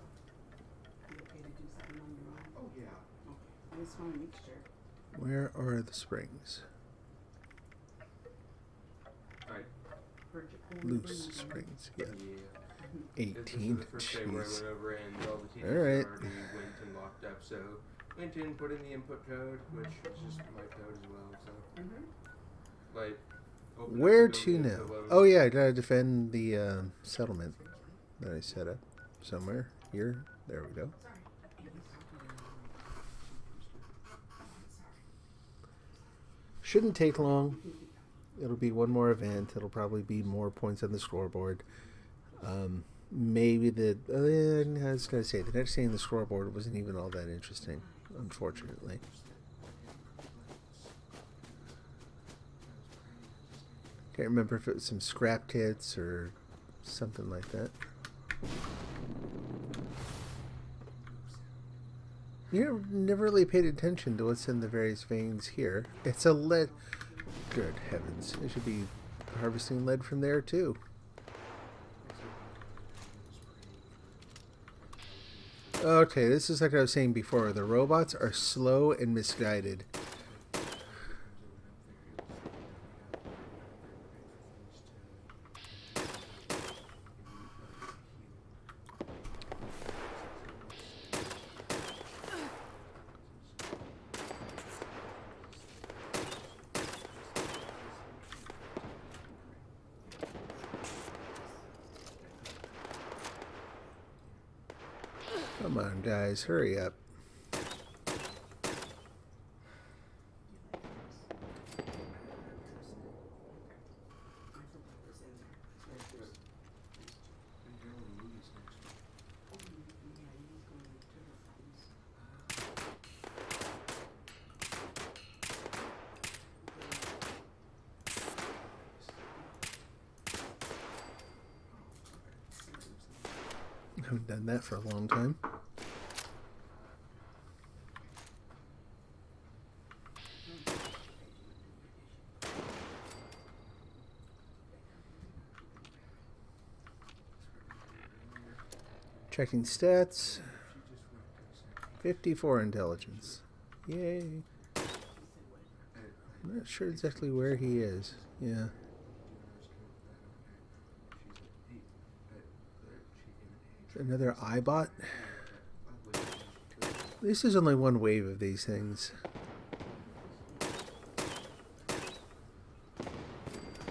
you okay to do something on your own? Oh, yeah. Okay. I just want to make sure. Where are the springs? Alright. Heard you pull Loose the springs, yeah. Yeah. 18. This was the first day where I Jeez. went over and all the teachers Alright. already went and locked up, so went in, put in the input code, which is just my code as well, so like opened up Where the to building, now? so, Oh yeah, I gotta defend the settlement that I set up somewhere here. There we go. Shouldn't take long. It'll be one more event. It'll probably be more points on the scoreboard. Maybe the I was gonna say the next thing on the scoreboard wasn't even all that interesting, unfortunately. Can't remember if it was some scrap kits or something like that. You know, never really paid attention to what's in the various veins here. It's a lead. Good heavens. I should be harvesting lead from there too. Okay, this is like I was saying before. The robots are slow and misguided. Come on, guys, hurry up. Haven't done that for a long time. Checking stats. 54 intelligence. Yay. I'm not sure exactly where he is. Yeah. Another iBot. This is only one wave of these things.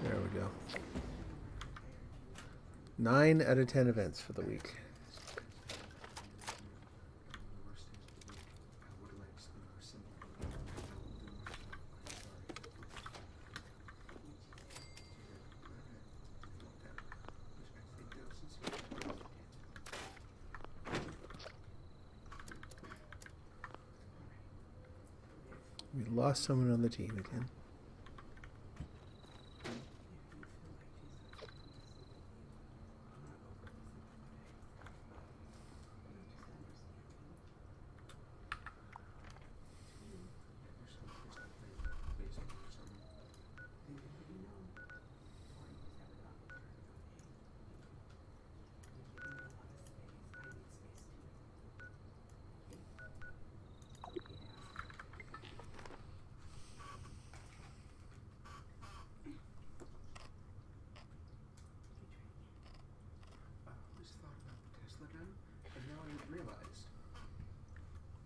There we go. 9 out of 10 events for the week. We lost someone on the team again.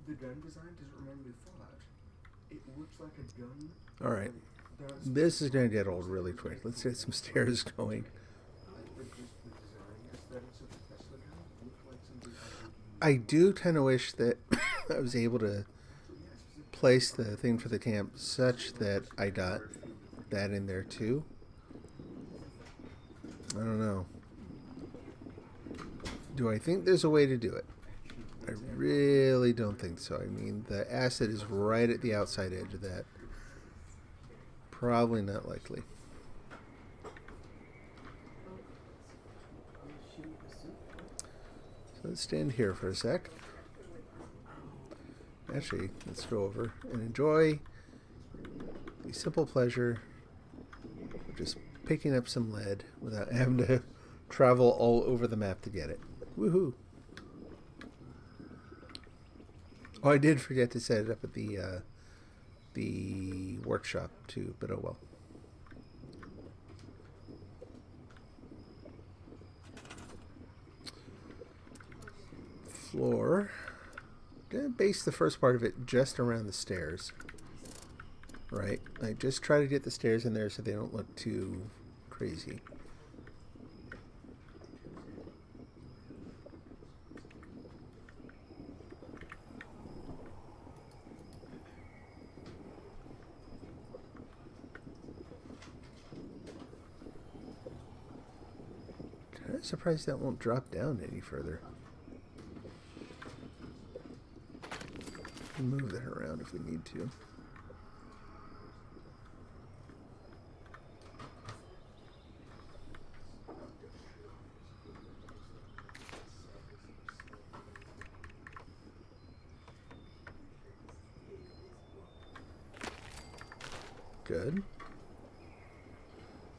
The gun design doesn't remind me of Fallout. It looks like a gun. All right. This is going to get old really quick. Let's get some stairs going. I do kind of wish that I was able to place the thing for the camp such that I got that in there too. I don't know. Do I think there's a way to do it? I really don't think so. I mean, the acid is right at the outside edge of that. Probably not likely. So let's stand here for a sec. Actually, let's go over and enjoy the simple pleasure of just picking up some lead without having to travel all over the map to get it. Woohoo! Oh, I did forget to set it up at the workshop too, but oh well. Floor. Gonna base the first part of it just around the stairs. Right? I just try to get the stairs in there so they don't look too crazy. I'm surprised that won't drop down any further. Move that around if we need to. Good.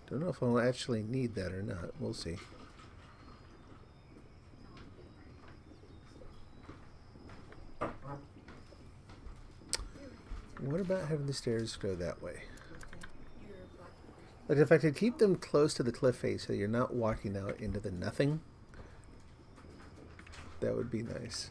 Don't know if I'll actually need that or not. We'll see. What about having the stairs go that way? Like if I could keep them close to the cliff face so you're not walking out into the nothing, that would be nice.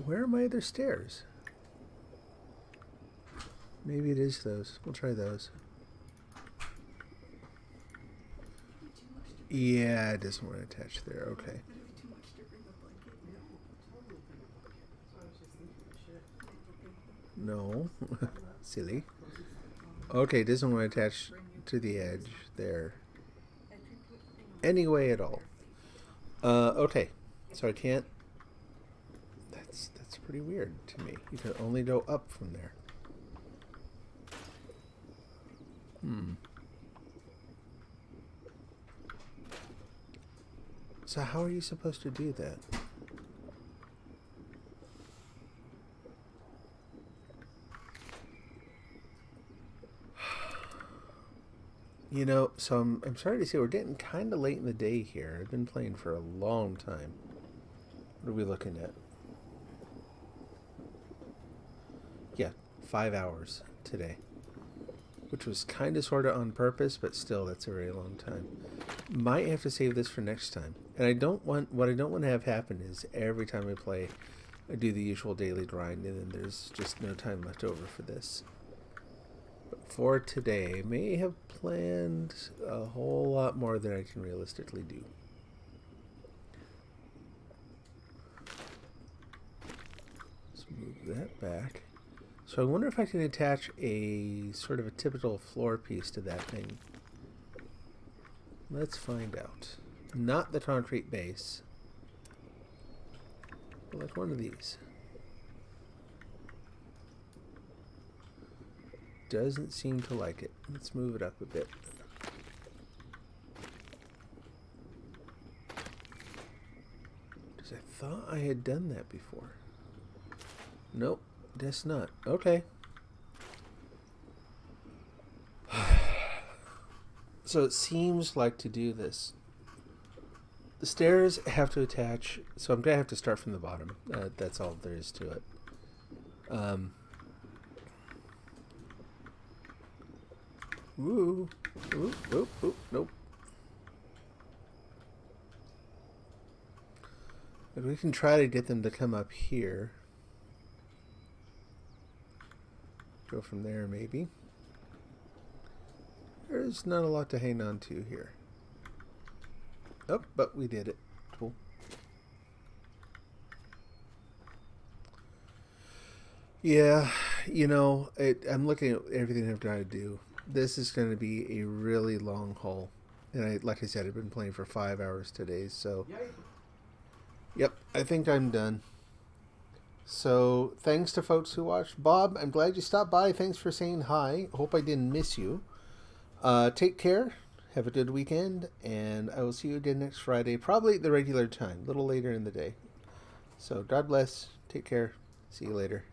Where are my other stairs? Maybe it is those. We'll try those. Yeah, it doesn't want to attach there. Okay. No. Silly. Okay, doesn't want to attach to the edge there. Any way at all. Okay. So I can't... That's pretty weird to me. You can only go up from there. So how are you supposed to do that? You know, so I'm sorry to say we're getting kind of late in the day here. I've been playing for a long time. What are we looking at? Yeah, 5 hours today. Which was kind of sort of on purpose, but still, that's a very long time. Might have to save this for next time. And what I don't want to have happen is every time I play, I do the usual daily grind, and then there's just no time left over for this. But for today, I may have planned a whole lot more than I can realistically do. Let's move that back. So I wonder if I can attach a sort of a typical floor piece to that thing. Let's find out. Not the concrete base, but like one of these. Doesn't seem to like it. Let's move it up a bit. Because I thought I had done that before. Nope. Guess not. Okay. So it seems like to do this. The stairs have to attach, so I'm going to have to start from the bottom. That's all there is to it. Ooh. Ooh, ooh, ooh, nope. But we can try to get them to come up here. Go from there, maybe. There's not a lot to hang on to here. Oh, but we did it. Cool. Yeah, you know, I'm looking at everything I've got to do. This is going to be a really long haul. And like I said, I've been playing for 5 hours today, so... Yep, I think I'm done. So, thanks to folks who watched. Bob, I'm glad you stopped by. Thanks for saying hi. Hope I didn't miss you. Take care. Have a good weekend. And I will see you again next Friday. Probably at the regular time. A little later in the day. So, God bless. Take care. See you later.